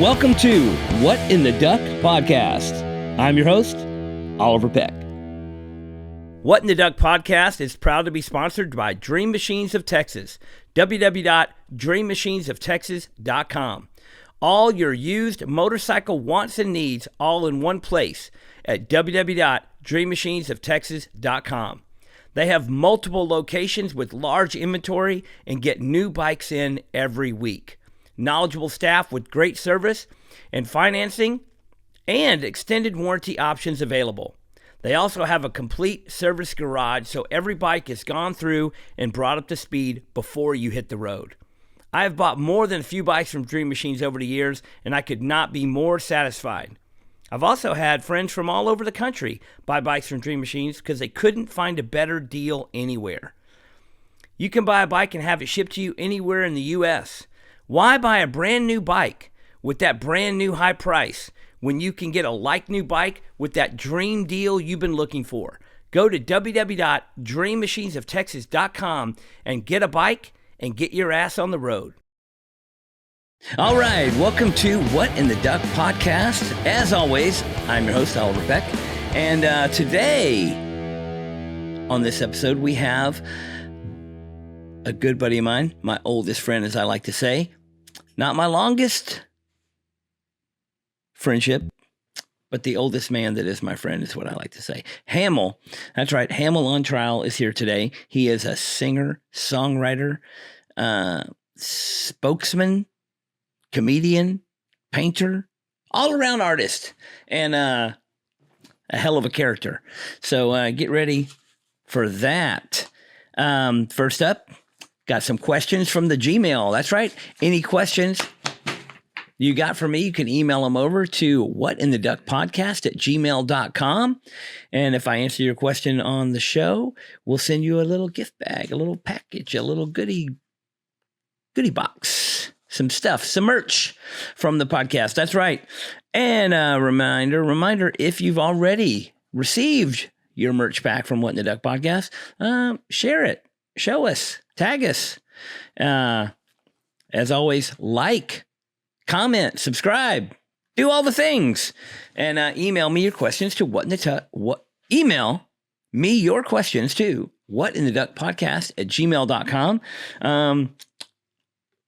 Welcome to What in the Duck podcast. I'm your host, Oliver Peck. What in the Duck podcast is proud to be sponsored by Dream Machines of Texas, www.dreammachinesoftexas.com. All your used motorcycle wants and needs all in one place at www.dreammachinesoftexas.com. They have multiple locations with large inventory and get new bikes in every week. Knowledgeable staff with great service and financing and extended warranty options available. They also have a complete service garage, so every bike is gone through and brought up to speed before you hit the road. I have bought more than a few bikes from Dream Machines over the years, and I could not be more satisfied. I've also had friends from all over the country buy bikes from Dream Machines because they couldn't find a better deal anywhere. You can buy a bike and have it shipped to you anywhere in the U.S. Why buy a brand new bike with that brand new high price when you can get a like-new bike with that dream deal you've been looking for? Go to www.dreammachinesoftexas.com and get a bike and get your ass on the road. All right, welcome to What in the Duck podcast. As always, I'm your host, Oliver Peck. And today, on this episode, we have a good buddy of mine, my oldest friend, as I like to say. Not my longest friendship, but the oldest man that is my friend is what I like to say. Hamell, that's right, Hamell on Trial is here today. He is a singer, songwriter, spokesman, comedian, painter, all-around artist, and a hell of a character. So get ready for that. First up, got some questions from the Gmail. That's right. Any questions you got for me, you can email them over to whatintheduckpodcast@gmail.com. And if I answer your question on the show, we'll send you a little gift bag, a little package, a little goodie box, some stuff, some merch from the podcast. That's right. And a reminder, if you've already received your merch pack from What in the Duck podcast, share it, show us, tag us. As always, like, comment, subscribe, do all the things, and email me your questions to email me your questions to whatintheduckpodcast@gmail.com. I'm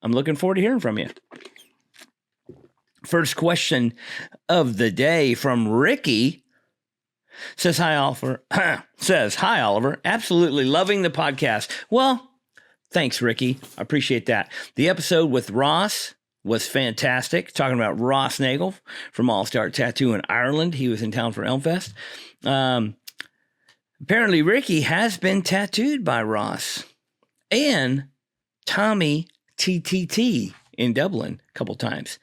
looking forward to hearing from you. First question of the day from Ricky. Says, hi, Oliver. Hi, Oliver. Absolutely loving the podcast. Well, thanks, Ricky. I appreciate that. The episode with Ross was fantastic. Talking about Ross Nagel from All Star Tattoo in Ireland. He was in town for Elmfest. Apparently, Ricky has been tattooed by Ross and Tommy TTT in Dublin a couple times.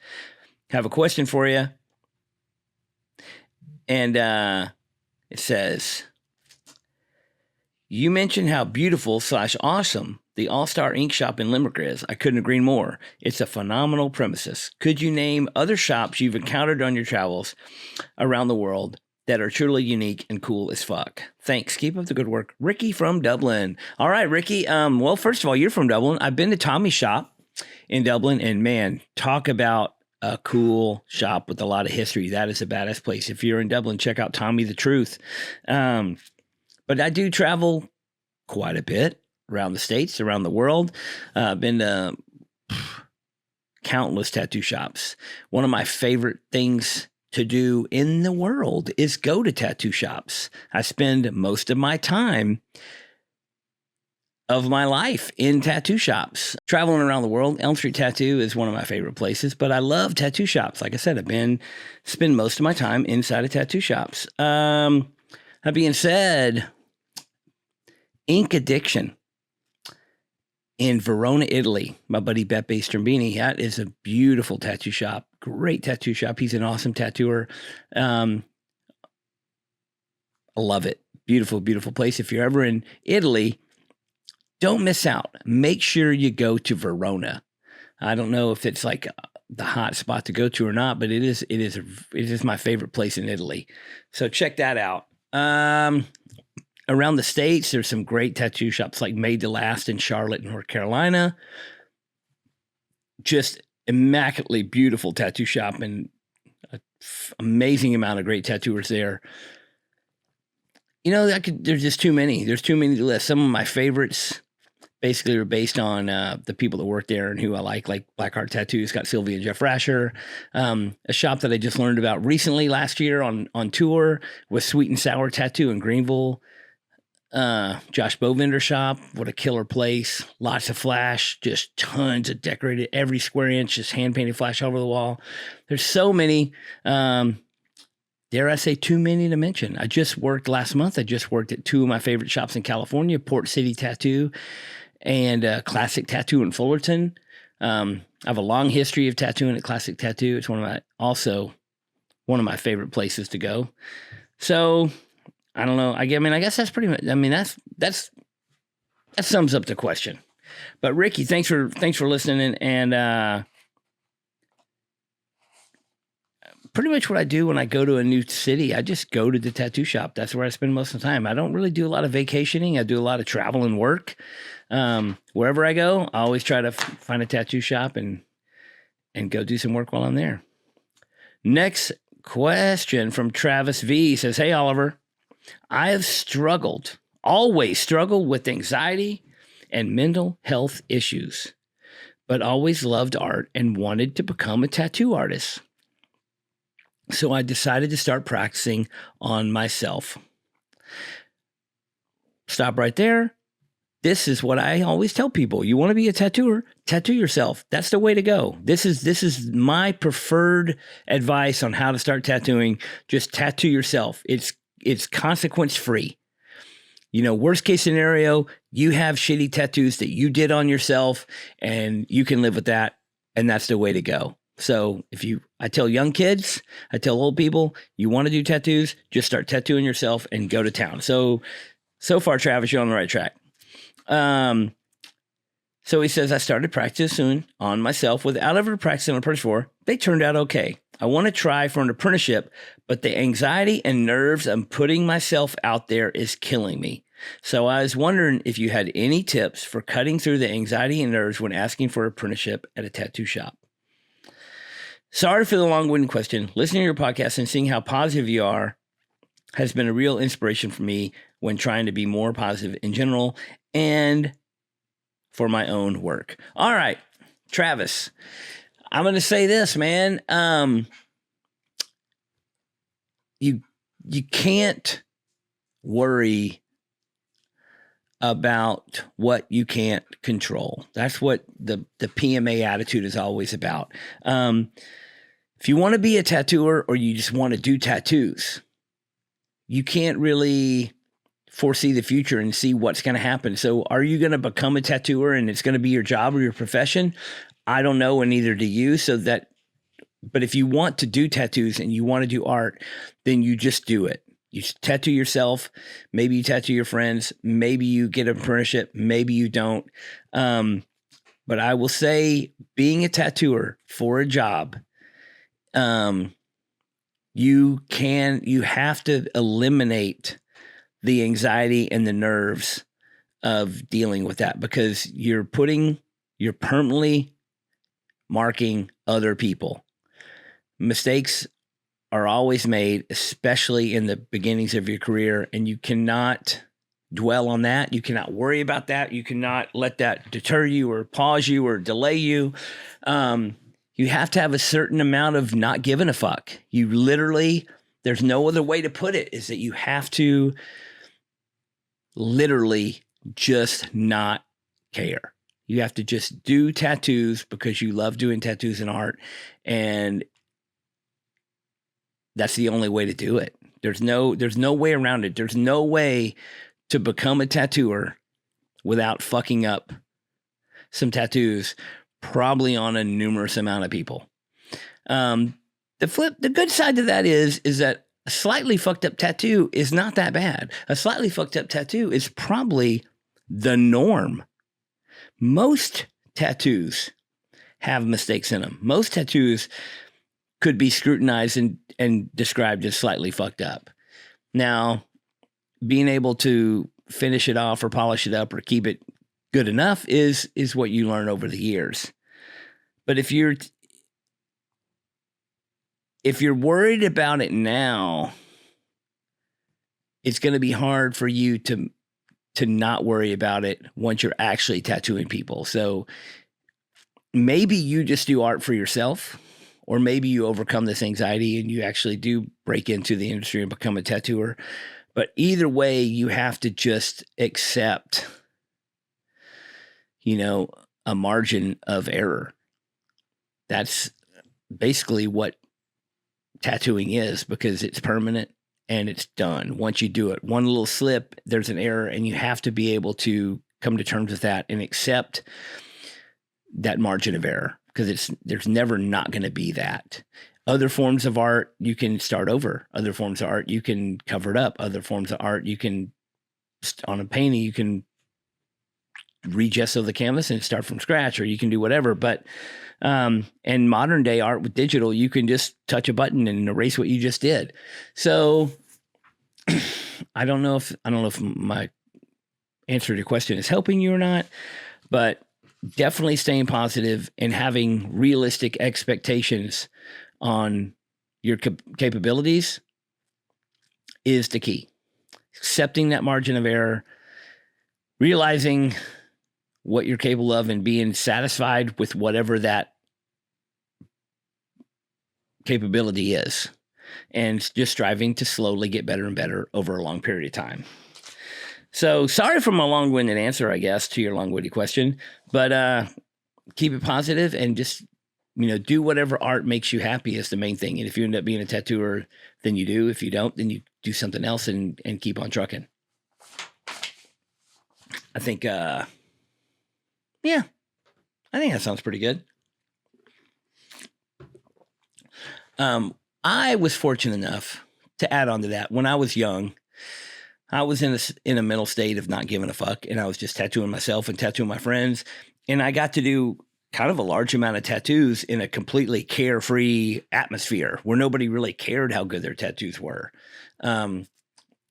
Have a question for you. And it says, you mentioned how beautiful / awesome the All-Star Ink Shop in Limerick is. I couldn't agree more. It's a phenomenal premises. Could you name other shops you've encountered on your travels around the world that are truly unique and cool as fuck? Thanks. Keep up the good work. Ricky from Dublin. All right, Ricky. Well, first of all, you're from Dublin. I've been to Tommy's shop in Dublin, and man, talk about a cool shop with a lot of history. That is a badass place. If you're in Dublin, check out Tommy the Truth. But I do travel quite a bit around the States, around the world. I've been to countless tattoo shops. One of my favorite things to do in the world is go to tattoo shops. I spend most of my time of my life in tattoo shops. Traveling around the world, Elm Street Tattoo is one of my favorite places, but I love tattoo shops. Like I said, spend most of my time inside of tattoo shops. That being said, Ink Addiction in Verona, Italy. My buddy Beppe Strombini, that is a beautiful tattoo shop. Great tattoo shop. He's an awesome tattooer. I love it. Beautiful, beautiful place. If you're ever in Italy, don't miss out. Make sure you go to Verona. I don't know if it's like the hot spot to go to or not, but it is my favorite place in Italy. So check that out. Around the States, there's some great tattoo shops like Made to Last in Charlotte, North Carolina. Just immaculately beautiful tattoo shop and an amazing amount of great tattooers there. You know, there's just too many. There's too many to list. Some of my favorites basically are based on the people that work there and who I like Blackheart Tattoos, got Sylvia and Jeff Rasher. A shop that I just learned about recently last year on tour was Sweet and Sour Tattoo in Greenville. Josh Bovender shop, what a killer place. Lots of flash, just tons of decorated, every square inch, just hand painted flash over the wall. There's so many. Dare I say too many to mention. Last month I just worked at two of my favorite shops in California, Port City Tattoo and Classic Tattoo in Fullerton. I have a long history of tattooing at Classic Tattoo. It's one of my favorite places to go. So I don't know. I guess that's pretty much. That sums up the question. But Ricky, thanks for listening. And pretty much what I do when I go to a new city, I just go to the tattoo shop. That's where I spend most of the time. I don't really do a lot of vacationing. I do a lot of travel and work. Wherever I go, I always try to find a tattoo shop and go do some work while I'm there. Next question from Travis V says, "Hey, Oliver, I have always struggled with anxiety and mental health issues, but always loved art and wanted to become a tattoo artist. So I decided to start practicing on myself." Stop right there. This is what I always tell people. You want to be a tattooer, tattoo yourself. That's the way to go. This is my preferred advice on how to start tattooing. Just tattoo yourself. It's consequence free. You know, worst case scenario, you have shitty tattoos that you did on yourself and you can live with that. And that's the way to go. So I tell young kids, I tell old people, you want to do tattoos, just start tattooing yourself and go to town. So far, Travis, you're on the right track. So he says, "I started practicing on myself without ever practicing on a person before. They turned out okay. I want to try for an apprenticeship, but the anxiety and nerves of putting myself out there is killing me. So I was wondering if you had any tips for cutting through the anxiety and nerves when asking for an apprenticeship at a tattoo shop." Sorry for the long-winded question. Listening to your podcast and seeing how positive you are has been a real inspiration for me when trying to be more positive in general and for my own work. All right, Travis, I'm going to say this, man. You can't worry about what you can't control. That's what the PMA attitude is always about. If you want to be a tattooer or you just want to do tattoos, you can't really foresee the future and see what's going to happen. So are you going to become a tattooer and it's going to be your job or your profession? I don't know, and neither do you. But if you want to do tattoos and you want to do art, then you just do it. You tattoo yourself. Maybe you tattoo your friends. Maybe you get an apprenticeship. Maybe you don't. But I will say, being a tattooer for a job, you have to eliminate the anxiety and the nerves of dealing with that, because you're permanently marking other people. Mistakes are always made, especially in the beginnings of your career, and you cannot dwell on that. You cannot worry about that. You cannot let that deter you or pause you or delay you. You have to have a certain amount of not giving a fuck. You literally, there's no other way to put it, is that you have to literally just not care. You have to just do tattoos because you love doing tattoos and art, and that's the only way to do it. There's no way around it. There's no way to become a tattooer without fucking up some tattoos, probably on a numerous amount of people. The good side to that is that a slightly fucked up tattoo is not that bad. A slightly fucked up tattoo is probably the norm. Most tattoos have mistakes in them. Most tattoos could be scrutinized and described as slightly fucked up. Now, being able to finish it off or polish it up or keep it good enough is what you learn over the years. But if you're worried about it now, it's going to be hard for you to not worry about it once you're actually tattooing people. So maybe you just do art for yourself, or maybe you overcome this anxiety and you actually do break into the industry and become a tattooer. But either way, you have to just accept, a margin of error. That's basically what tattooing is, because it's permanent and it's done. Once you do it, one little slip, there's an error, and you have to be able to come to terms with that and accept that margin of error, because there's never not going to be that. Other forms of art, you can start over. Other forms of art, you can cover it up. Other forms of art, you can, on a painting, you can re-gesso the canvas and start from scratch, or you can do whatever. But and modern day art with digital, you can just touch a button and erase what you just did. So I don't know if my answer to your question is helping you or not, but definitely staying positive and having realistic expectations on your capabilities is the key. Accepting that margin of error, realizing what you're capable of, and being satisfied with whatever that capability is, and just striving to slowly get better and better over a long period of time. So sorry for my long-winded answer, I guess, to your long-winded question, but keep it positive and just, do whatever art makes you happy is the main thing. And if you end up being a tattooer, then you do. If you don't, then you do something else and keep on trucking. I think, I think that sounds pretty good. I was fortunate enough to add on to that. When I was young, I was in a mental state of not giving a fuck, and I was just tattooing myself and tattooing my friends. And I got to do kind of a large amount of tattoos in a completely carefree atmosphere where nobody really cared how good their tattoos were.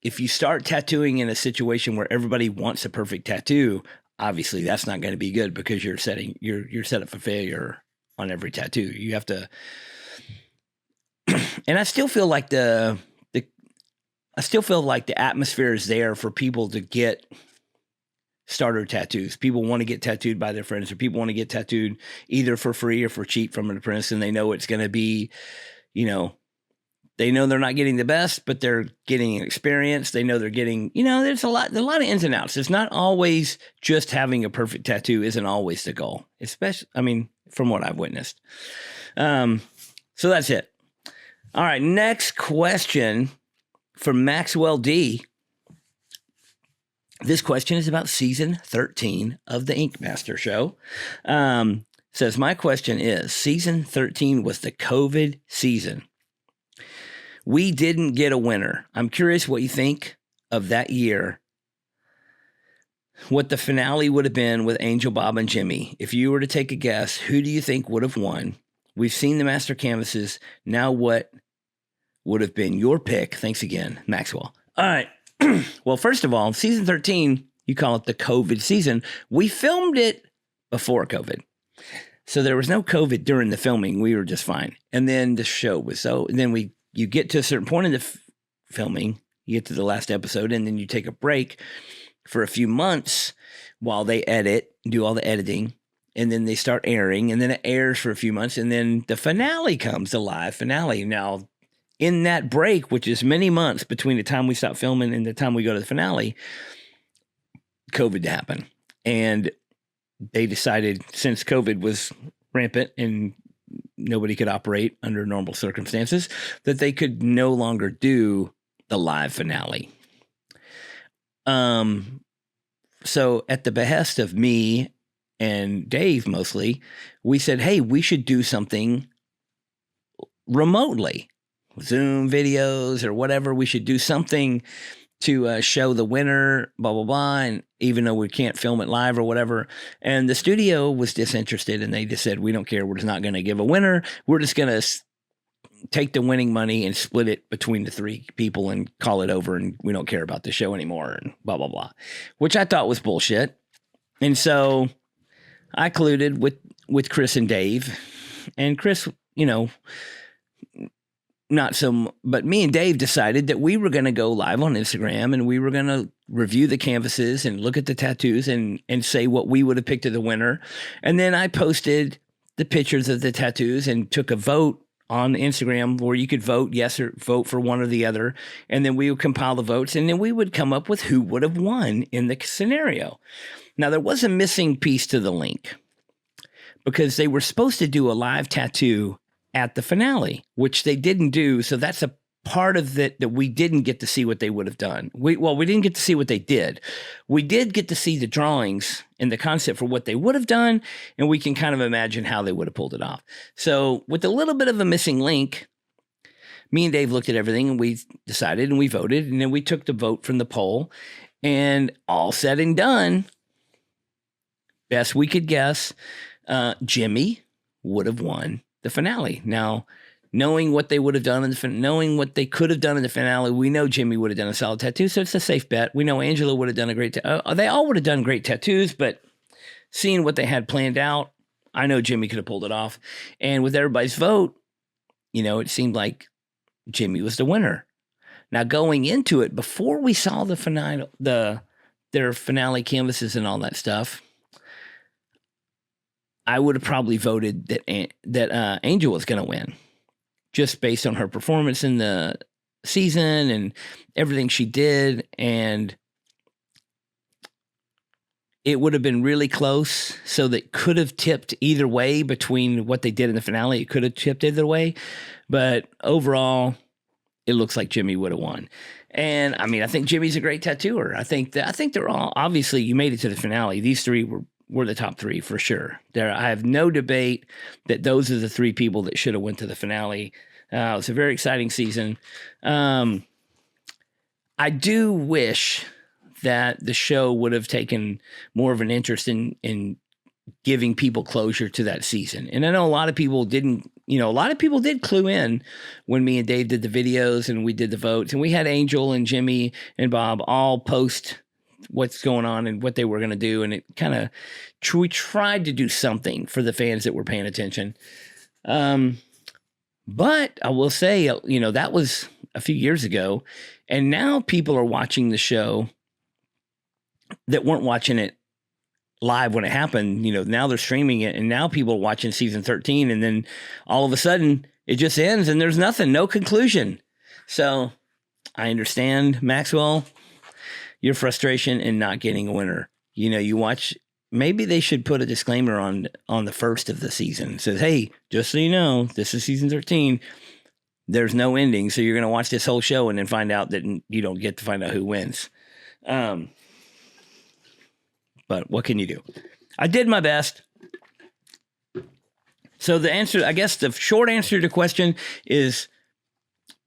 If you start tattooing in a situation where everybody wants a perfect tattoo, obviously that's not going to be good, because you're set up for failure on every tattoo. You have to, and I still feel like the atmosphere is there for people to get starter tattoos. People want to get tattooed by their friends, or people want to get tattooed either for free or for cheap from an apprentice, and they know it's going to be, they know they're not getting the best, but they're getting experience. They know they're getting, there's a lot of ins and outs. It's not always just having a perfect tattoo isn't always the goal, especially, from what I've witnessed. So that's it. All right. Next question from Maxwell D. This question is about season 13 of the Ink Master Show. Says, my question is, season 13 was the COVID season. We didn't get a winner. I'm curious what you think of that year, what the finale would have been with Angel, Bob, and Jimmy. If you were to take a guess, who do you think would have won? We've seen the master canvases. Now what would have been your pick? Thanks again, Maxwell. All right. Well, first of all, season 13, you call it the COVID season. We filmed it before COVID. So there was no COVID during the filming. We were just fine. And then the show was you get to a certain point in the filming, you get to the last episode, and then you take a break for a few months while they do all the editing, and then they start airing, and then it airs for a few months, and then the finale comes, the live finale. Now, in that break, which is many months between the time we stop filming and the time we go to the finale, COVID happened. And they decided, since COVID was rampant and nobody could operate under normal circumstances, that they could no longer do the live finale. So at the behest of me and Dave mostly, we said, hey, we should do something remotely. Zoom videos or whatever. We should do something to show the winner, blah, blah, blah. And even though we can't film it live or whatever. And the studio was disinterested, and they just said, we don't care. We're just not going to give a winner. We're just going to take the winning money and split it between the three people and call it over. And we don't care about the show anymore, and blah, blah, blah, which I thought was bullshit. And so I colluded with Chris and Dave. And Chris, not so, but me and Dave decided that we were going to go live on Instagram and we were going to review the canvases and look at the tattoos and say what we would have picked as the winner. And then I posted the pictures of the tattoos and took a vote on Instagram where you could vote yes or vote for one or the other. And then we would compile the votes and then we would come up with who would have won in the scenario. Now, there was a missing piece to the link because they were supposed to do a live tattoo at the finale, which they didn't do. So that's a part of it that we didn't get to see what they would have done. We didn't get to see what they did. We did get to see the drawings and the concept for what they would have done, and we can kind of imagine how they would have pulled it off. So with a little bit of a missing link, me and Dave looked at everything and we decided and we voted, and then we took the vote from the poll, and all said and done, best we could guess, Jimmy would have won the finale. Now, knowing what they would have done knowing what they could have done in the finale, we know Jimmy would have done a solid tattoo, so it's a safe bet. We know Angela would have done a great they all would have done great tattoos, but seeing what they had planned out, I know Jimmy could have pulled it off. And with everybody's vote, it seemed like Jimmy was the winner. Now, going into it, before we saw the finale, their finale canvases and all that stuff, I would have probably voted that Angel was going to win, just based on her performance in the season and everything she did. And it would have been really close, so that could have tipped either way between what they did in the finale. It could have tipped either way, but overall, it looks like Jimmy would have won. And I mean, I think Jimmy's a great tattooer. I think they're all, obviously you made it to the finale. These three were the top three for sure. I have no debate that those are the three people that should have went to the finale. It was a very exciting season. I do wish that the show would have taken more of an interest in giving people closure to that season. And I know a lot of people didn't, a lot of people did clue in when me and Dave did the videos and we did the votes, and we had Angel and Jimmy and Bob all post what's going on and what they were going to do. And it kind of, we tried to do something for the fans that were paying attention. But I will say, that was a few years ago, and now people are watching the show that weren't watching it live when it happened. Now they're streaming it, and now people are watching season 13, and then all of a sudden it just ends and there's nothing, no conclusion. So I understand, Maxwell, your frustration in not getting a winner. You watch, maybe they should put a disclaimer on the first of the season. It says, hey, just so you know, this is season 13. There's no ending. So you're going to watch this whole show and then find out that you don't get to find out who wins. But what can you do? I did my best. So the answer, I guess the short answer to the question is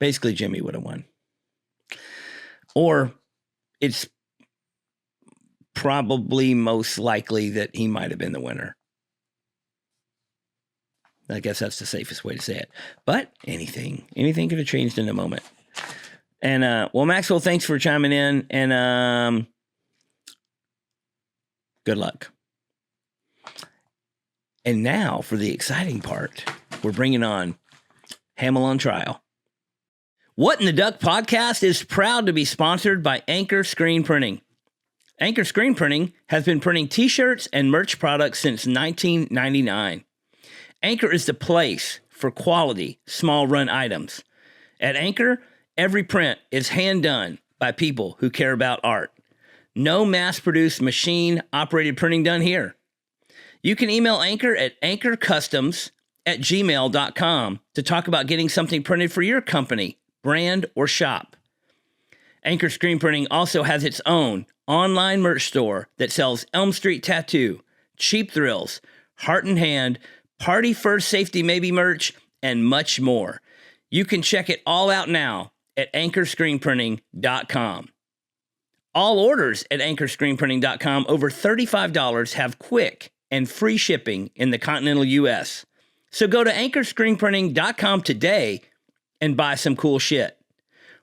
basically Jimmy would have won. Or it's probably most likely that he might have been the winner. I guess that's the safest way to say it. But anything could have changed in a moment. And, well, Maxwell, thanks for chiming in, and good luck. And now for the exciting part, we're bringing on Hamell on Trial. What in the Duck podcast is proud to be sponsored by Anchor Screen Printing. Anchor Screen Printing has been printing t-shirts and merch products since 1999. Anchor is the place for quality, small-run items. At Anchor, every print is hand-done by people who care about art. No mass-produced, machine-operated printing done here. You can email Anchor at anchorcustoms@gmail.com to talk about getting something printed for your company, brand, or shop. Anchor Screen Printing also has its own online merch store that sells Elm Street Tattoo, Cheap Thrills, Heart in Hand, Party First Safety Maybe merch, and much more. You can check it all out now at anchorscreenprinting.com. All orders at anchorscreenprinting.com over $35 have quick and free shipping in the continental U.S. So go to anchorscreenprinting.com today and buy some cool shit.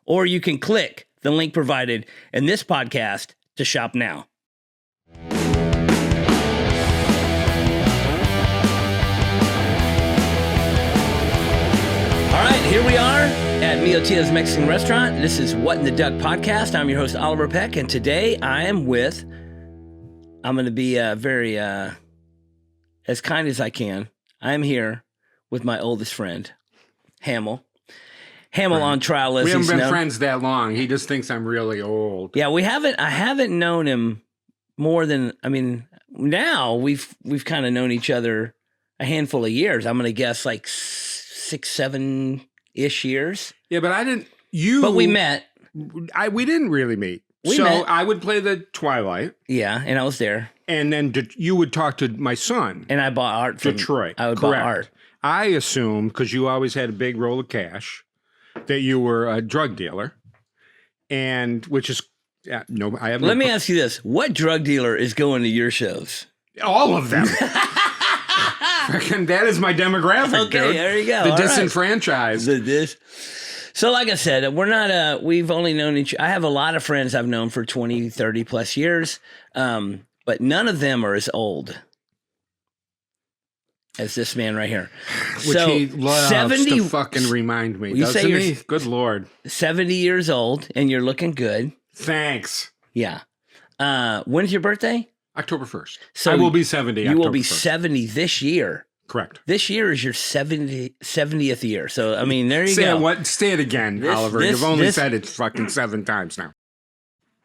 Or you can click the link provided in this podcast to shop now. Here we are at Mio Tia's Mexican Restaurant. This is What in the Duck podcast. I'm your host, Oliver Peck, and today I'm going to be very as kind as I can. I'm here with my oldest friend, Hamell. Hamell on trial, as we haven't he's been known. friends that long. He just thinks I'm really old. Yeah, I haven't known him more than, now we've kind of known each other a handful of years. I'm going to guess like 6, 7-ish years. Yeah, but But we met. We didn't really meet. We met. I would play the Twilight. Yeah, and I was there. And then you would talk to my son. And I bought art from Detroit. I would Correct. buy art. I assumed, because you always had a big roll of cash, that you were a drug dealer. And which is, no, I have Let me ask you this. What drug dealer is going to your shows? all of them. That is my demographic, Okay, dude. there you go. The All right. disenfranchised. So like I said, we've only known I have a lot of friends I've known for 20, 30 plus years, but none of them are as old as this man right here. Which so he loves to fucking remind me, doesn't he? Good Lord. 70 years old, and you're looking good. Thanks. Yeah. When's your birthday? October 1st. So I will be 70. You will be 1st. 70 this year. Correct. This year is your 70th year. So, there you go. Say it again, Oliver. You've only said it fucking 7 times now.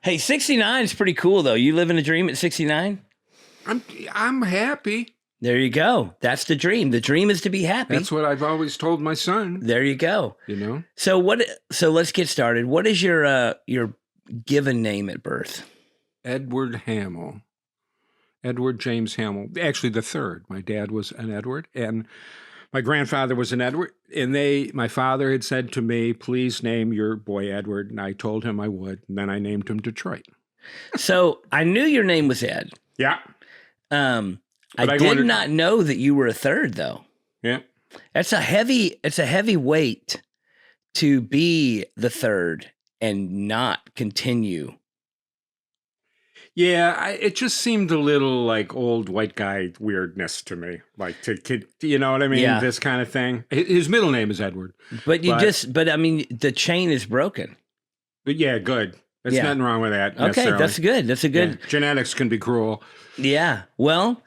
Hey, 69 is pretty cool, though. You living a dream at 69? I'm happy. There you go. That's the dream. The dream is to be happy. That's what I've always told my son. There you go. You know? So let's get started. What is your given name at birth? Edward Hamell. Edward James Hamell. Actually, the third. My dad was an Edward, and my grandfather was an Edward. And my father had said to me, please name your boy Edward. And I told him I would. And then I named him Detroit. So I knew your name was Ed. Yeah. I did not know that you were a third, though. Yeah. It's a heavy weight to be the third and not continue. Yeah, it just seemed a little like old white guy weirdness to me. Like you know what I mean? Yeah. This kind of thing. His middle name is Edward. But the chain is broken. But yeah, good. There's nothing wrong with that. Okay, that's good. That's a good. Yeah. Genetics can be cruel. Yeah. Well,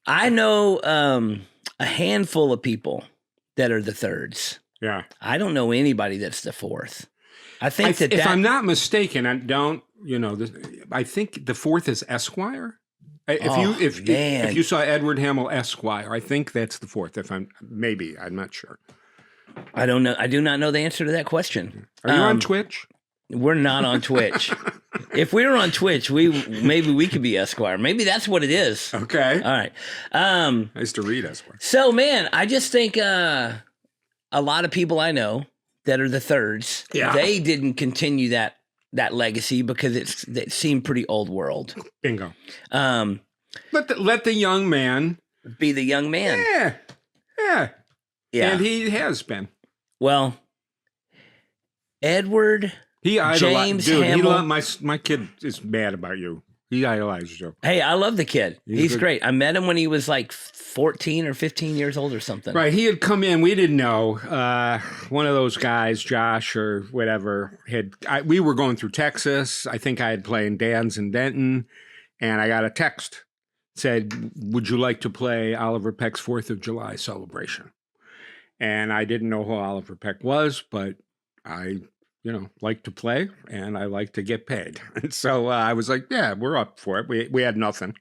I know a handful of people that are the thirds. Yeah. I don't know anybody that's the fourth. I think if I'm not mistaken, I don't. I think the fourth is Esquire. If you saw Edward Hamell Esquire, I think that's the fourth. I'm not sure. I don't know. I do not know the answer to that question. Are you on Twitch? We're not on Twitch. If we were on Twitch, maybe we could be Esquire. Maybe that's what it is. Okay. All right. I used to read Esquire. So, man, I just think a lot of people I know that are the thirds, they didn't continue that legacy because it seemed pretty old world. Bingo. Let the young man be the young man. Yeah. And he has been. Well, Edward James Hamell. My kid is mad about you. He idolizes you. Hey, I love the kid. He's great. I met him when he was like 14 or 15 years old or something. Right. He had come in. We didn't know. One of those guys, Josh or whatever, we were going through Texas. I think I had played Dan's in Denton, and I got a text. Said, would you like to play Oliver Peck's 4th of July celebration? And I didn't know who Oliver Peck was, but I like to play, and I like to get paid. And so I was like, yeah, we're up for it. We had nothing.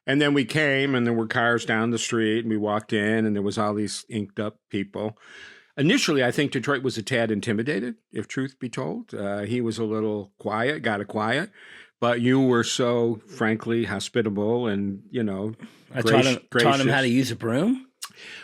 And then we came, and there were cars down the street, and we walked in, and there was all these inked up people. Initially, I think Detroit was a tad intimidated, if truth be told. He was a little quiet, quiet, but you were so, frankly, hospitable and, I taught him how to use a broom?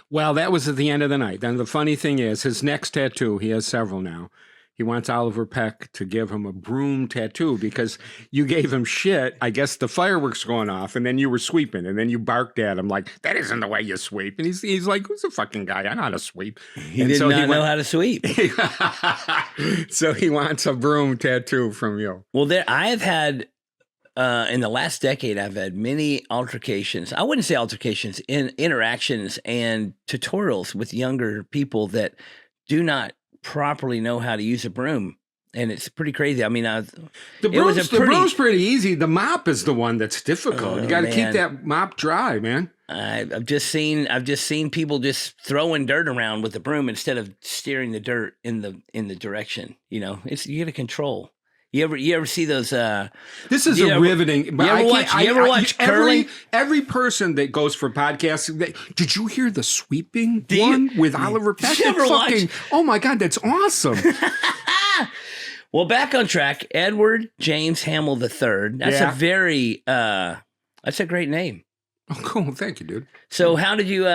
Well, that was at the end of the night. Then the funny thing is, his next tattoo, he has several now, he wants Oliver Peck to give him a broom tattoo because you gave him shit. I guess the fireworks going off, and then you were sweeping, and then you barked at him like, that isn't the way you sweep. And he's like, who's the fucking guy? I know how to sweep. He did not know how to sweep. So he wants a broom tattoo from you. Well, I have had, in the last decade, I've had many altercations. I wouldn't say altercations, interactions and tutorials with younger people that do not properly know how to use a broom. And it's pretty crazy. I mean, the broom's pretty easy. The mop is the one that's difficult. You got to keep that mop dry, man. I've just seen people just throwing dirt around with the broom instead of steering the dirt in the direction. You know, you got to control. You ever see those? This is riveting. But you ever watch curling? Every person that goes for podcasts, did you hear the sweeping one with Oliver Peck? Oh my God, that's awesome. Well, back on track. Edward James Hamell III. That's that's a great name. Oh, cool. Thank you, dude. So how did you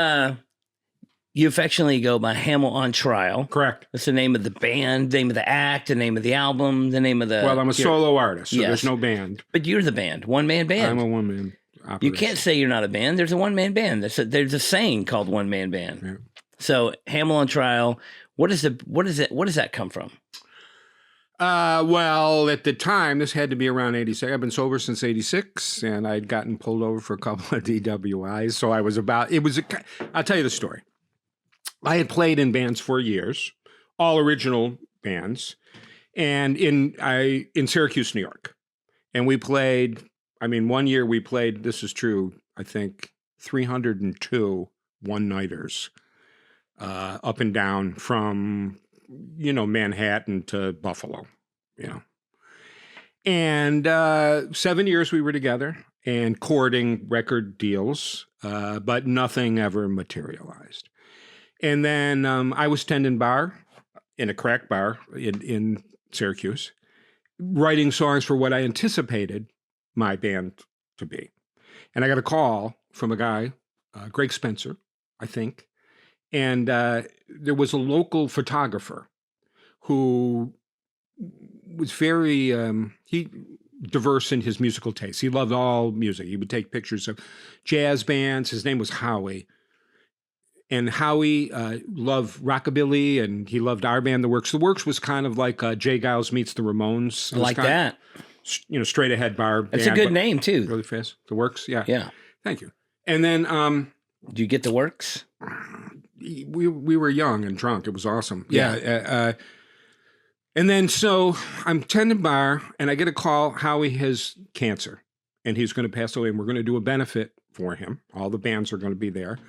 affectionately go by Hamell on Trial? Correct. That's the name of the band, name of the act, the name of the album, the name of the... Well, I'm a solo artist, so there's no band. But you're the band, one-man band. I'm a one-man operation. You can't say you're not a band. There's a one-man band. There's a saying called one-man band. Yeah. So Hamell on Trial, what does that come from? Well, at the time, this had to be around 86. I've been sober since 86, and I'd gotten pulled over for a couple of DWIs. So I'll tell you the story. I had played in bands for years, all original bands, and in Syracuse, New York. And we played, one year we played, this is true, I think 302 one-nighters up and down from Manhattan to Buffalo, And 7 years we were together and courting record deals, but nothing ever materialized. And then I was tending bar in a crack bar in Syracuse, writing songs for what I anticipated my band to be. And I got a call from a guy, Greg Spencer, I think. And there was a local photographer who was very diverse in his musical taste. He loved all music. He would take pictures of jazz bands. His name was Howie. And Howie loved rockabilly, and he loved our band, The Works. The Works was kind of like Jay Giles meets the Ramones. Like that. Straight ahead bar. That's a good name, too. Really fast. The Works, yeah. Yeah. Thank you. And then... do you get The Works? We were young and drunk. It was awesome. Yeah. And then so I'm tending bar, and I get a call. Howie has cancer, and he's going to pass away, and we're going to do a benefit for him. All the bands are going to be there.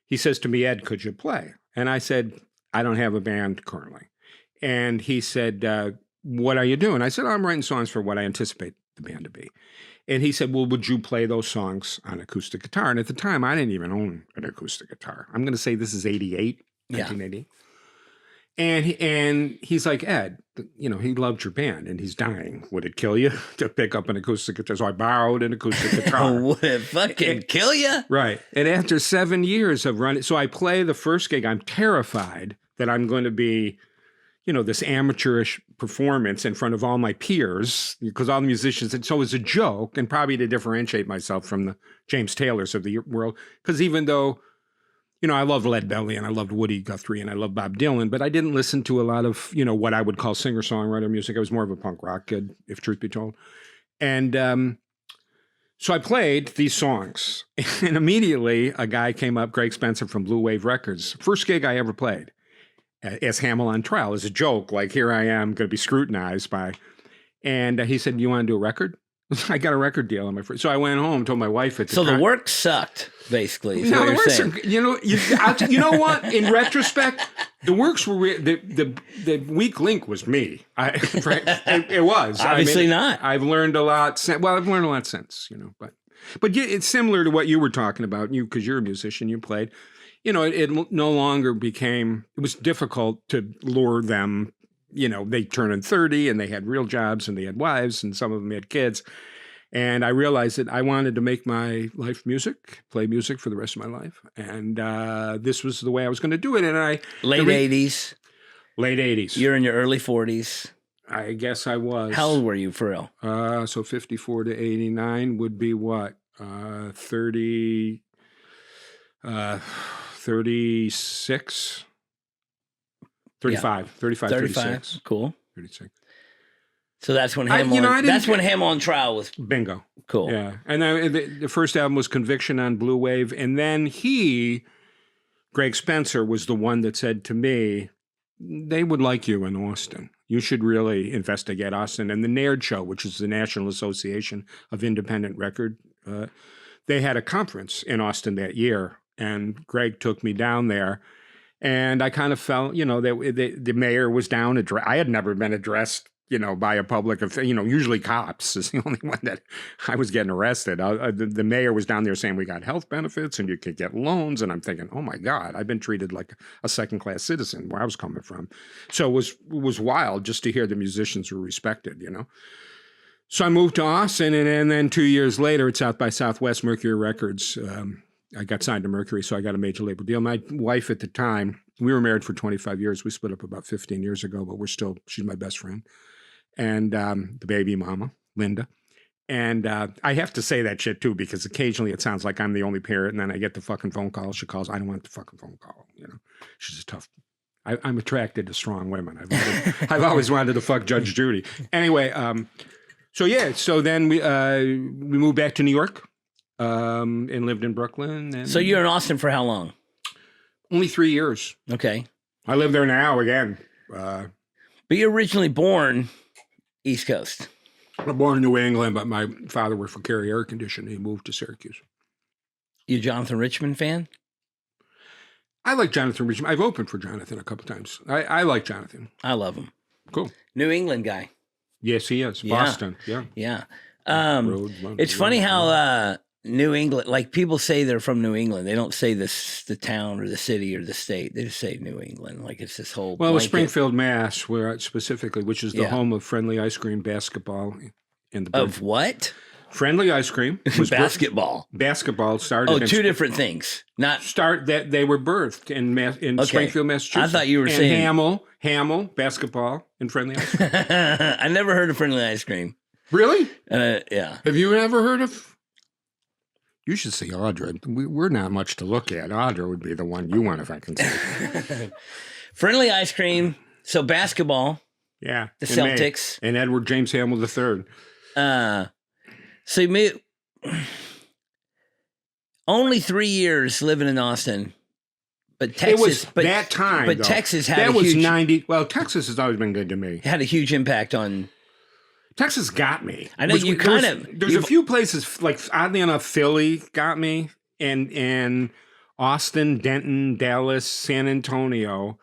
He says to me, Ed, could you play? And I said, I don't have a band currently. And he said, what are you doing? I said, I'm writing songs for what I anticipate the band to be. And he said, well, would you play those songs on acoustic guitar? And at the time, I didn't even own an acoustic guitar. I'm going to say this is 1980. And he's like, Ed, he loved your band and he's dying. Would it kill you to pick up an acoustic guitar? So I borrowed an acoustic guitar. Would it fucking kill you? Right. And after 7 years of running, so I play the first gig. I'm terrified that I'm going to be, this amateurish performance in front of all my peers, because all the musicians, and so it's a joke, and probably to differentiate myself from the James Taylors of the world, because even though, I loved Led Belly and I loved Woody Guthrie and I loved Bob Dylan, but I didn't listen to a lot of, what I would call singer-songwriter music. I was more of a punk rock kid, if truth be told. And so I played these songs, and immediately a guy came up, Greg Spencer from Blue Wave Records, first gig I ever played. As Hamell on Trial, as a joke, like here I am going to be scrutinized by, and he said, "You want to do a record?" I got a record deal on my first. So I went home, told my wife at the time. So the work sucked, basically. Is no, what the you're works saying. you know what? In retrospect, the works were the weak link was me. It was obviously not. I've learned a lot. I've learned a lot since, but it's similar to what you were talking about. Because you're a musician, you played. It no longer became, it was difficult to lure them. They turned 30 and they had real jobs and they had wives and some of them had kids. And I realized that I wanted to make my life music, play music for the rest of my life. And this was the way I was going to do it. And Late 80s. Late 80s. You're in your early 40s. I guess I was. How old were you for real? So 54 to 89 would be what? 36, 35, 36. Cool. 36. So that's when Hamell on Trial was. Bingo. Cool. Yeah. And then the first album was Conviction on Blue Wave. And then Greg Spencer, was the one that said to me, they would like you in Austin. You should really investigate Austin. And the NAIRD show, which is the National Association of Independent Record, they had a conference in Austin that year, and Greg took me down there. And I kind of felt, the mayor was down. I had never been addressed, by a public official. Usually cops is the only one that I was getting arrested. The mayor was down there saying we got health benefits and you could get loans. And I'm thinking, oh my God, I've been treated like a second-class citizen where I was coming from. So it was wild just to hear the musicians were respected, So I moved to Austin, and then 2 years later at South by Southwest, Mercury Records, I got signed to Mercury, so I got a major label deal. My wife at the time, we were married for 25 years. We split up about 15 years ago, but she's my best friend. And the baby mama, Linda. And I have to say that shit too, because occasionally it sounds like I'm the only parent, and then I get the fucking phone call. She calls, I don't want the fucking phone call. She's a tough. I'm attracted to strong women. I've always wanted to fuck Judge Judy. Anyway, so then we moved back to New York and lived in Brooklyn. And so you're in Austin for how long? Only 3 years. Okay. I live there now again. But you're originally born East Coast. I'm born in New England, but my father worked for Carrier Air Conditioning. He moved to Syracuse. You a Jonathan Richman fan? I like Jonathan Richman. I've opened for Jonathan a couple times. I like Jonathan. I love him. Cool. New England guy. Yes, he is. Yeah. Boston. Yeah. Yeah. It's funny how New England, like people say they're from New England. They don't say the town or the city or the state. They just say New England. Like it's this whole Well, Springfield, Mass, where specifically, which is the home of Friendly Ice Cream basketball. Of what? Friendly Ice Cream was basketball. Basketball started. Oh, two different things. That they were birthed in Springfield, Massachusetts. I thought you were saying Hamell basketball and Friendly Ice Cream. I never heard of Friendly Ice Cream. Really? Yeah. Have you ever heard of? You should see Audra. We're not much to look at. Audra would be the one you want if I can say. Friendly Ice Cream. So basketball. Yeah. The Celtics. And Edward James Hamel III. So you made only 3 years living in Austin, but Texas. It was that time. But though. Texas had that was 90. Well, Texas has always been good to me. Had a huge impact on. Texas got me. I know you kind of. There's a few places, like oddly enough, Philly got me, and Austin, Denton, Dallas, San Antonio,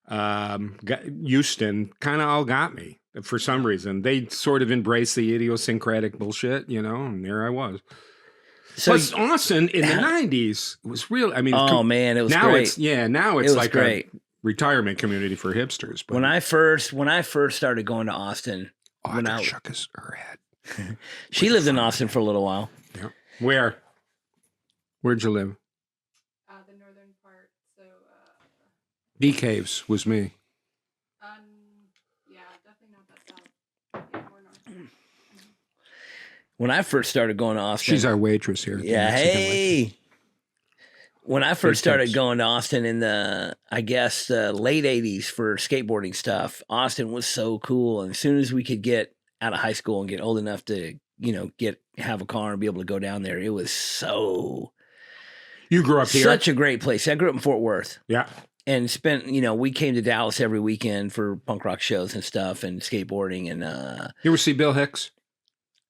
Houston, kind of all got me for some reason. They sort of embraced the idiosyncratic bullshit, and there I was. So plus, Austin in the '90s was real. I mean, man, it was now great. Now it's like great. A retirement community for hipsters. But when I first started going to Austin. Audra shook her head. She lived in Austin for a little while. Yeah. Where? Where'd you live? The northern part. So. Bee Caves was me. Yeah, definitely not that south. Yeah, more north. When I first started going to Austin, she's our waitress here. Yeah. Hey. When I first started going to Austin in the late 80s for skateboarding stuff, Austin was so cool. And as soon as we could get out of high school and get old enough to, have a car and be able to go down there, it was so. You grew up here? Such a great place. I grew up in Fort Worth. Yeah. And spent, we came to Dallas every weekend for punk rock shows and stuff and skateboarding. And you ever see Bill Hicks?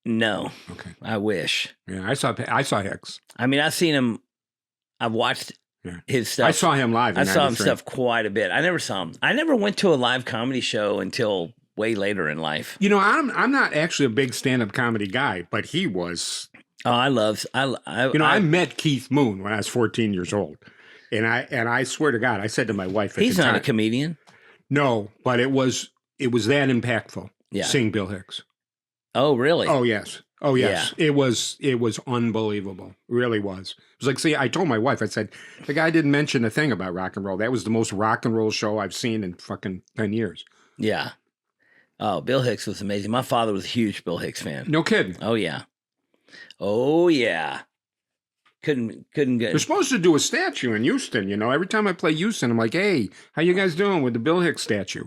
No. Okay. I wish. Yeah, I saw Hicks. I mean, I've seen him. I've watched his stuff. I saw him live. I saw him stuff quite a bit. I never saw him. I never went to a live comedy show until way later in life. I'm not actually a big stand-up comedy guy, but he was. Oh, I met Keith Moon when I was 14 years old, and I swear to God, I said to my wife, he's not a comedian. No, but it was that impactful. Yeah. Seeing Bill Hicks. Oh, really? Oh, yes. Oh, yes. Yeah. It was unbelievable. It really was. It was like, see, I told my wife, I said, the guy didn't mention a thing about rock and roll. That was the most rock and roll show I've seen in fucking 10 years. Yeah. Oh, Bill Hicks was amazing. My father was a huge Bill Hicks fan. No kidding. Oh, yeah. Oh, yeah. Couldn't get. They're supposed to do a statue in Houston, Every time I play Houston, I'm like, hey, how you guys doing with the Bill Hicks statue?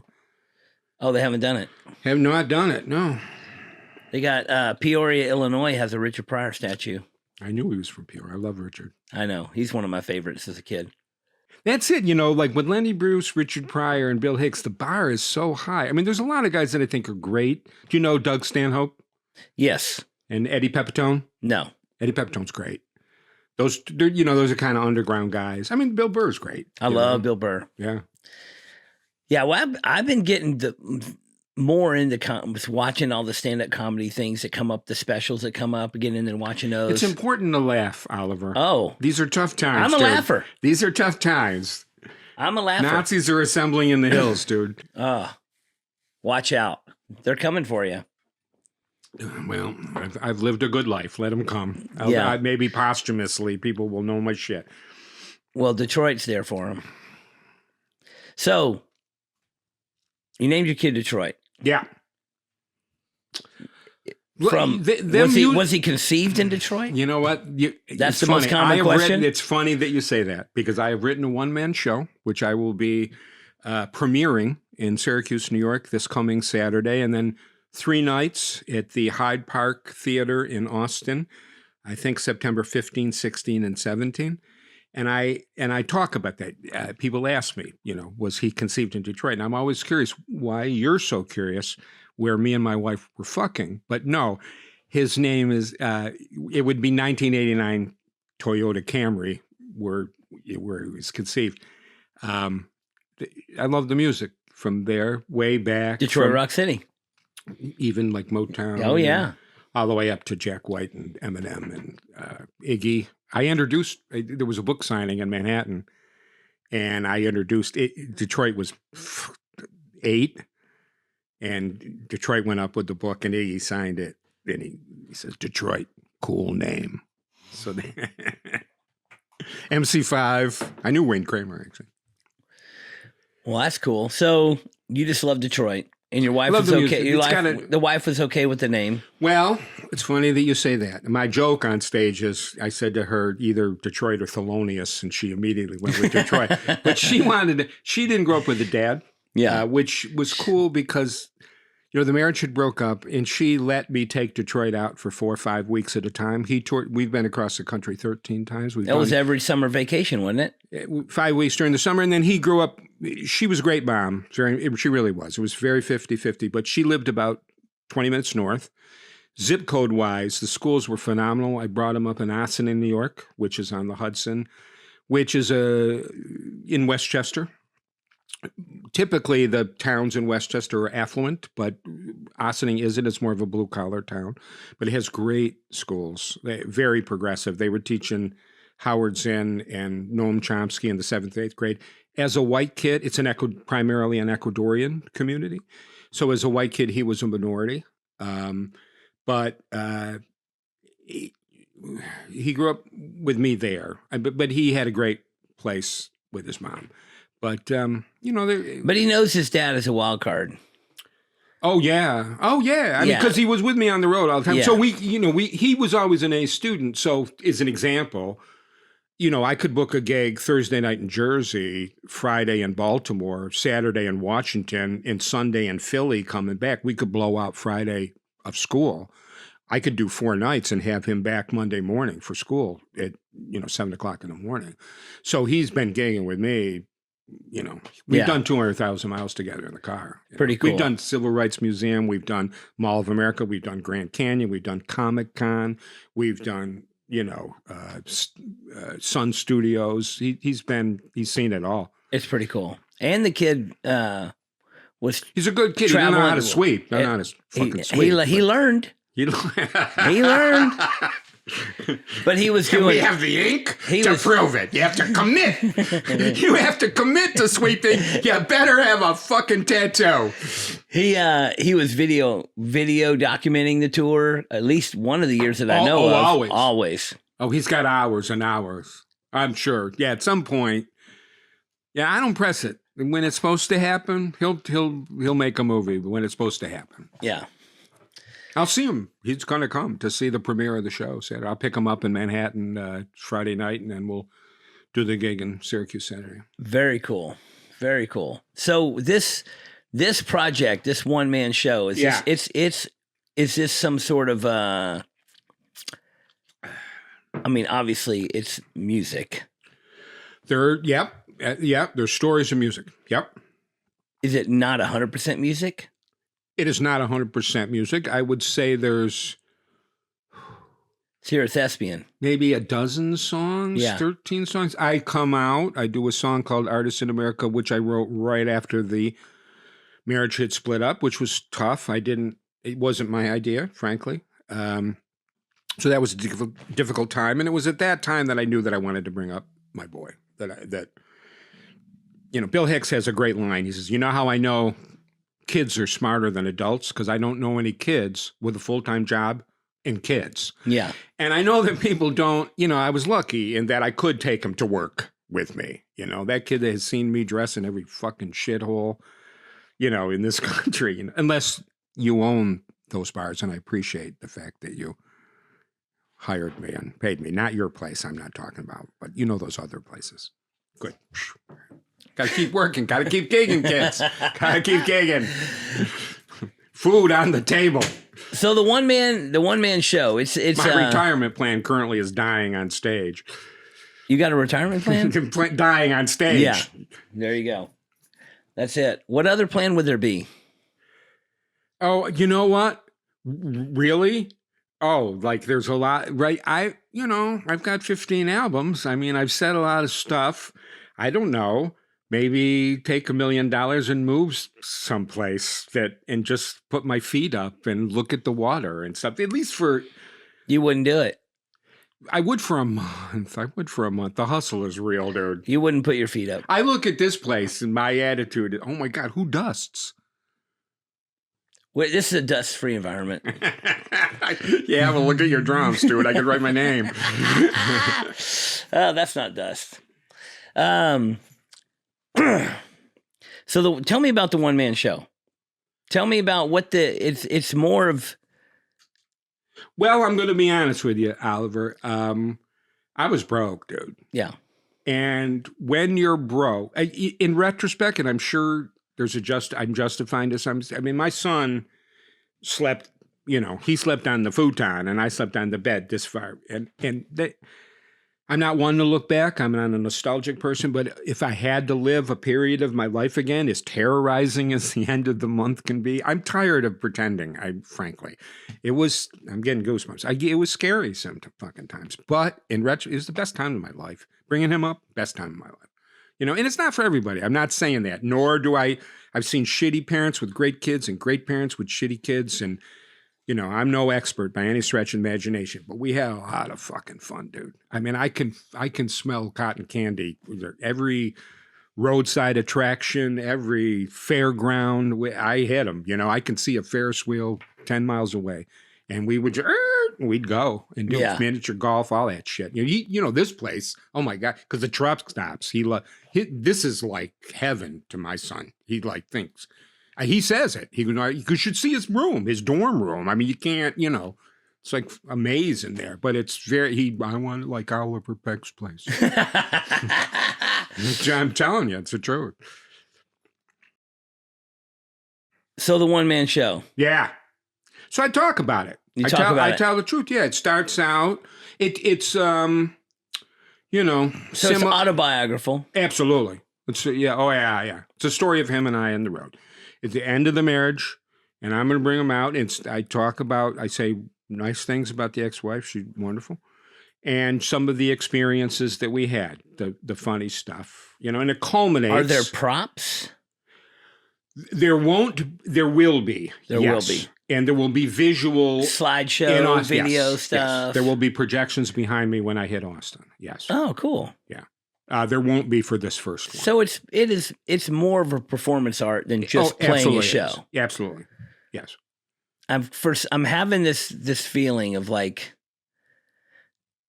Oh, they haven't done it? Have not done it, no. They got Peoria, Illinois has a Richard Pryor statue. I knew he was from Peoria. I love Richard. I know. He's one of my favorites as a kid. That's it. Like with Lenny Bruce, Richard Pryor, and Bill Hicks, the bar is so high. I mean, there's a lot of guys that I think are great. Do you know Doug Stanhope Yes. and Eddie Pepitone? No. Eddie Pepitone's great. Those are kind of underground guys. I mean, Bill Burr's great. I love Bill Burr. Yeah. Yeah, well, I've been getting more into watching all the stand-up comedy things that come up, the specials that come up, getting in and watching those. It's important to laugh, Oliver. Oh. These are tough times, I'm a dude. laugher. These are tough times. I'm a laugher. Nazis are assembling in the hills, dude. Watch out. They're coming for you. Well, I've lived a good life. Let them come. Yeah. Maybe posthumously, people will know my shit. Well, Detroit's there for them. So, you named your kid Detroit. Yeah. Was he conceived in Detroit? You know what? That's the most common question. It's funny that you say that because I have written a one-man show, which I will be premiering in Syracuse, New York this coming Saturday, and then 3 nights at the Hyde Park Theater in Austin, I think September 15, 16, and 17. And I talk about that. People ask me, was he conceived in Detroit? And I'm always curious why you're so curious where me and my wife were fucking. But no, his name is, it would be 1989 Toyota Camry where he was conceived. I love the music from there way back. Detroit Rock City. Even like Motown. Oh, yeah. All the way up to Jack White and Eminem and Iggy. There was a book signing in Manhattan, and I introduced it. Detroit was 8, and Detroit went up with the book, and Iggy signed it. And he says, Detroit, cool name. So MC5. I knew Wayne Kramer, actually. Well, that's cool. So you just love Detroit. And your wife was okay. The wife was okay with the name. Well, it's funny that you say that. My joke on stage is I said to her either Detroit or Thelonious, and she immediately went with Detroit. But she didn't grow up with a dad, which was cool because the marriage had broke up, and she let me take Detroit out for 4 or 5 weeks at a time. We've been across the country 13 times. That was every summer vacation, wasn't it? 5 weeks during the summer, and then he grew up. She was a great mom. She really was. It was very 50-50, but she lived about 20 minutes north. Zip code-wise, the schools were phenomenal. I brought him up in Ossining, New York, which is on the Hudson, which is in Westchester. Typically, the towns in Westchester are affluent, but Ossining isn't. It's more of a blue-collar town. But it has great schools, very progressive. They were teaching Howard Zinn and Noam Chomsky in the 7th, 8th grade. As a white kid, it's primarily an Ecuadorian community. So as a white kid, he was a minority. But he grew up with me there. But he had a great place with his mom. But, but he knows his dad is a wild card. Oh, yeah. I mean, because he was with me on the road all the time. Yeah. So he was always an A student. So as an example, I could book a gig Thursday night in Jersey, Friday in Baltimore, Saturday in Washington, and Sunday in Philly coming back. We could blow out Friday of school. I could do 4 nights and have him back Monday morning for school at, 7 o'clock in the morning. So he's been gigging with me. We've done 200,000 miles together in the car. Pretty cool. We've done Civil Rights Museum. We've done Mall of America. We've done Grand Canyon. We've done Comic-Con. We've done, Sun Studios. He's seen it all. It's pretty cool. And the kid he's a good kid. He doesn't know how to sweep. He learned. He learned. But he was doing. We have the ink to prove it. You have to commit. You have to commit to sweeping. You better have a fucking tattoo. He was video documenting the tour at least one of the years that I know of. Always. Oh, he's got hours and hours. I'm sure. Yeah, at some point. Yeah, I don't press it. When it's supposed to happen, he'll make a movie. But when it's supposed to happen, yeah. I'll see him. He's going to come to see the premiere of the show. Saturday. I'll pick him up in Manhattan Friday night, and then we'll do the gig in Syracuse Saturday. Very cool. Very cool. So this project, this one-man show, is this some sort of obviously it's music. Yep. Yeah, there's stories of music. Yep. Is it not 100% music? It is not 100% music. I would say there's So you're a thespian. maybe a dozen songs, Yeah. 13 songs. I come out, I do a song called Artists in America, which I wrote right after the marriage had split up, which was tough. It wasn't my idea, frankly. So that was a difficult time. And it was at that time that I knew that I wanted to bring up my boy, Bill Hicks has a great line. He says, you know how I know kids are smarter than adults? Because I don't know any kids with a full-time job and kids. Yeah. And I know that people don't, I was lucky in that I could take him to work with me. That kid that has seen me dress in every fucking shithole, in this country, unless you own those bars. And I appreciate the fact that you hired me and paid me. Not your place I'm not talking about, but those other places. Good. Gotta keep working. Gotta keep gigging, kids. Gotta keep gigging. Food on the table. So the one man show. It's my retirement plan currently is dying on stage. You got a retirement plan? Dying on stage. Yeah. There you go. That's it. What other plan would there be? Oh, you know what? Really? Oh, like there's a lot, right? I've got 15 albums. I mean, I've said a lot of stuff. I don't know. Maybe take $1 million and move someplace and just put my feet up and look at the water and stuff. At least you wouldn't do it. I would for a month. The hustle is real, dude. You wouldn't put your feet up. I look at this place and my attitude, oh my God, who dusts? Wait, this is a dust-free environment. Yeah, well, look at your drums, dude. I could write my name. Oh, that's not dust. So tell me about the one-man show. Tell me about what it's more of. Well, I'm going to be honest with you, Oliver. I was broke, dude. Yeah. And when you're broke, in retrospect, and I'm sure I'm justifying to some. I mean, my son slept. He slept on the futon, and I slept on the bed this far. I'm not one to look back. I'm not a nostalgic person, but if I had to live a period of my life again, as terrorizing as the end of the month can be, I'm tired of pretending. Frankly, I'm getting goosebumps. It was scary some fucking times, but in retro, it was the best time of my life. Bringing him up, best time of my life. And it's not for everybody. I'm not saying that, nor do I've seen shitty parents with great kids and great parents with shitty kids. And, I'm no expert by any stretch of imagination, but we had a lot of fucking fun, dude. I mean, I can smell cotton candy. Every roadside attraction, every fairground, I hit them. I can see a Ferris wheel 10 miles away. And we'd go and do miniature golf, all that shit. This place, oh my God, because the truck stops. This is like heaven to my son. He thinks. He says it. He goes, you should see his room, his dorm room. I mean, you can't, it's like a maze in there, but it's I want it like Oliver Peck's place. I'm telling you, it's the truth. So the one-man show. Yeah. So I talk about it. I tell the truth. Yeah, it starts out. It's So it's autobiographical. Absolutely. It's yeah. It's a story of him and I on the road. It's the end of the marriage, and I'm going to bring him out. I say nice things about the ex-wife. She's wonderful, and some of the experiences that we had, the funny stuff, and it culminates. Are there props? There will be. There will be. And there will be visual slideshow, video stuff. Yes. There will be projections behind me when I hit Austin. Yes. Oh, cool. Yeah. There won't be for this first one. So it's more of a performance art than just playing a show. Absolutely. Yes. I'm having this feeling of like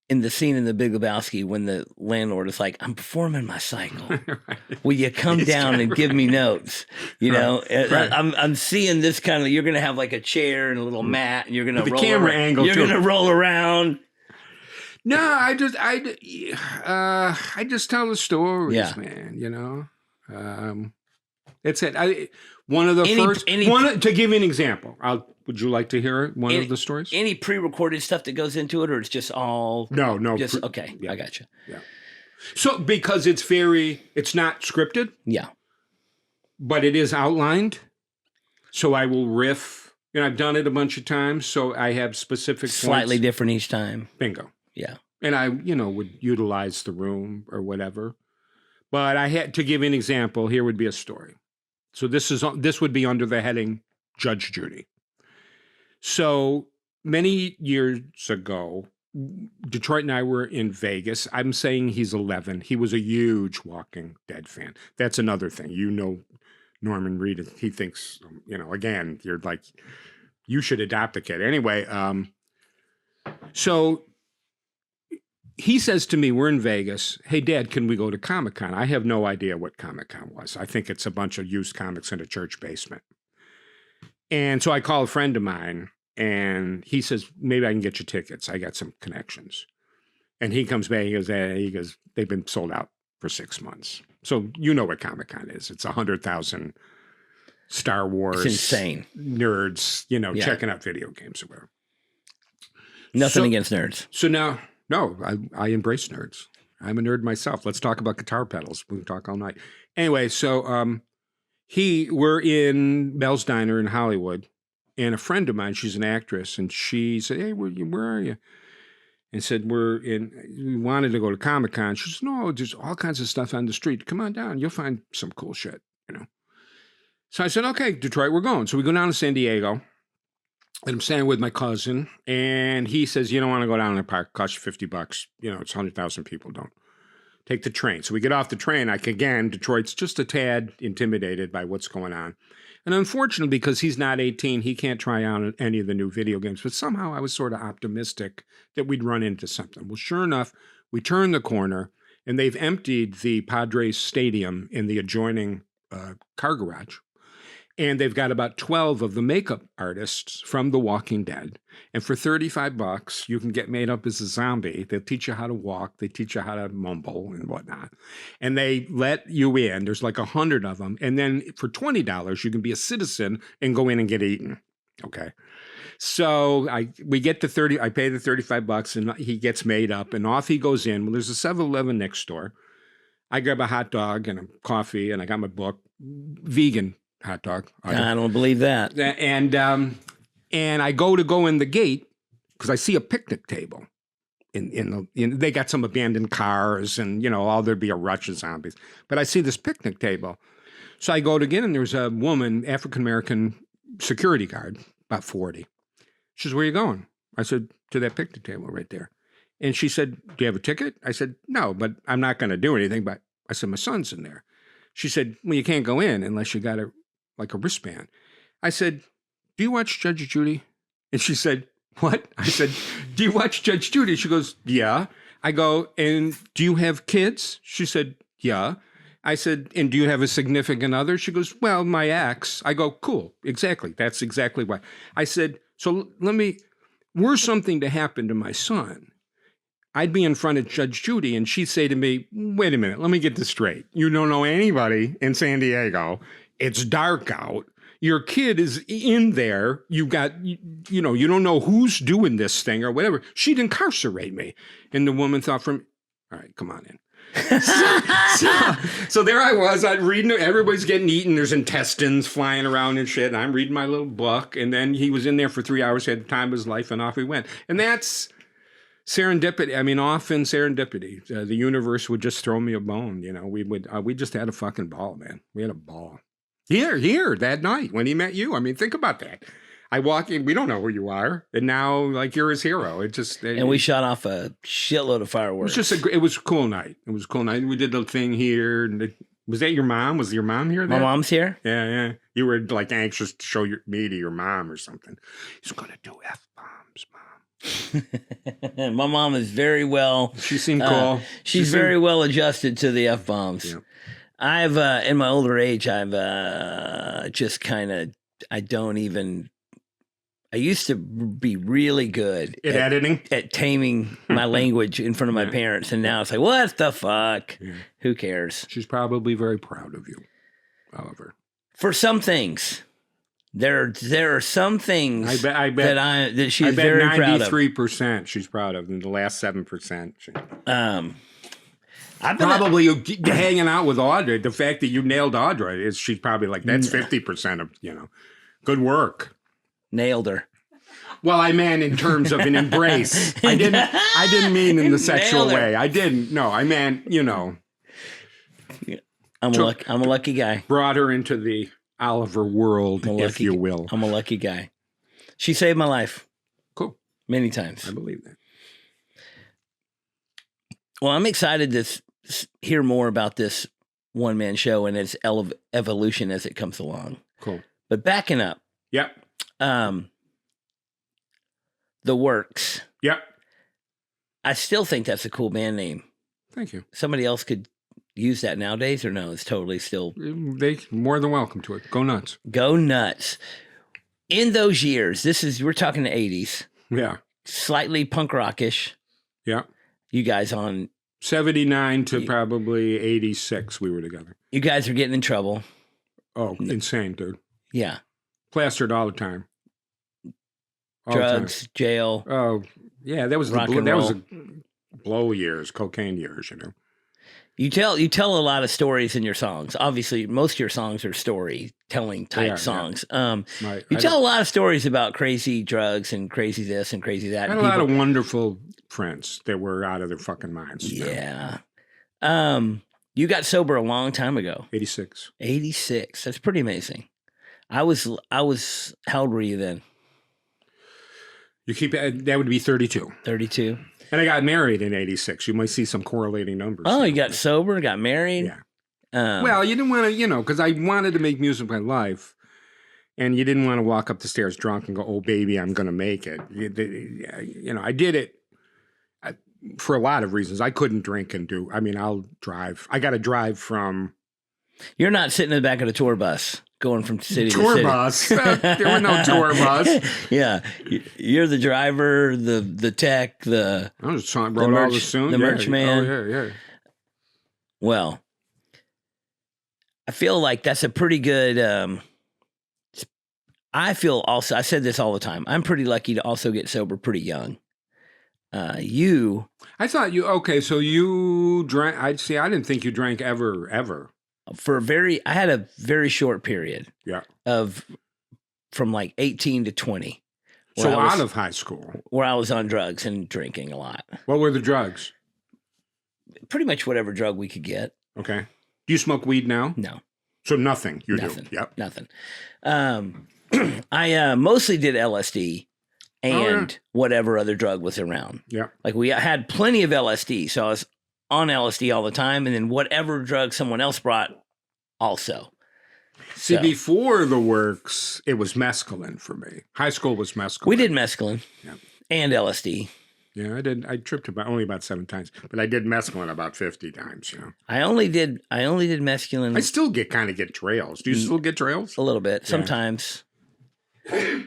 in the scene in The Big Lebowski when the landlord is like, I'm performing my cycle. Right. Will you come down and give me notes? Right. I'm seeing this kind of, you're going to have like a chair and a little mat and you're going to roll camera around. Angle. You're going to roll around. No, I just tell the stories, man, That's it. One of the first, to give you an example, would you like to hear one of the stories? Any pre-recorded stuff that goes into it, or it's just all? No. Okay, yeah. I got you. Yeah. So because it's not scripted, Yeah. but it is outlined. So I will riff. I've done it a bunch of times, so I have specific Slightly points. different each time. Bingo. Yeah. And I, would utilize the room or whatever. But I had to give an example. Here would be a story. So this would be under the heading Judge Judy. So many years ago, Detroit and I were in Vegas. I'm saying he's 11. He was a huge Walking Dead fan. That's another thing. Norman Reed, he thinks, again, you're like, you should adopt a kid. Anyway, so he says to me, we're in Vegas. Hey, Dad, can we go to Comic-Con? I have no idea what Comic-Con was. I think it's a bunch of used comics in a church basement. And so I call a friend of mine, and he says, maybe I can get you tickets. I got some connections. And he comes back, he goes, they've been sold out for 6 months. So you know what Comic-Con is. It's 100,000 Star Wars It's insane. nerds, checking out video games or whatever. Nothing against nerds. So now, no, I embrace nerds. I'm a nerd myself. Let's talk about guitar pedals. We can talk all night. Anyway, so we're in Bell's Diner in Hollywood, and a friend of mine, she's an actress, and she said, hey, where are you? And said, we wanted to go to Comic-Con. She says, no, there's all kinds of stuff on the street. Come on down. You'll find some cool shit, So I said, okay, Detroit, we're going. So we go down to San Diego, and I'm staying with my cousin, and he says, you don't want to go down in the park. It costs you $50. It's 100,000 people. Don't. Take the train. So we get off the train. Detroit's just a tad intimidated by what's going on. And unfortunately, because he's not 18, he can't try out any of the new video games. But somehow I was sort of optimistic that we'd run into something. Well, sure enough, we turn the corner, and they've emptied the Padres Stadium in the adjoining car garage. And they've got about 12 of the makeup artists from The Walking Dead. And for $35, you can get made up as a zombie. They'll teach you how to walk. They teach you how to mumble and whatnot. And they let you in. There's like 100 of them. And then for $20, you can be a citizen and go in and get eaten. Okay. So we get to 30. I pay the $35 and he gets made up and off he goes in. Well, there's a 7-Eleven next door. I grab a hot dog and a coffee and I got my book, vegan hot dog. I don't believe that. And I go in the gate because I see a picnic table. They got some abandoned cars and, there'd be a rush of zombies. But I see this picnic table. So I go to get in. There's a woman, African-American security guard, about 40. She says, where are you going? I said, to that picnic table right there. And she said, do you have a ticket? I said, no, but I'm not going to do anything. But I said, my son's in there. She said, well, you can't go in unless you got a wristband. I said, do you watch Judge Judy? And she said, what? I said, do you watch Judge Judy? She goes, yeah. I go, and do you have kids? She said, yeah. I said, and do you have a significant other? She goes, well, my ex. I go, cool. Exactly. That's exactly why. I said, so were something to happen to my son, I'd be in front of Judge Judy and she'd say to me, wait a minute, let me get this straight. You don't know anybody in San Diego. It's dark out. Your kid is in there. You don't know who's doing this thing or whatever. She'd incarcerate me. And the woman thought all right, come on in. So there I was. I'd reading. Everybody's getting eaten. There's intestines flying around and shit. And I'm reading my little book. And then he was in there for 3 hours, had the time of his life, and off we went. And that's serendipity. I mean, often serendipity. The universe would just throw me a bone. We just had a fucking ball, man. We had a ball. Here, that night when he met you. I mean, think about that. I walk in, we don't know who you are, and now, you're his hero. And we shot off a shitload of fireworks. It was a cool night. It was a cool night. We did the thing here. And was that your mom? Was your mom here? My mom's here? Yeah. You were, anxious to show me to your mom or something. He's going to do F-bombs, Mom. My mom is very well. She seemed cool. She's very well adjusted to the F-bombs. Yeah. I've, in my older age, I've just kind of, I used to be really good at editing, at taming my language in front of my parents. And now it's like, what the fuck? Yeah. Who cares? She's probably very proud of you, however. For some things. There are some things I bet that she's very proud of. 93% she's proud of, and the last 7%. I've been Probably hanging out with Audra. The fact that you nailed Audra is she's probably like, that's 50% of, good work. nailed her. Well, I meant in terms of an embrace. I didn't mean in the sexual Nailed her. way. I didn't. No, I meant, I'm a lucky guy. brought her into the Oliver world, if you will. I'm a lucky guy. She saved my life Cool. many times. I believe that. Well, I'm excited to hear more about this one-man show and its evolution as it comes along. Cool. But backing up, Yep. The Works. Yep. I still think that's a cool band name. Thank you. Somebody else could use that nowadays, or no? It's totally still They more than welcome to it. Go nuts. go nuts. In those years, we're talking the 80s, Yeah. slightly punk rockish. Yeah. You guys 79 to probably 86 we were together. you guys are getting in trouble. Oh, insane, dude. Yeah. Plastered all the time. All the Drugs, jail. time. Oh, yeah, that was Rock the and that was roll. the blow years, cocaine years, You tell a lot of stories in your songs. Obviously, most of your songs are storytelling type are, songs. Right. You tell a lot of stories about crazy drugs and crazy this and crazy that. I had and a lot of wonderful friends that were out of their fucking minds. Yeah. You got sober a long time ago. 86. 86. That's pretty amazing. I was how old were you then? You keep that would be 32. 32. And I got married in 86. You might see some correlating numbers. Oh, there. you got sober, got married. Yeah. Well, you didn't want to, because I wanted to make music my life. And you didn't want to walk up the stairs drunk and go, oh, baby, I'm going to make it. I did it for a lot of reasons. I couldn't drink and I'll drive. I got to drive from. You're not sitting in the back of the tour bus going from city to Tour city. bus. There was no tour bus. Yeah. You're the driver, the tech, I was just wrote all merch- the soon. the merch man. Oh, yeah. well, I feel like that's a pretty good I feel also, I said this all the time, I'm pretty lucky to also get sober pretty young. I thought so you drank. I didn't think you drank ever. I had a very short period Yeah. from like 18 to 20. So out of high school. Where I was on drugs and drinking a lot. What were the drugs? Pretty much whatever drug we could get. Okay. Do you smoke weed now? No. So nothing. You Nothing. do. Yep. Nothing. I mostly did LSD and whatever other drug was around. Yeah. Like we had plenty of LSD, so I was on LSD all the time, and then whatever drug someone else brought also. See, So, before the Works, it was mescaline for me. High school was mescaline. we did mescaline Yeah. and LSD. Yeah, I did. I tripped only about 7 times, but I did mescaline about 50 times. I only did mescaline I still kind of get trails. Do you still get trails? a little bit sometimes. I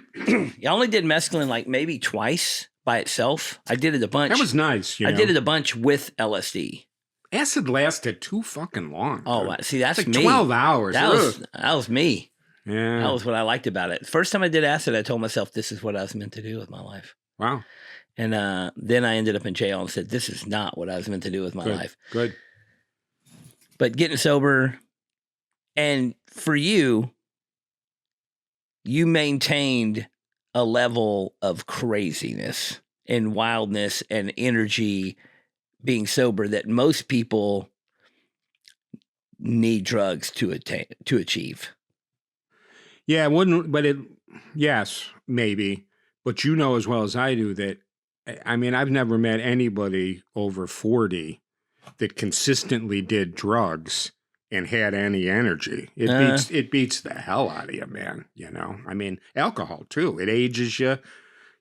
only did mescaline like maybe twice by itself. I did it a bunch. That was nice. I did it a bunch with LSD. Acid lasted too fucking long. Oh, dude. see, that's It's like me. 12 hours. That was me. Yeah. That was what I liked about it. First time I did acid, I told myself this is what I was meant to do with my life. Wow. And then I ended up in jail and said, this is not what I was meant to do with my life. Good. But getting sober, and for you maintained a level of craziness and wildness and energy being sober that most people need drugs to achieve. Yeah, it wouldn't, but yes, maybe. But you know as well as I do that, I've never met anybody over 40 that consistently did drugs and had any energy. It beats the hell out of you, man. Alcohol too. It ages you,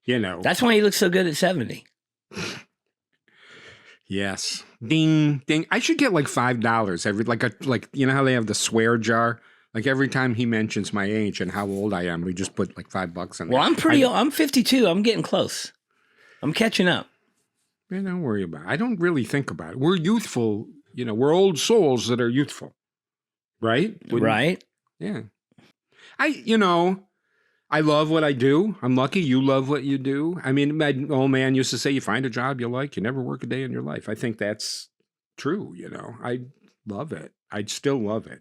That's why you look so good at 70. Yes. Ding, ding. I should get like $5 every, how they have the swear jar? Like every time he mentions my age and how old I am, we just put like $5 in there. Well, I'm pretty old. I'm 52. I'm getting close. I'm catching up. Man, don't worry about it. I don't really think about it. We're youthful, we're old souls that are youthful. Right? Right? Yeah. I love what I do. I'm lucky you love what you do. My old man used to say, you find a job you like, you never work a day in your life. I think that's true. I love it. I'd still love it.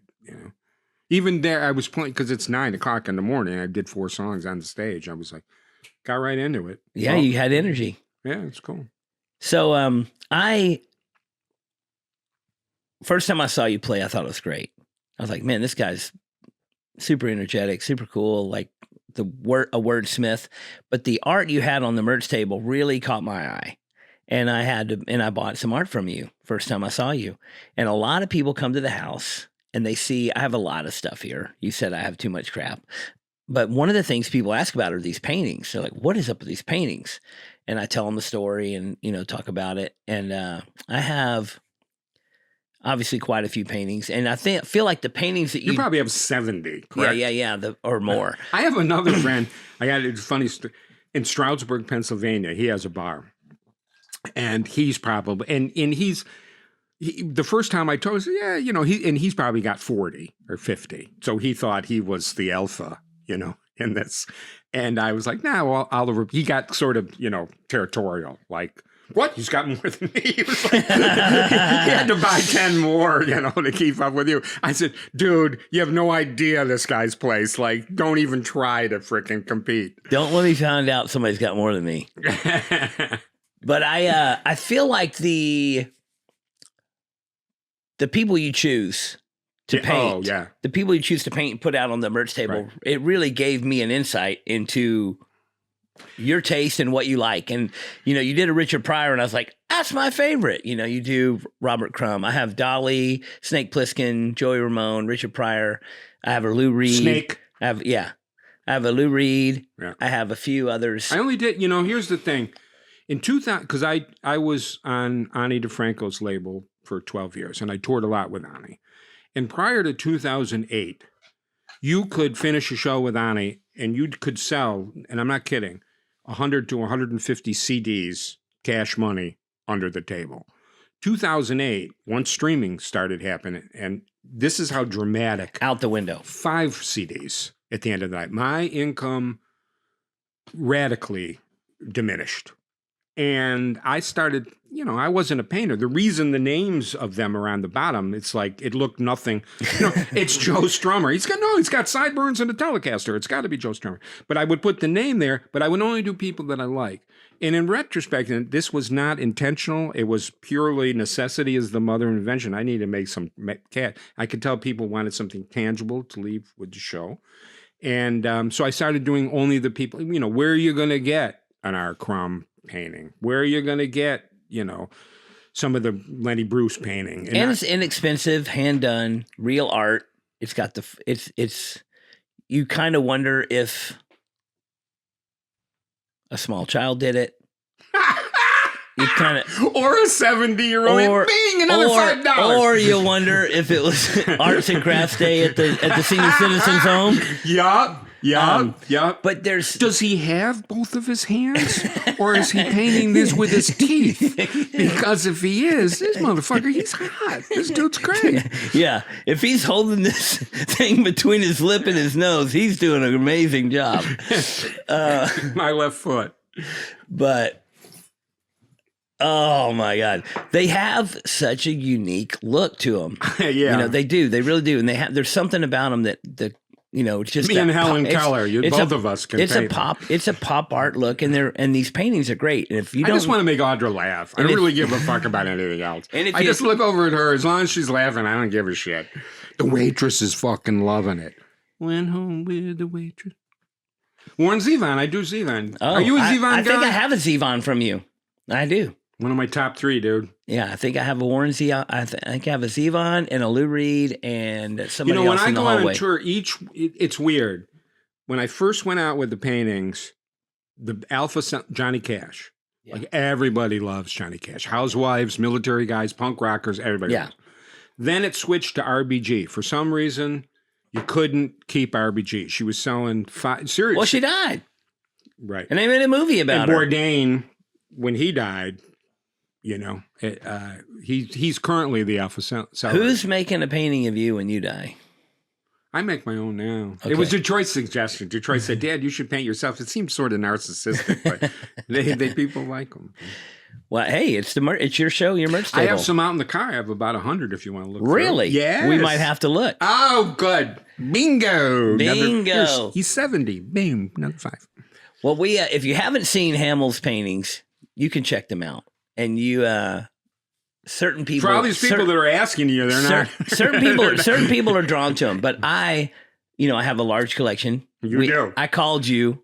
Even there, I was playing because it's 9:00 in the morning. I did 4 songs on the stage. I was like, got right into it. Yeah, you had energy. Yeah, it's cool. So first time I saw you play, I thought it was great. I was like, man, this guy's super energetic, super cool, like a wordsmith. But the art you had on the merch table really caught my eye. And I bought some art from you first time I saw you. And a lot of people come to the house and they see, I have a lot of stuff here. You said I have too much crap. But one of the things people ask about are these paintings. They're like, what is up with these paintings? And I tell them the story and, talk about it. And I have obviously quite a few paintings. And I feel like the paintings that you probably have 70, correct? Yeah, or more. I have another friend. I got a funny story. In Stroudsburg, Pennsylvania, he has a bar. And he's probably, and the first time I told him, yeah, he's probably got 40 or 50. So he thought he was the alpha, in this. And I was like, nah, well, he got sort of, territorial, like, what? He's got more than me. He was like, he had to buy 10 more, to keep up with you. I said, dude, you have no idea this guy's place. Like, don't even try to frickin' compete. Don't let me find out somebody's got more than me. But I feel like the people you choose to paint, the people you choose to paint and put out on the merch table, it really gave me an insight into your taste and what you like. And, you did a Richard Pryor and I was like, that's my favorite. You do Robert Crumb. I have Dolly, Snake Plissken, Joey Ramone, Richard Pryor. I have a Lou Reed. Snake. I have a Lou Reed. Yeah. I have a few others. I only did, here's the thing. In 2000, because I was on Ani DeFranco's label for 12 years, and I toured a lot with Ani. And prior to 2008, you could finish a show with Ani, and you could sell, and I'm not kidding, 100 to 150 CDs, cash money, under the table. 2008, once streaming started happening, and this is how dramatic. Out the window. 5 CDs at the end of the night. My income radically diminished. And I started, I wasn't a painter. The reason the names of them are on the bottom, it's like, it looked nothing. It's Joe Strummer. He's got sideburns and a Telecaster. It's got to be Joe Strummer. But I would put the name there, but I would only do people that I like. And in retrospect, this was not intentional. It was purely necessity is the mother of invention. I need to make some cat. I could tell people wanted something tangible to leave with the show. And so I started doing only the people, where are you going to get an R. Crumb painting? Where are you going to get, some of the Lenny Bruce painting? And it's inexpensive, hand done, real art. It's got it's you kind of wonder if a small child did it. You kind of, or a 70-year-old, being another $5. Or you wonder if it was Arts and Crafts Day at the Senior Citizens Home. Yeah. But does he have both of his hands, or is he painting this with his teeth? Because if he is, this motherfucker, he's hot. This dude's great. Yeah, if he's holding this thing between his lip and his nose, he's doing an amazing job. My left foot. But oh my God, they have such a unique look to them. Yeah, they do. They really do, and there's something about them that it's just me and Helen Keller. Both of us can. It's a pop art look, and these paintings are great. And if you don't, I just want to make Audra laugh. I don't really give a fuck about anything else. And I just look over at her. As long as she's laughing, I don't give a shit. The waitress is fucking loving it. Went home with the waitress. Warren Zevon. I do Zevon. Oh, are you a Zevon guy? I think I have a Zevon from you. I do. One of my top 3, dude. Yeah, I think I have a Warren Zevon. I think I have a Zevon and a Lou Reed and somebody else in the hallway. When I go on a tour, it's weird. When I first went out with the paintings, the Alpha Johnny Cash. Yeah. Like everybody loves Johnny Cash. Housewives, military guys, punk rockers, everybody loves. Then it switched to RBG. For some reason, you couldn't keep RBG. She was selling seriously. Well, she died. Right. And they made a movie about her. Bourdain, when he died, he's currently the Alpha seller. Who's making a painting of you when you die? I make my own now. Okay. It was Detroit's suggestion. Detroit said, Dad, you should paint yourself. It seems sort of narcissistic, but they people like them. Well, hey, it's it's your show, your merch table. I have some out in the car. I have about 100 if you want to look. Really? Yeah. We might have to look. Oh, good. Bingo. Bingo. He's 70. Boom. Another 5. Well, we if you haven't seen Hamell's paintings, you can check them out. And you certain people For all these people that are asking you, they're not. certain people are drawn to them. But I have a large collection. You do. I called you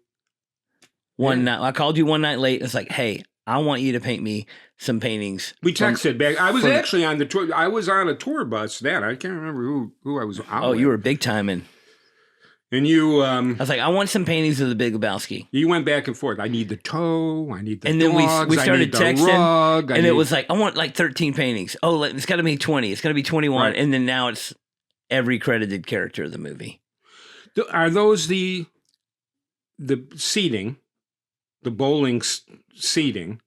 one night. I called you one night late. It's like, hey, I want you to paint me some paintings. We texted back. I was actually on the tour. I was on a tour bus then. I can't remember who I was out with. You were big timing. And you... I was like, I want some paintings of the Big Lebowski. You went back and forth. I need the toe. I need the and then dogs, we started texting. Rug, and it was like, I want like 13 paintings. Oh, it's got to be 20. It's got to be 21. Right. And then now it's every credited character of the movie. Are those the seating, the bowling seating?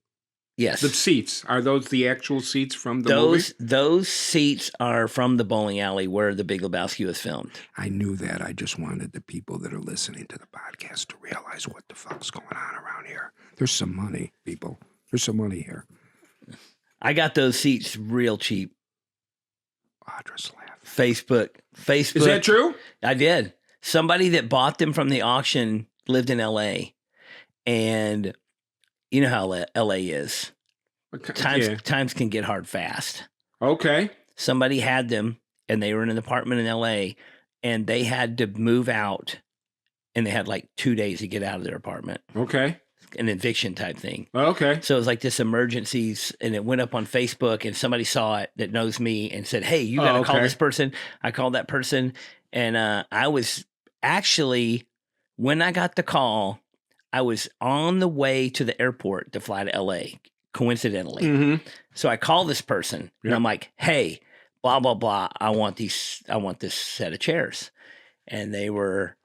Yes. The seats, are those the actual seats from the movie? Those seats are from the bowling alley where the Big Lebowski was filmed. I knew that. I just wanted the people that are listening to the podcast to realize what the fuck's going on around here. There's some money, people. There's some money here. I got those seats real cheap. Audra's laughing. Facebook. Is that true? I did. Somebody that bought them from the auction lived in L.A. And you know how L.A. is. Times can get hard fast. Okay. Somebody had them, and they were in an apartment in L.A., and they had to move out, and they had like 2 days to get out of their apartment. Okay. An eviction type thing. Okay. So it was like this emergencies, and it went up on Facebook, and somebody saw it that knows me and said, hey, you got to call this person. I called that person, and I was actually, when I got the call, I was on the way to the airport to fly to LA, coincidentally. Mm-hmm. So I call this person and I'm like, hey, blah, blah, blah. I want this set of chairs. And they were,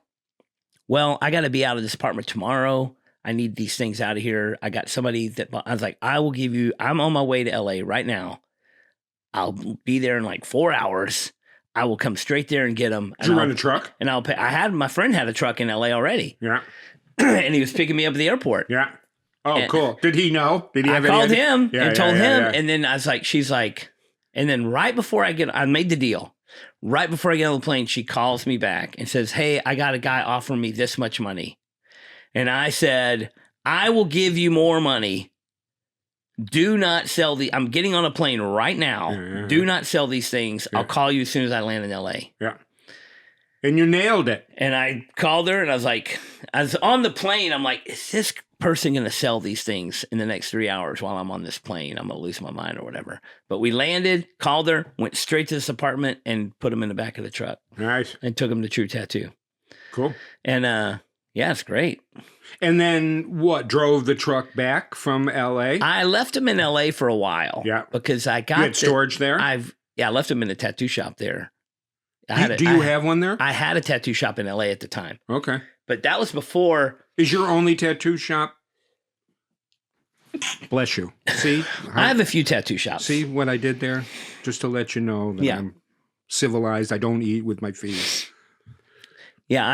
well, I got to be out of this apartment tomorrow. I need these things out of here. I got somebody I was like, I'm on my way to LA right now. I'll be there in like 4 hours. I will come straight there and get them. Did you run a truck? And I'll pay. My friend had a truck in LA already. Yeah. And he was picking me up at the airport. Yeah. Oh, cool. Did he know? Did he have I called him and told him. Yeah. And then I was like, she's like, and then right before I made the deal. Right before I get on the plane, she calls me back and says, hey, I got a guy offering me this much money. And I said, I will give you more money. Do not sell I'm getting on a plane right now. Yeah. Do not sell these things. Yeah. I'll call you as soon as I land in LA. Yeah. And you nailed it. And I called her and I was on the plane. I'm like, is this person going to sell these things in the next 3 hours while I'm on this plane? I'm going to lose my mind or whatever. But we landed, called her, went straight to this apartment and put them in the back of the truck. Nice. And took them to True Tattoo. Cool. And yeah, it's great. And then what? Drove the truck back from LA? I left them in LA for a while. Yeah. Because I got you had storage there? I left them in the tattoo shop there. Do you have one there? I had a tattoo shop in LA at the time. Okay. But that was before. Is your only tattoo shop? Bless you. See? I have a few tattoo shops. See what I did there? Just to let you know that I'm civilized. I don't eat with my feet. Yeah,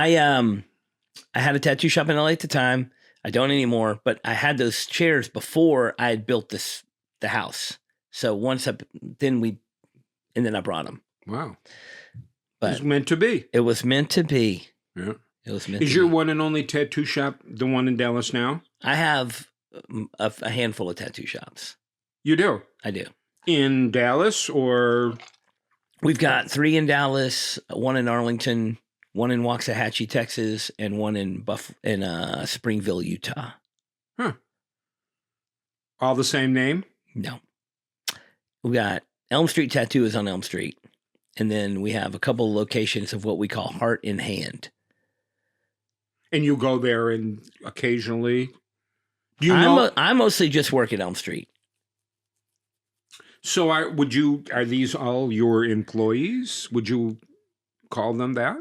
I had a tattoo shop in LA at the time. I don't anymore, but I had those chairs before I had built the house. So then I brought them. Wow. But it was meant to be. It was meant to be. Yeah. It was meant Is your one and only tattoo shop the one in Dallas now? I have a handful of tattoo shops. You do? I do. In Dallas or? We've got 3 in Dallas, 1 in Arlington, 1 in Waxahachie, Texas, and 1 in Springville, Utah. Huh. All the same name? No. We got Elm Street Tattoo is on Elm Street. And then we have a couple of locations of what we call Heart in Hand. And you go there and occasionally? I mostly just work at Elm Street. So are these all your employees? Would you call them that?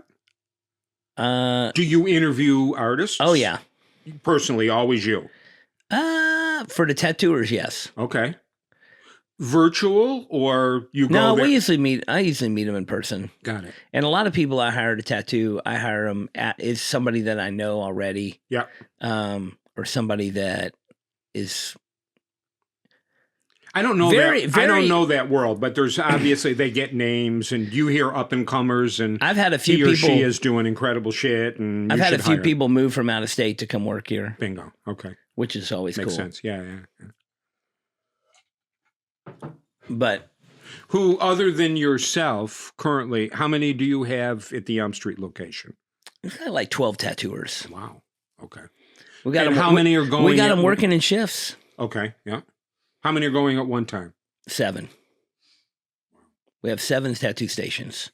Do you interview artists? Oh, yeah. Personally, always you? For the tattooers, yes. Okay. Virtual or you go No, there? I usually meet them in person. Got it. And a lot of people I hire to tattoo, I hire them is somebody that I know already. Yeah. Or somebody that is I don't know Very, that. I don't very- know that world, but there's obviously they get names, and you hear up and comers, and I've had a few he or she people- is doing incredible shit, and I've you had a should few hire. people move from out of state to come work here, Bingo. Okay, which is always makes cool. sense. Yeah. But Who, other than yourself, currently, how many do you have at the Elm Street location? we've got like 12 tattooers. Wow. Okay. We got And them, how many are going? We got at- them working in shifts. Okay. Yeah. How many are going at one time? 7. We have 7 tattoo stations.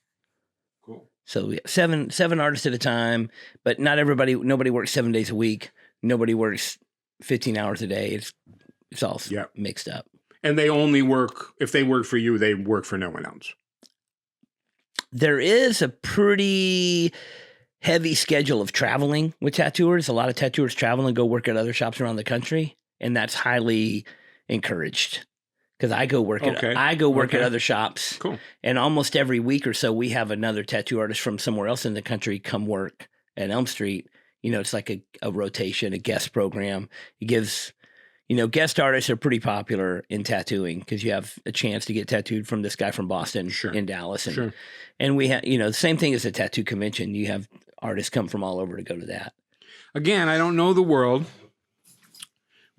Cool. So we have seven artists at a time, but nobody works 7 days a week. Nobody works 15 hours a day. It's all Yeah. mixed up. And they only work, if they work for you, they work for no one else. There is a pretty heavy schedule of traveling with tattooers. A lot of tattooers travel and go work at other shops around the country, and that's highly encouraged. Because I go work Okay. at other shops, Cool. and almost every week or so we have another tattoo artist from somewhere else in the country come work at Elm Street. You know, it's like a rotation, a guest program. It gives, guest artists are pretty popular in tattooing because you have a chance to get tattooed from this guy from Boston Sure. in Dallas. And, Sure. and we have, the same thing as a tattoo convention. You have artists come from all over to go to that. Again, I don't know the world.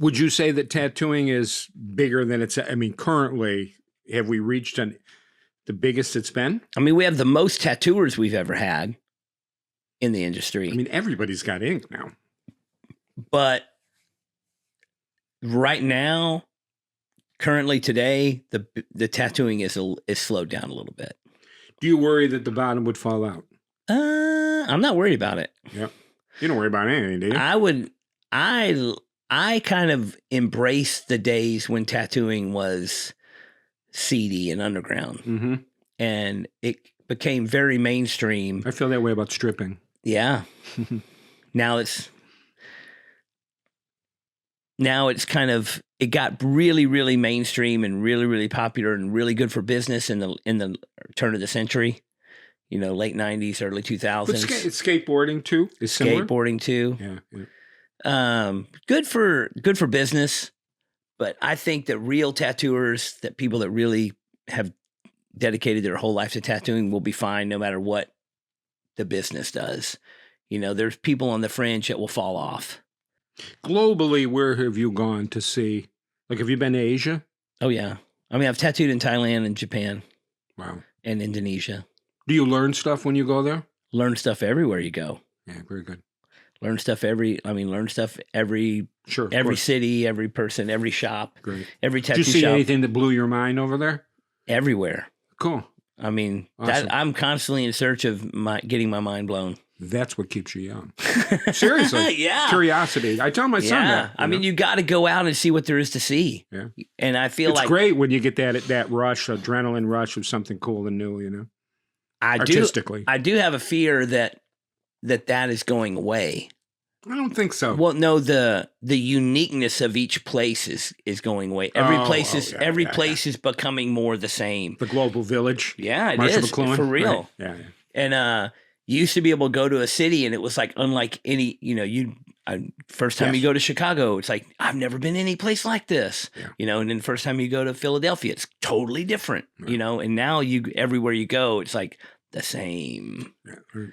Would you say that tattooing is bigger than it's? I mean, currently, have we reached the biggest it's been? I mean, we have the most tattooers we've ever had in the industry. I mean, everybody's got ink now. But right now, currently today, the tattooing is slowed down a little bit. Do you worry that the bottom would fall out? I'm not worried about it. Yep. You don't worry about anything, do you? I kind of embraced the days when tattooing was seedy and underground, Mm-hmm. and it became very mainstream. I feel that way about stripping. Yeah. Now it's it got really, really mainstream and really, really popular and really good for business in the turn of the century. Late 90s, early 2000s. But skateboarding too is similar. Skateboarding too. Yeah. Good for business, but I think that real tattooers, that people that really have dedicated their whole life to tattooing, will be fine no matter what the business does. There's people on the fringe that will fall off. Globally, where have you gone to see? Like, have you been to Asia? Oh yeah, I mean, I've tattooed in Thailand and Japan. Wow. And Indonesia. Do you learn stuff when you go there? Learn stuff everywhere you go. Yeah, very good. Learn stuff every Sure. every city, every person, every shop, Great. every tattoo Did you see shop, anything that blew your mind over there? everywhere. Cool. I mean, Awesome. I'm constantly in search of getting my mind blown. That's what keeps you young. Seriously. Yeah. Curiosity. I tell my son that. I mean, you got to go out and see what there is to see. Yeah. And I feel It's like great when you get that rush, adrenaline rush of something cool and new, artistically. I do have a fear that is going away. I don't think so. Well, no, the uniqueness of each place is going away. Every place is becoming more the same. The global village. Yeah, it Marshall is McLuhan. for real. Right. Yeah. And you used to be able to go to a city and it was like unlike any. First time Yes. you go to Chicago, it's like I've never been any place like this. Yeah. And then the first time you go to Philadelphia, it's totally different. Right. And now everywhere you go, it's like the same,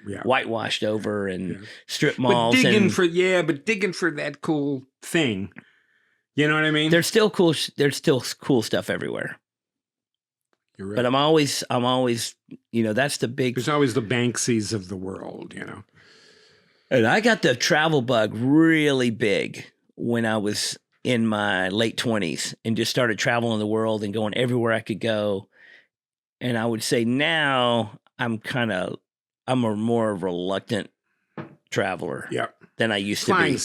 Yeah. whitewashed over and Yeah. strip But malls. digging for that cool thing. You know what I mean? There's still cool stuff everywhere. You're right. But I'm always, that's the big. There's always the Banksies of the world, And I got the travel bug really big when I was in my late 20s and just started traveling the world and going everywhere I could go. And I would say now I'm a more reluctant traveler Yeah. than I used to be. Flying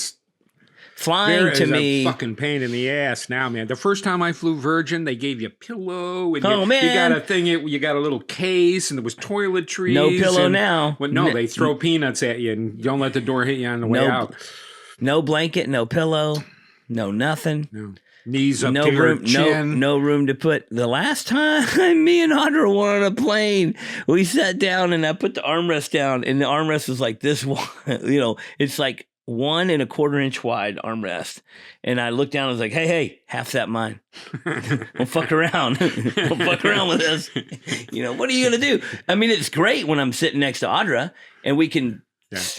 Flying to is me, a fucking pain in the ass now, man. The first time I flew Virgin, they gave you a pillow. And Oh, you man. got a thing. You got a little case, and there was toiletries. no pillow and, now. Well, no, they throw peanuts at you, and don't let the door hit you on the way out. No blanket, no pillow, no nothing. No. Knees up No to your room, chin. no room to put. The last time me and Audra were on a plane, we sat down and I put the armrest down, and the armrest was like this one. It's like 1.25 inch wide armrest. And I looked down and was like, hey, half that mine. Don't fuck around. Don't fuck around with this. What are you going to do? I mean, it's great when I'm sitting next to Audra and we can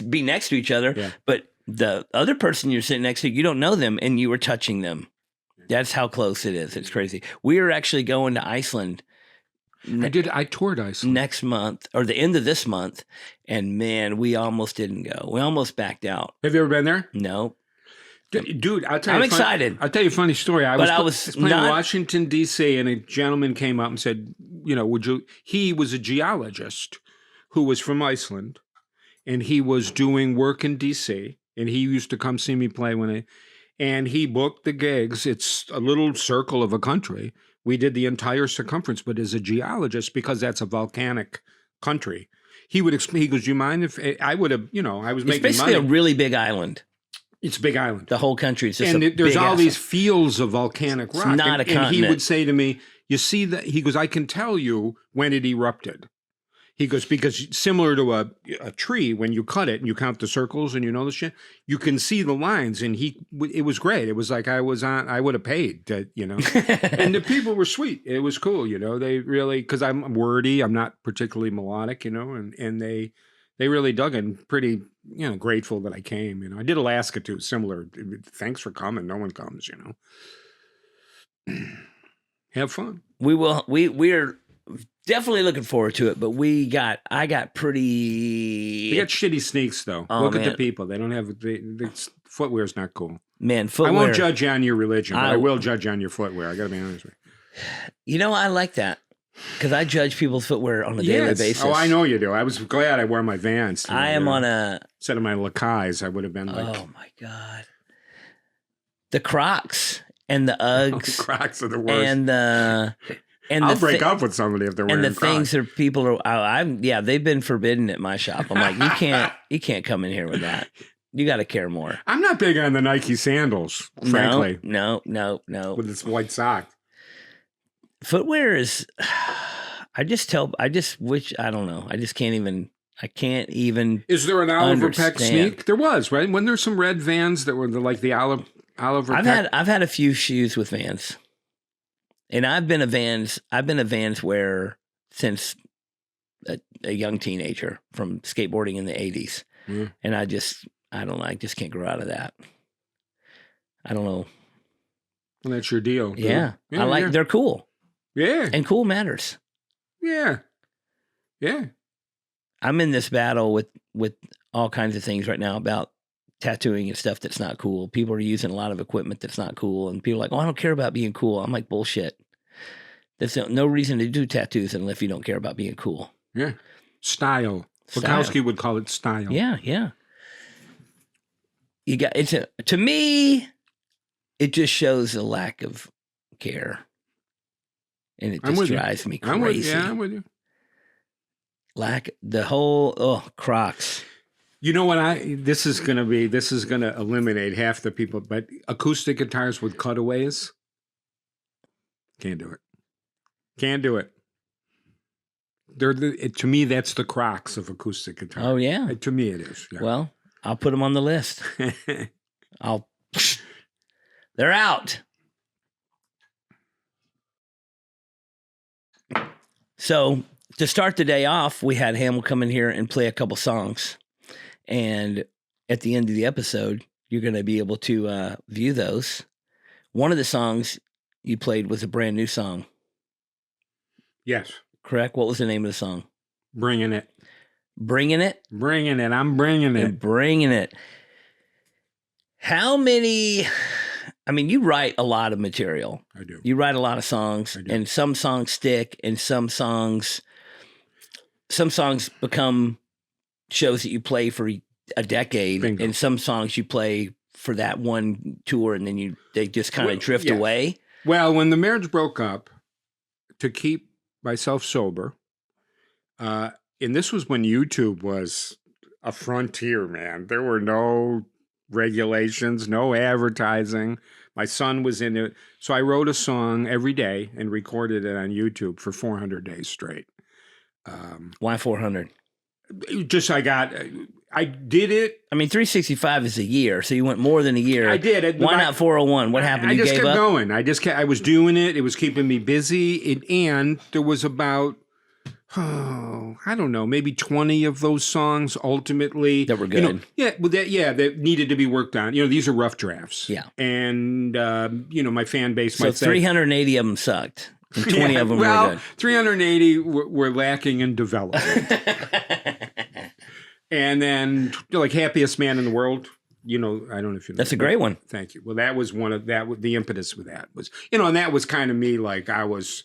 be next to each other. But the other person you're sitting next to, you don't know them and you were touching them. That's how close it is. It's crazy. We are actually going to Iceland. I toured Iceland next month or the end of this month. And man, we almost didn't go. We almost backed out. Have you ever been there? No. Dude, I'll tell you. I'm excited. I'll tell you a funny story. I was playing in Washington, D.C., and a gentleman came up and said, would you? He was a geologist who was from Iceland, and he was doing work in D.C., and he used to come see me play and he booked the gigs. It's a little circle of a country. We did the entire circumference, but as a geologist, because that's a volcanic country, he goes, do you mind if I would have, I was making money. It's basically a really big island. It's a big island. The whole country is just there's all these fields of volcanic rock. It's not a continent. And he would say to me, you see that? He goes, I can tell you when it erupted. He goes, because similar to a tree, when you cut it and you count the circles and the shit, you can see the lines. And it was great. It was like I would have paid to, and the people were sweet. It was cool. They really, because I'm wordy, I'm not particularly melodic, and they really dug it. Pretty, grateful that I came. I did Alaska too, similar. Thanks for coming. No one comes, Have fun. We will. We're definitely looking forward to it, but I got pretty. They got shitty sneaks though. Look at the people. They don't have the footwear's not cool. Man, footwear. I won't judge you on your religion, but I will judge you on your footwear. I got to be honest with you. I like that because I judge people's footwear on a daily basis. Oh, I know you do. I was glad I wore my Vans. I am on a instead of my Lacailles. I would have been like, oh my god, the Crocs and the Uggs. The Crocs are the worst. And I'll break up with somebody if they're wearing and the Crocs. things that people are. They've been forbidden at my shop. I'm like, you can't come in here with that. You got to care more. I'm not big on the Nike sandals, frankly. No. With this white sock. Footwear is. I just wish. I don't know. I just can't even. I can't even. Is there an Oliver understand. Peck sneak? There was, right? When there's some red Vans that were like the Oliver Peck. I've had a few shoes with Vans. And I've been a Vans wearer since a young teenager from skateboarding in the 80s. Mm. And I just can't grow out of that. I don't know. Well, that's your deal. Yeah. They're cool. Yeah. And cool matters. Yeah. Yeah. I'm in this battle with all kinds of things right now about tattooing and stuff that's not cool. People are using a lot of equipment that's not cool. And people are like, I don't care about being cool. I'm like, bullshit. There's no reason to do tattoos unless you don't care about being cool. Yeah. Style. Bukowski would call it style. Yeah. You got to me, it just shows a lack of care. And it just drives me crazy. I'm with you. Crocs. You know what this is going to eliminate half the people, but acoustic guitars with cutaways, can't do it. To me, that's the Crocs of acoustic guitar. Oh yeah. To me it is. Yeah. Well, I'll put them on the list. They're out. So to start the day off, we had Hamell come in here and play a couple songs. And at the end of the episode, you're going to be able to view those. One of the songs you played was a brand new song. Yes. Correct? What was the name of the song? Bringing It. Bringing It? Bringing It. I'm bringing it. Bringing It. How many... I mean, you write a lot of material. I do. You write a lot of songs, and some songs stick, and some songs become shows that you play for a decade. Bingo. And some songs you play for that one tour, and then they just kind of drift away. Well, when the marriage broke up, to keep myself sober, and this was when YouTube was a frontier, man. There were no regulations, no advertising. My son was in it. So I wrote a song every day and recorded it on YouTube for 400 days straight. Why 400? Just I I did it. I mean, 365 is a year, so you went more than a year. I did. Why not 401? What happened? I You just gave kept up? going. I was doing it. It was keeping me busy. And there was about, I don't know, maybe 20 of those songs ultimately. That were good. That needed to be worked on. These are rough drafts. Yeah. And, my fan base So might say. 380 of them sucked. And 20 of them were good. 380 were lacking in development. And then, like, Happiest Man in the World, I don't know if you know. That's a great one. Thank you. Well, that was the impetus with that was, and that was kind of me, like, it was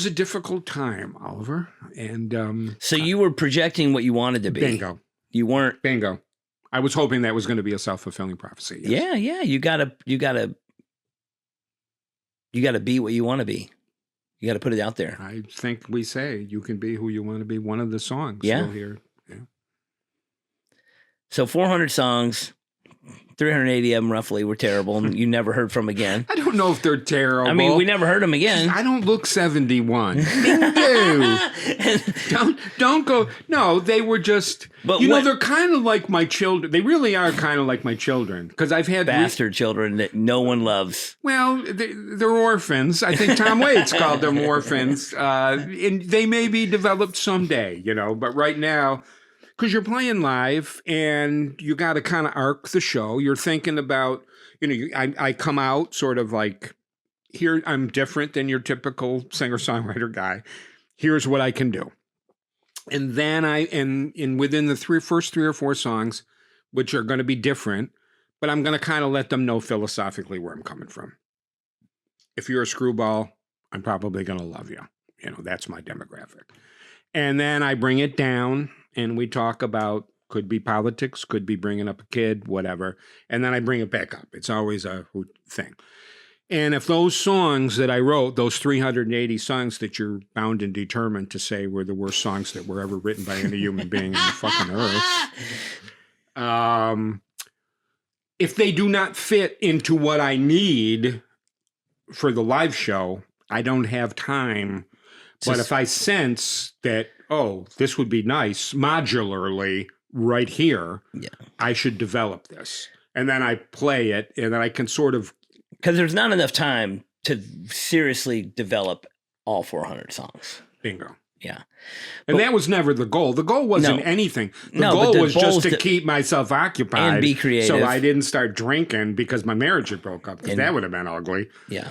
a difficult time, Oliver. And so you were projecting what you wanted to be. Bingo. You weren't. Bingo. I was hoping that was going to be a self-fulfilling prophecy. Yes. Yeah. You gotta be what you want to be. You got to put it out there. I think we say you can be who you want to be. One of the songs. Yeah. Still here. Yeah. So 400 songs, 380 of them roughly were terrible, and you never heard from again. I don't know if they're terrible. I mean, we never heard them again. I don't look 71. Don't go. No, they were just. But they're kind of like my children. They really are kind of like my children because I've had bastard children that no one loves. Well, they're orphans. I think Tom Waits called them orphans, and they may be developed someday. But right now. Because you're playing live and you got to kind of arc the show. You're thinking about, I come out sort of like, here, I'm different than your typical singer-songwriter guy. Here's what I can do. And then within the first 3 or 4 songs, which are going to be different, but I'm going to kind of let them know philosophically where I'm coming from. If you're a screwball, I'm probably going to love you. That's my demographic. And then I bring it down. And we talk about, could be politics, could be bringing up a kid, whatever. And then I bring it back up. It's always a thing. And if those songs that I wrote, those 380 songs that you're bound and determined to say were the worst songs that were ever written by any human being on the fucking earth, if they do not fit into what I need for the live show, I don't have time. But if I sense that, this would be nice modularly right here, I should develop this. And then I play it, and then I can sort of... Because there's not enough time to seriously develop all 400 songs. Bingo. Yeah. And that was never the goal. The goal wasn't anything. The goal was just to keep myself occupied. And be creative. So I didn't start drinking because my marriage had broke up, because that would have been ugly. Yeah.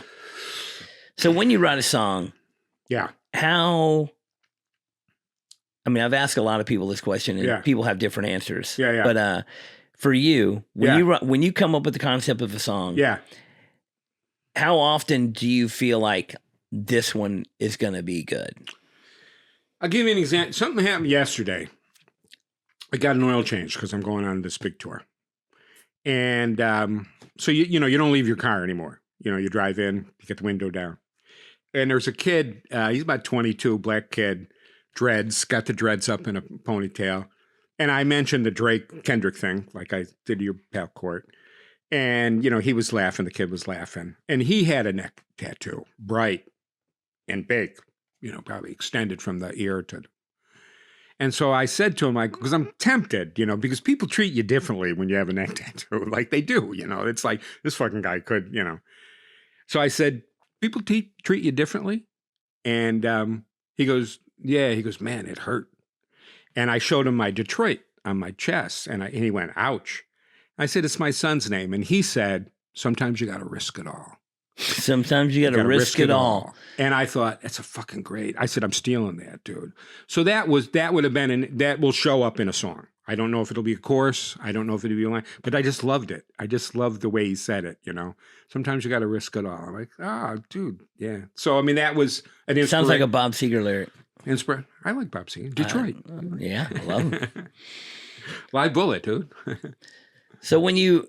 So when you write a song... Yeah. How, I mean, I've asked a lot of people this question, and people have different answers. Yeah. But for you, when you come up with the concept of a song, how often do you feel like this one is going to be good? I'll give you an example. Something happened yesterday. I got an oil change because I'm going on this big tour. And so, you don't leave your car anymore. You drive in, you get the window down. And there's a kid, he's about 22, black kid, dreads, got the dreads up in a ponytail. And I mentioned the Drake-Kendrick thing, like I did to your pal Court. And, he was laughing, the kid was laughing. And he had a neck tattoo, bright and big, probably extended from the ear to... And so I said to him, because I'm tempted, because people treat you differently when you have a neck tattoo, like they do, It's like, this fucking guy could, So I said, people treat you differently? And he goes, yeah. He goes, man, it hurt. And I showed him my Detroit on my chest. And he went, ouch. I said, it's my son's name. And he said, sometimes you got to risk it all. Sometimes you got to risk it all. And I thought, that's a fucking great. I said, I'm stealing that, dude. So that would have been, that will show up in a song. I don't know if it'll be a chorus. I don't know if it'll be a line, but I just loved it. I just loved the way he said it, Sometimes you got to risk it all. I'm like, dude, yeah. So, I mean, that was an inspiration. Sounds like a Bob Seger lyric. I like Bob Seger. Detroit. Yeah, I love him. Live Bullet, dude. So when you...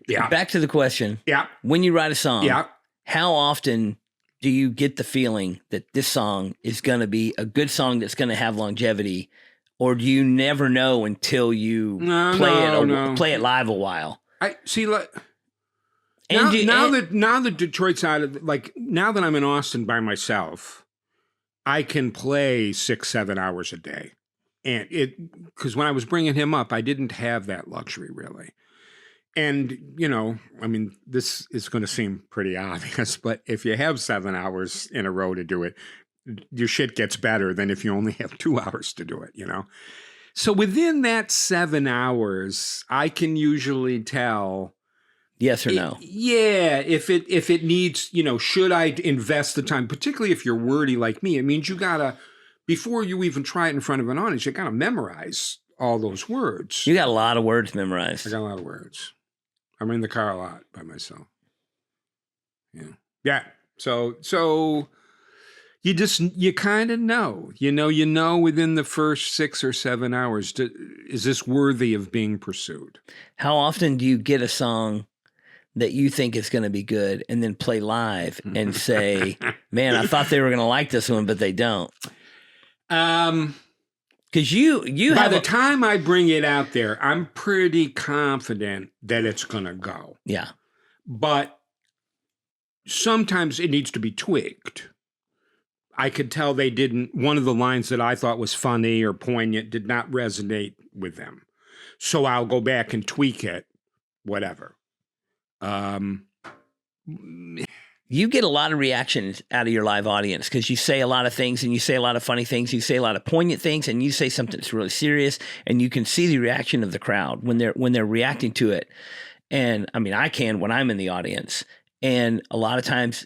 Yeah. Back to the question. Yeah. When you write a song, yeah. How often do you get the feeling that this song is going to be a good song that's going to have longevity, or do you never know until you play it live a while? I see. Like, now that Detroit's out of, like, now that I'm in Austin by myself, I can play 6-7 hours a day. And because when I was bringing him up, I didn't have that luxury really. And, I mean, this is going to seem pretty obvious, but if you have 7 hours in a row to do it, your shit gets better than if you only have 2 hours to do it, So within that 7 hours, I can usually tell. Yes or no? Yeah. If it needs, should I invest the time, particularly if you're wordy like me, it means you gotta, before you even try it in front of an audience, you gotta memorize all those words. You got a lot of words memorized. I got a lot of words. I'm in the car a lot by myself. Yeah. Yeah. So you kind of know, within the first 6 or 7 hours, is this worthy of being pursued? How often do you get a song that you think is going to be good and then play live and say, man, I thought they were going to like this one, but they don't? Because you by the time I bring it out there, I'm pretty confident that it's going to go. Yeah. But sometimes it needs to be tweaked. I could tell they didn't, one of the lines that I thought was funny or poignant did not resonate with them. So I'll go back and tweak it, whatever. You get a lot of reactions out of your live audience because you say a lot of things and you say a lot of funny things. You say a lot of poignant things and you say something that's really serious, and you can see the reaction of the crowd when they're reacting to it. And I mean, I can when I'm in the audience, and a lot of times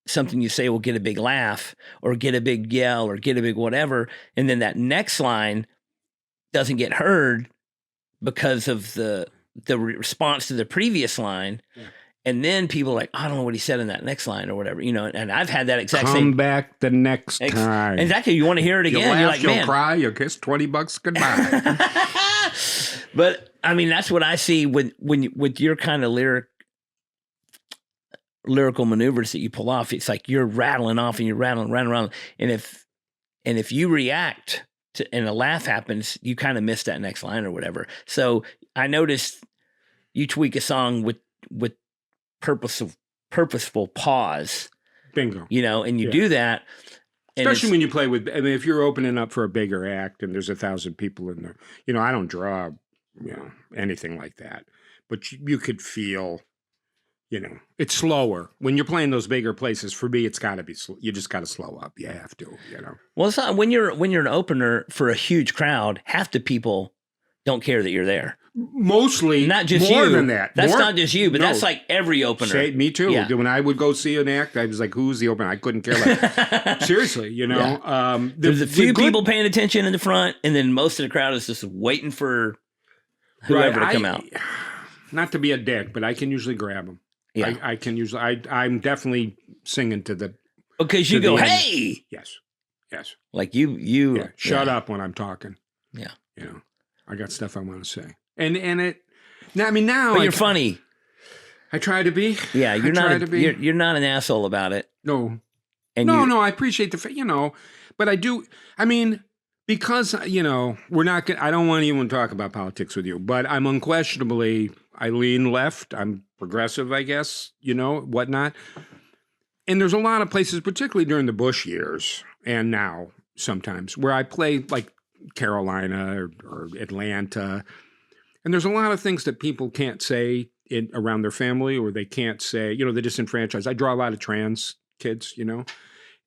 something you say will get a big laugh or get a big yell or get a big whatever. And then that next line doesn't get heard because of the response to the previous line. Yeah. And then people are like, I don't know what he said in that next line or whatever, and I've had that exact same. Come back the next time. Exactly. You want to hear it again. You'll laugh, you're like, you'll cry, you'll kiss $20 goodbye. But I mean, that's what I see with your kind of lyrical maneuvers that you pull off. It's like you're rattling off and you're rattling around. And if you react to, and a laugh happens, you kind of miss that next line or whatever. So I noticed you tweak a song with purposeful pause. Bingo. And you do that. Especially when you play with, I mean, if you're opening up for a bigger act and there's 1,000 people in there, I don't draw, anything like that. But you could feel, it's slower. When you're playing those bigger places, for me, it's got to be, you just got to slow up. You have to, Well, it's not, when you're an opener for a huge crowd, half the people don't care that you're there. Mostly, not just more you. than that. That's not just you, but that's like every opener. Me too. Yeah. When I would go see an act, I was like, "Who's the opener?" I couldn't care less. Seriously, Yeah. There's a few people paying attention in the front, and then most of the crowd is just waiting for whoever to come out. Not to be a dick, but I can usually grab them. Yeah, I can usually. I'm definitely singing to the because you go, "Hey!" Yes. Like you. Yeah. Shut up when I'm talking. Yeah. I got stuff I want to say. And it, I mean, now. But you're funny. I try to be. Yeah, you're not an asshole about it. No. And no, I appreciate but I do, I mean, because, we're not going to, I don't want to even talk about politics with you, but I'm unquestionably, I lean left. I'm progressive, I guess, whatnot. And there's a lot of places, particularly during the Bush years and now sometimes, where I play like Carolina or Atlanta. And there's a lot of things that people can't say around their family, or they can't say, they're disenfranchised. I draw a lot of trans kids,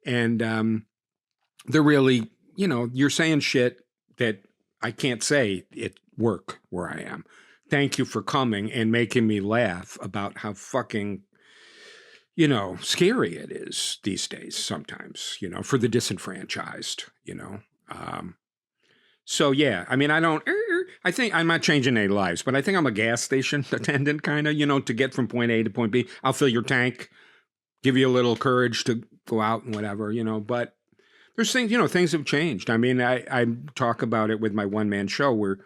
and they're really, you're saying shit that I can't say at work where I am. Thank you for coming and making me laugh about how fucking, scary it is these days sometimes, for the disenfranchised, So, yeah, I mean, I think I'm not changing any lives, but I think I'm a gas station attendant kind of, to get from point A to point B. I'll fill your tank, give you a little courage to go out and whatever, but there's things, things have changed. I mean, I talk about it with my one-man show where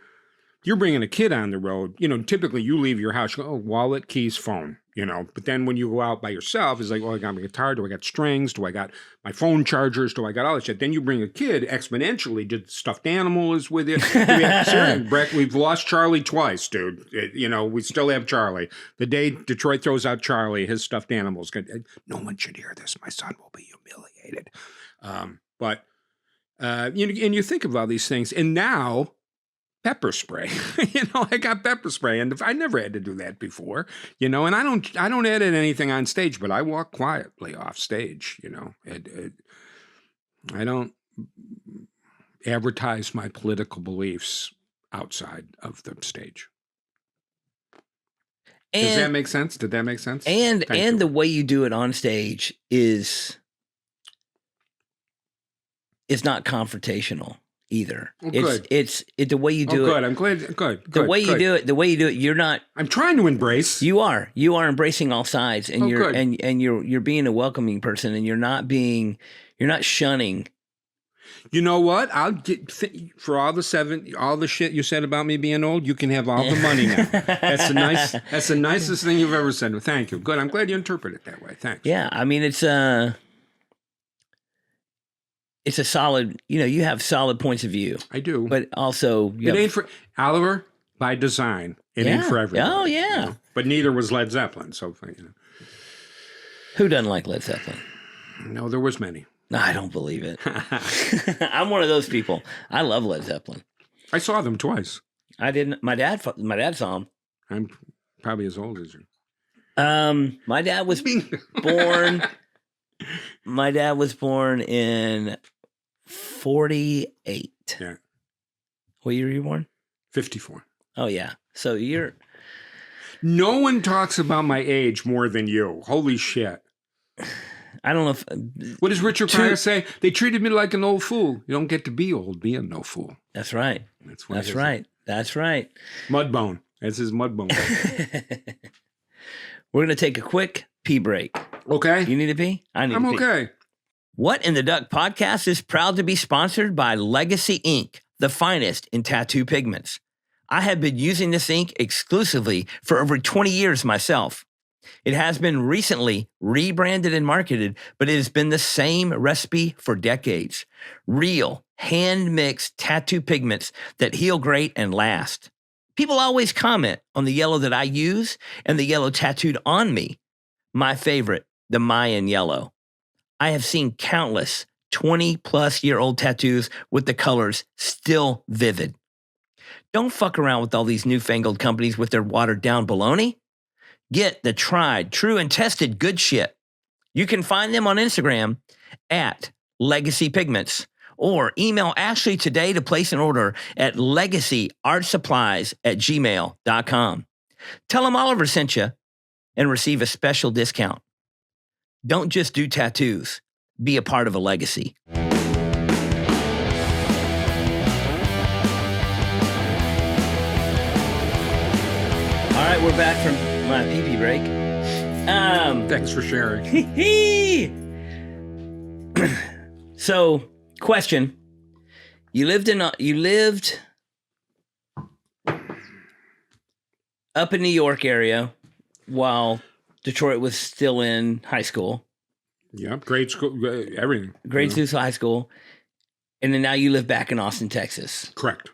you're bringing a kid on the road. Typically you leave your house, you go, wallet, keys, phone. you know. But then when you go out by yourself, it's like, well, I got my guitar. Do I got strings? Do I got my phone chargers? Do I got all that shit? Then you bring a kid exponentially. Did stuffed animal is with you? Seriously, Breck, we've lost Charlie twice, dude. You know, we still have Charlie. The day Detroit throws out Charlie, his stuffed animals. No one should hear this. My son will be humiliated. But you think of all these things, and now pepper spray. I got pepper spray, and I never had to do that before. And I don't edit anything on stage, but I walk quietly off stage. I don't advertise my political beliefs outside of the stage. Does that make sense? Did that make sense? And the way you do it on stage is not confrontational either. Well, it's the way you do it. Good. I'm glad. Good. The way you do it, you're not. I'm trying to embrace. You are embracing all sides, and you're being a welcoming person, and you're not shunning. You know what? I'll get for all the shit you said about me being old. You can have all the money now. That's the nicest thing you've ever said. Thank you. Good. I'm glad you interpret it that way. Thanks. Yeah. I mean, it's a solid. You have solid points of view. I do. But also, it ain't for Oliver by design. It ain't for everybody. Oh yeah. But neither was Led Zeppelin. So Who doesn't like Led Zeppelin? No, there was many. No, I don't believe it. I'm one of those people. I love Led Zeppelin. I saw them twice. I didn't. My dad saw them. I'm probably as old as you. My dad was born. My dad was born in 48. Yeah. What year were you born? 54. Oh yeah. So you're. No one talks about my age more than you. Holy shit. I don't know if... What does Richard Pryor say? They treated me like an old fool. You don't get to be old being no fool. That's right. That's right. Mudbone. That's his Mudbone. We're going to take a quick pee break. Okay. You need a pee? I'm okay. What in the Duck podcast is proud to be sponsored by Legacy Ink, the finest in tattoo pigments. I have been using this ink exclusively for over 20 years myself. It has been recently rebranded and marketed, but it has been the same recipe for decades. Real, hand-mixed tattoo pigments that heal great and last. People always comment on the yellow that I use and the yellow tattooed on me. My favorite, the Mayan yellow. I have seen countless 20-plus-year-old tattoos with the colors still vivid. Don't fuck around with all these newfangled companies with their watered-down baloney. Get the tried, true, and tested good shit. You can find them on Instagram at Legacy Pigments or email Ashley today to place an order at legacyartsupplies@gmail.com. Tell them Oliver sent you and receive a special discount. Don't just do tattoos. Be a part of a legacy. All right, we're back from my pee-pee break. Thanks for sharing. So, question: You lived up in New York area while Detroit was still in high school. Yeah, grade school, everything. Grade school, high school, and then now you live back in Austin, Texas. Correct.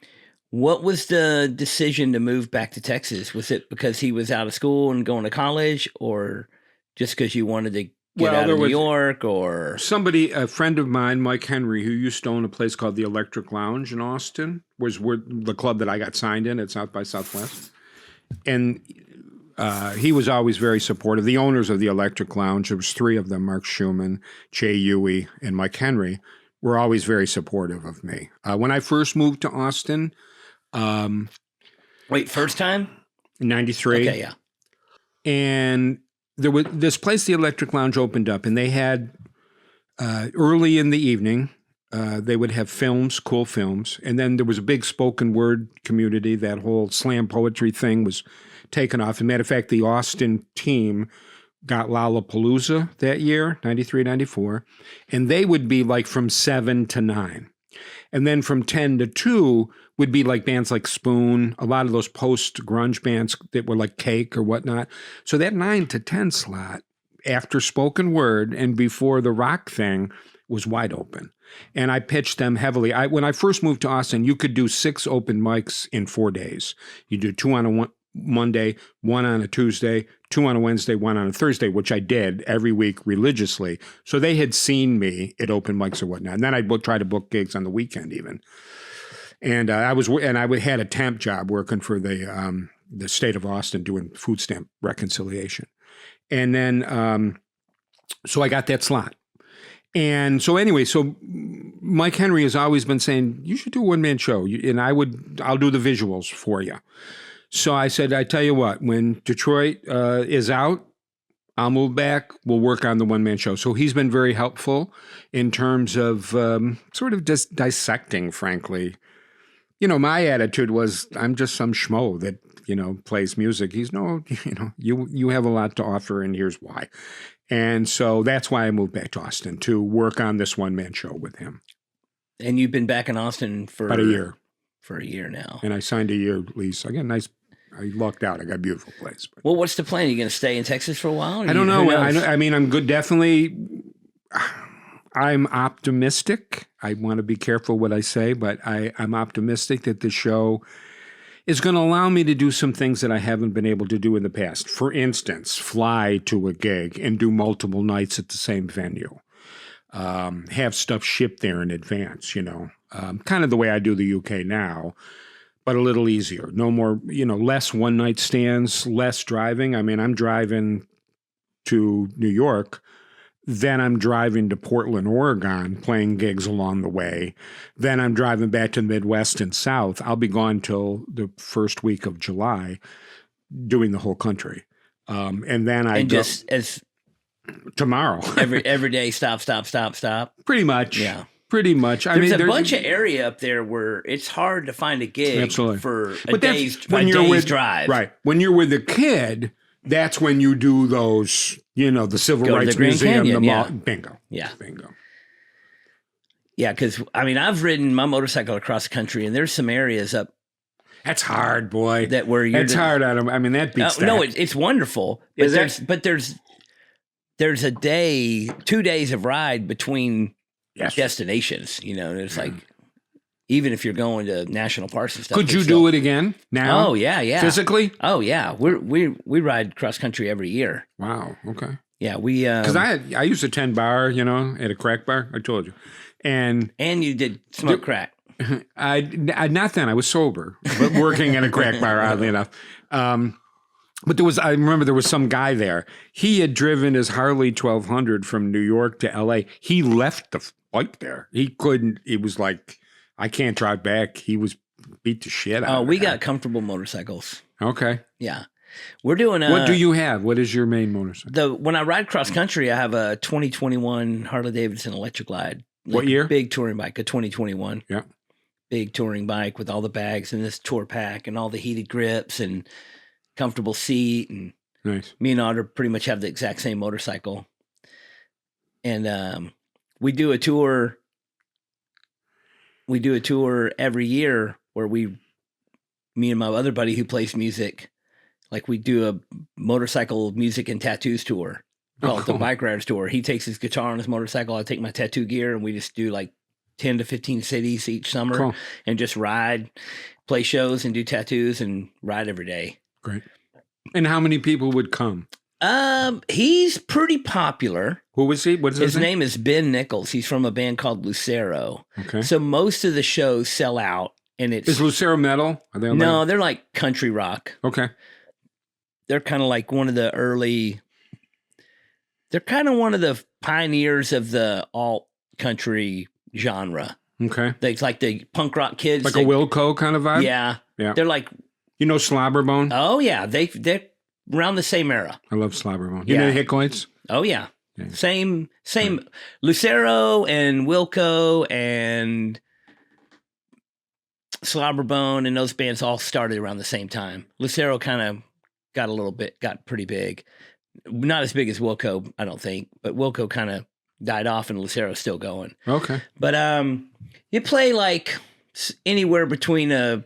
What was the decision to move back to Texas? Was it because he was out of school and going to college, or just because you wanted to get out of New York, or a friend of mine, Mike Henry, who used to own a place called the Electric Lounge in Austin, was the club that I got signed in at South by Southwest. And he was always very supportive. The owners of the Electric Lounge, there was three of them, Mark Schumann, Jay Huey, and Mike Henry, were always very supportive of me. When I first moved to Austin... Wait, first time? 93. Okay, yeah. And there was this place, the Electric Lounge, opened up, and they had early in the evening, they would have films, cool films, and then there was a big spoken word community. That whole slam poetry thing was taken off. As a matter of fact, the Austin team got Lollapalooza that year, 93, 94, and they would be like from 7 to 9. And then from 10 to 2 would be like bands like Spoon, a lot of those post-grunge bands that were like Cake or whatnot. So that 9 to 10 slot, after spoken word and before the rock thing, was wide open. And I pitched them heavily. When I first moved to Austin, you could do 6 open mics in 4 days. You do 2 on a Monday, 1 on a Tuesday, 2 on a Wednesday, 1 on a Thursday, which I did every week religiously. So they had seen me at open mics or whatnot. And then I'd try to book gigs on the weekend even. And I had a temp job working for the state of Austin doing food stamp reconciliation. And then, so I got that slot. And so anyway, so Mike Henry has always been saying, you should do a one-man show. And I'll do the visuals for you. So I said, I tell you what, when Detroit is out, I'll move back. We'll work on the one-man show. So he's been very helpful in terms of sort of just dissecting, frankly. You know, my attitude was, I'm just some schmo that, plays music. He's you have a lot to offer, and here's why. And so that's why I moved back to Austin, to work on this one-man show with him. And you've been back in Austin for about a year. For a year now. And I signed a year lease. I lucked out. I got a beautiful place. But. Well, what's the plan? Are you going to stay in Texas for a while? I don't know. I mean, I'm good. Definitely. I'm optimistic. I want to be careful what I say, but I'm optimistic that the show is going to allow me to do some things that I haven't been able to do in the past. For instance, fly to a gig and do multiple nights at the same venue. Have stuff shipped there in advance, kind of the way I do the UK now, but a little easier. No more, less one-night stands, less driving. I mean, I'm driving to New York, then I'm driving to Portland, Oregon, playing gigs along the way. Then I'm driving back to the Midwest and South. I'll be gone till the first week of July, doing the whole country. And then just as tomorrow, every day, stop. Pretty much. Yeah. Pretty much. There's a bunch of area up there where it's hard to find a gig absolutely. For a but day's drive. Right. When you're with a kid, that's when you do those, the Civil Rights Museum, Canyon, the mall. Bingo. Yeah. Bingo. Yeah, because, I've ridden my motorcycle across the country, and there's some areas up. That's hard, boy. That's hard. That beats that. No, it's wonderful. But there's a day, 2 days of ride between destinations, it's like, even if you're going to national parks and stuff. Could you do it again now? Oh, yeah. Physically? Oh, yeah. We ride cross country every year. Wow. Okay. Yeah, we... Because I used a 10 bar, at a crack bar. I told you. And you did smoke crack. I not then. I was sober, but working at a crack bar, oddly enough. But I remember there was some guy there. He had driven his Harley 1200 from New York to LA. He left the bike there. He couldn't. He was like, I can't drive back. He was beat to shit out of it. We got comfortable motorcycles. Okay. Yeah. We're doing what do you have? What is your main motorcycle? When I ride cross country, I have a 2021 Harley Davidson Electric Glide. What year? Big touring bike, a 2021. Yeah. Big touring bike with all the bags and this tour pack and all the heated grips and comfortable seat. And nice. Me and Audra pretty much have the exact same motorcycle. And we do a tour. We do a tour every year where me and my other buddy who plays music, like we do a motorcycle music and tattoos tour called the Bike Riders Tour. He takes his guitar on his motorcycle. I take my tattoo gear, and we just do like 10 to 15 cities each summer and just ride, play shows and do tattoos and ride every day. Great. And how many people would come? He's pretty popular. Who was he? What's his name? Is Ben Nichols. He's from a band called Lucero. Okay. So most of the shows sell out, and is Lucero metal? Are they no, they're like country rock. Okay. They're kind of like one of the early. They're kind of one of the pioneers of the alt country genre. Okay. It's like the punk rock kids, like a Wilco kind of vibe. Yeah. Yeah. They're like, Slobberbone. Oh yeah, they're around the same era. I love Slobberbone. You know the Hickoites? Oh yeah. Same. Lucero and Wilco and Slobberbone and those bands all started around the same time. Lucero kind of got pretty big. Not as big as Wilco, I don't think, but Wilco kind of died off and Lucero's still going. Okay. But you play like anywhere between a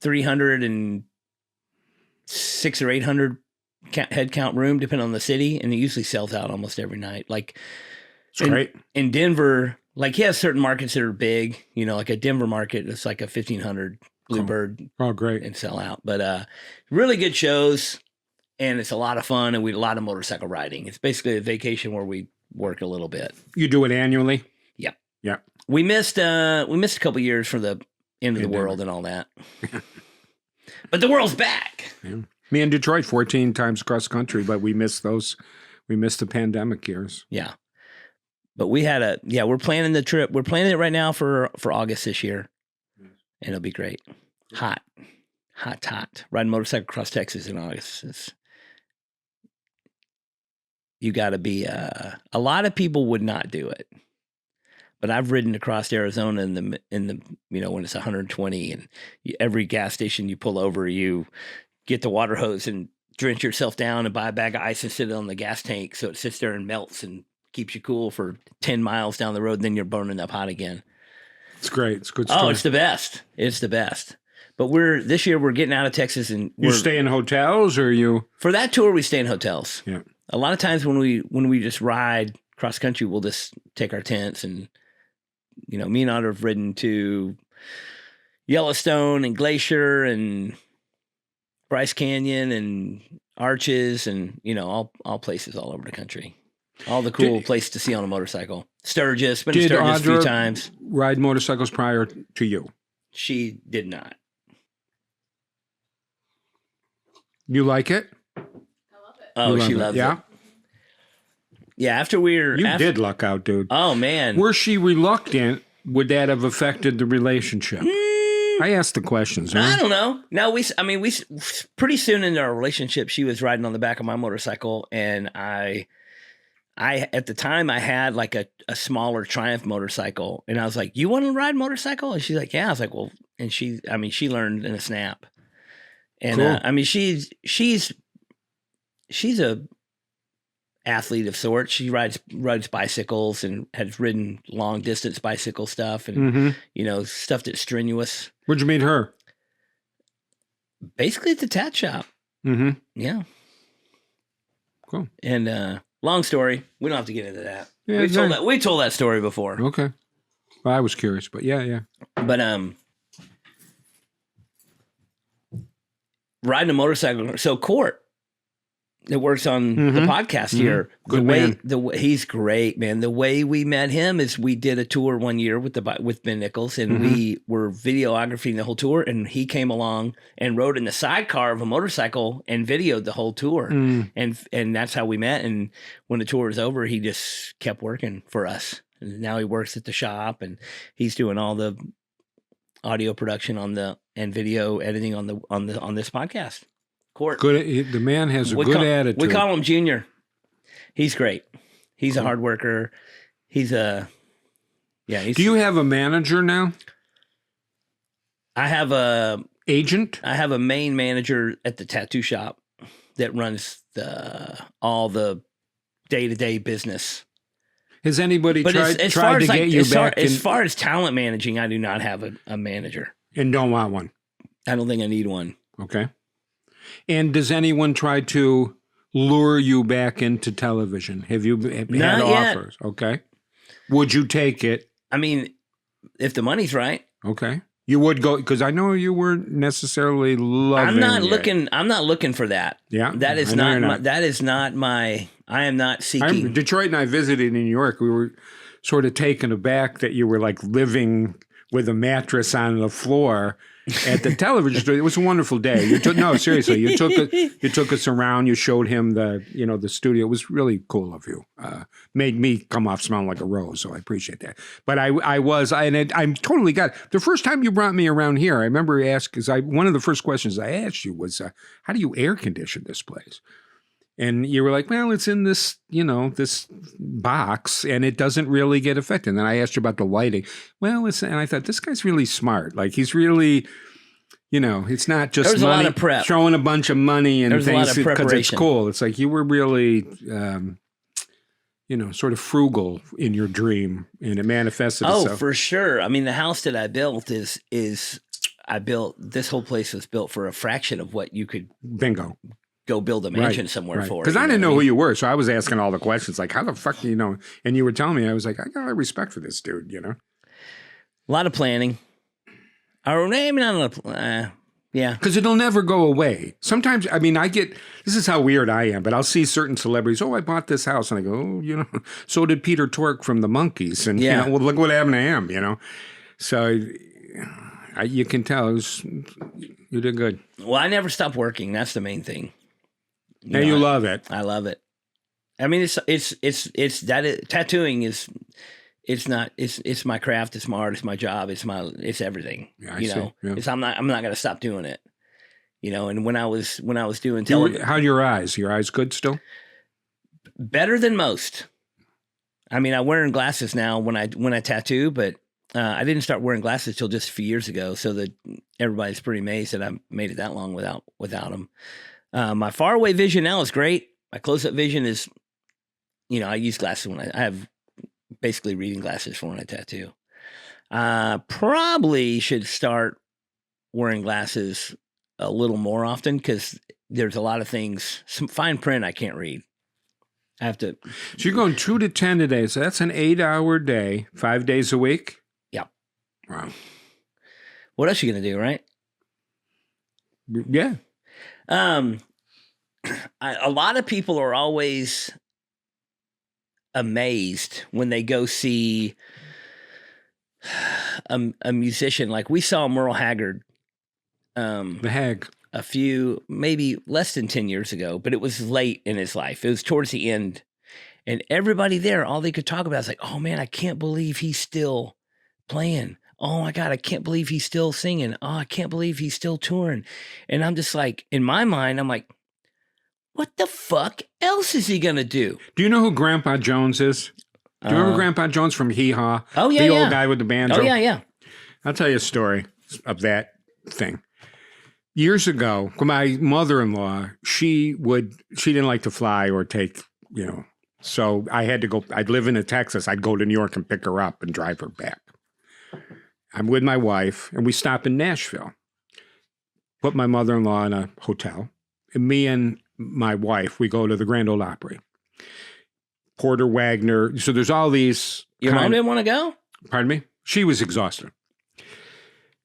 300 and 600 or 800 head count room, depending on the city, and it usually sells out almost every night. Like It's great. In Denver, like he has certain markets that are big, you know, like a Denver market, it's like a 1,500 Bluebird. Oh, great. And sell out. But really good shows, and it's a lot of fun, and we do a lot of motorcycle riding. It's basically a vacation where we work a little bit. You do it annually? Yep. Yeah. We missed a couple years for the end of the world and all that. But the world's back. Yeah. Me in Detroit 14 times across country, but we missed those. We missed the pandemic years. Yeah. But we're planning the trip. We're planning it right now for August this year. And it'll be great. Hot. Riding motorcycle across Texas in August. You got to be, a lot of people would not do it. But I've ridden across Arizona in the you know, when it's 120 and every gas station you pull over, you get the water hose and drench yourself down and buy a bag of ice and sit it on the gas tank so it sits there and melts and keeps you cool for 10 miles down the road. And then you're burning up hot again. It's great. It's good stuff. Oh, it's the best. It's the best. But this year we're getting out of Texas and you stay in hotels or you? For that tour, we stay in hotels. Yeah. A lot of times when we just ride cross country, we'll just take our tents and, you know, me and Audra have ridden to Yellowstone and Glacier and Bryce Canyon and Arches and, you know, all places all over the country. All the cool places to see on a motorcycle. Sturgis, been to Sturgis a few times. Ride motorcycles prior to you? She did not. You like it? I love it. Oh, she loves it. Yeah, You did luck out, dude. Oh, man. Were she reluctant? Would that have affected the relationship? I asked the questions. Huh? I don't know. No, we pretty soon into our relationship, she was riding on the back of my motorcycle, and I at the time I had like a smaller Triumph motorcycle, and I was like, "You want to ride motorcycle?" And she's like, "Yeah." I was like, "Well," and she learned in a snap. And cool. She's a athlete of sorts. She rides bicycles and has ridden long distance bicycle stuff and you know, stuff that's strenuous. Where'd you meet her? Basically at the tat shop. Mm-hmm. Yeah. Cool. And long story. We don't have to get into that. Yeah, we told that story before. Okay. Well, I was curious, but yeah. But riding a motorcycle. So Court, that works on the podcast here. Good man. He's great, man. The way we met him is we did a tour one year with Ben Nichols, and we were videographing the whole tour, and he came along and rode in the sidecar of a motorcycle and videoed the whole tour. And that's how we met. And when the tour was over, he just kept working for us. And now he works at the shop, and he's doing all the audio production and video editing on this podcast. Court. Good. The man has a good attitude. We call him Junior. He's great. He's a hard worker. Do you have a manager now? I have a agent. I have a main manager at the tattoo shop that runs all the day-to-day business. Has anybody tried to get you back? As far as talent managing, I do not have a manager. And don't want one? I don't think I need one. Okay. And does anyone try to lure you back into television? Have you had offers? Okay. Would you take it? I mean, if the money's right. Okay. You would go, because I know you weren't necessarily loving it. I'm not looking for that. Yeah. That is not my, I am not seeking. Detroit and I visited in New York. We were sort of taken aback that you were like living with a mattress on the floor at the television studio. It was a wonderful day. Seriously. You took us around. You showed him the studio. It was really cool of you. Made me come off smelling like a rose, so I appreciate that. But I totally got it. The first time you brought me around here, I remember one of the first questions I asked you was, how do you air condition this place? And you were like, well, it's in this, this box, and it doesn't really get affected. And then I asked you about the lighting. Well, and I thought, this guy's really smart. Like, he's really, it's not just There's money, a lot of prep. Throwing a bunch of money and There's things a lot of because it's preparation. cool. It's like you were really, sort of frugal in your dream, and it manifested itself. Oh, for sure. I mean, the house that I built this whole place was built for a fraction of what you could Bingo. go build a mansion somewhere for. Because I didn't know who you were, so I was asking all the questions, like, how the fuck do you know? And you were telling me, I was like, I got a lot of respect for this dude, A lot of planning. Yeah. Because it'll never go away. Sometimes, I mean, this is how weird I am, but I'll see certain celebrities, I bought this house. And I go, so did Peter Tork from the Monkees. And, well, look what happened to him, So you can tell you did good. Well, I never stopped working. That's the main thing. You love it. I love it. I mean, tattooing is, it's my craft, it's my art, it's my job, it's everything. Yeah, I see. Yeah. I'm not going to stop doing it. And when I was doing television. How are your eyes? Your eyes good still? Better than most. I mean, I'm wearing glasses now when I tattoo, but I didn't start wearing glasses till just a few years ago. So that everybody's pretty amazed that I made it that long without them. My far away vision now is great. My close up vision is, I use glasses when I have basically reading glasses for when I tattoo. Probably should start wearing glasses a little more often because there's a lot of things, some fine print I can't read. I have to. So you're going 2 to 10 today. So that's an 8-hour day, 5 days a week? Yeah. Wow. What else are you going to do, right? Yeah. A lot of people are always amazed when they go see a musician. Like we saw Merle Haggard, the Hag, a few, maybe less than 10 years ago, but it was late in his life. It was towards the end, and everybody there, all they could talk about is like, "Oh man, I can't believe he's still playing. Oh my God, I can't believe he's still singing. Oh, I can't believe he's still touring." And I'm just like, in my mind, I'm like, what the fuck else is he gonna do? Do you know who Grandpa Jones is? Do you remember Grandpa Jones from Hee Haw? Oh, yeah, the old guy with the banjo? Oh, yeah. I'll tell you a story of that thing. Years ago, my mother-in-law, she didn't like to fly or take, so I had to go, I'd live in Texas. I'd go to New York and pick her up and drive her back. I'm with my wife, and we stop in Nashville. Put my mother-in-law in a hotel, and me and my wife, we go to the Grand Ole Opry. Porter Wagner. So there's all these. Your mom didn't want to go? Pardon me? She was exhausted.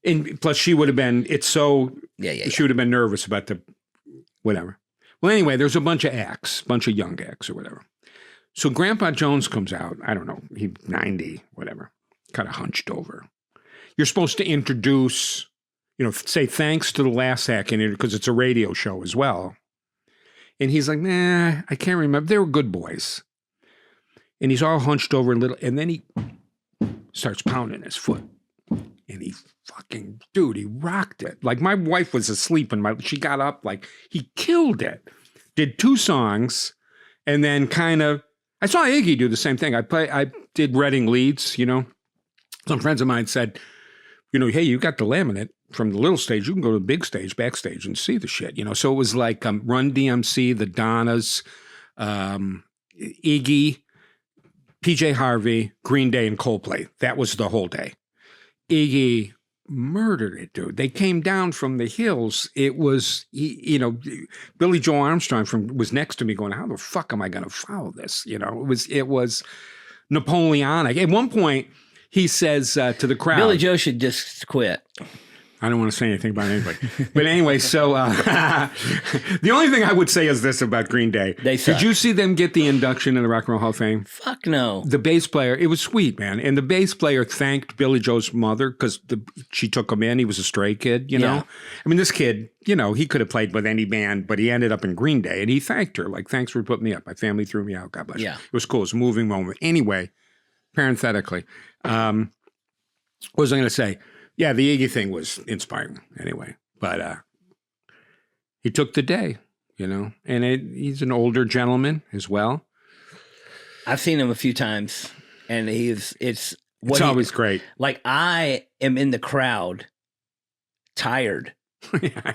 And plus she would have been, she would have been nervous about the whatever. Well, anyway, there's a bunch of young acts or whatever. So Grandpa Jones comes out. I don't know. He's 90, whatever. Kind of hunched over. You're supposed to introduce, say thanks to the last act in it because it's a radio show as well. And he's like, nah, I can't remember. They were good boys. And he's all hunched over a little, and then he starts pounding his foot. And he he rocked it. Like my wife was asleep and she got up, like he killed it. Did 2 songs, and then I saw Iggy do the same thing. I did Reading Leeds, Some friends of mine said, hey, you got the laminate from the little stage. You can go to the big stage, backstage, and see the shit, So it was like Run DMC, the Donnas, Iggy, PJ Harvey, Green Day, and Coldplay. That was the whole day. Iggy murdered it, dude. They came down from the hills. It was, Billy Joe Armstrong was next to me going, how the fuck am I going to follow this? It was Napoleonic. At one point, he says to the crowd. Billy Joe should just quit. I don't want to say anything about anybody. But anyway, so the only thing I would say is this about Green Day. They suck. Did you see them get the induction in the Rock and Roll Hall of Fame? Fuck no. The bass player, it was sweet, man. And the bass player thanked Billy Joe's mother because she took him in. He was a stray kid, Yeah. I mean, this kid, he could have played with any band, but he ended up in Green Day. And he thanked her, like, thanks for putting me up. My family threw me out. God bless you. Yeah. It was cool. It was a moving moment. Anyway, parenthetically, what was I going to say? Yeah, the Iggy thing was inspiring anyway. But he took the day, and he's an older gentleman as well. I've seen him a few times, and it's always great. Like I am in the crowd, tired,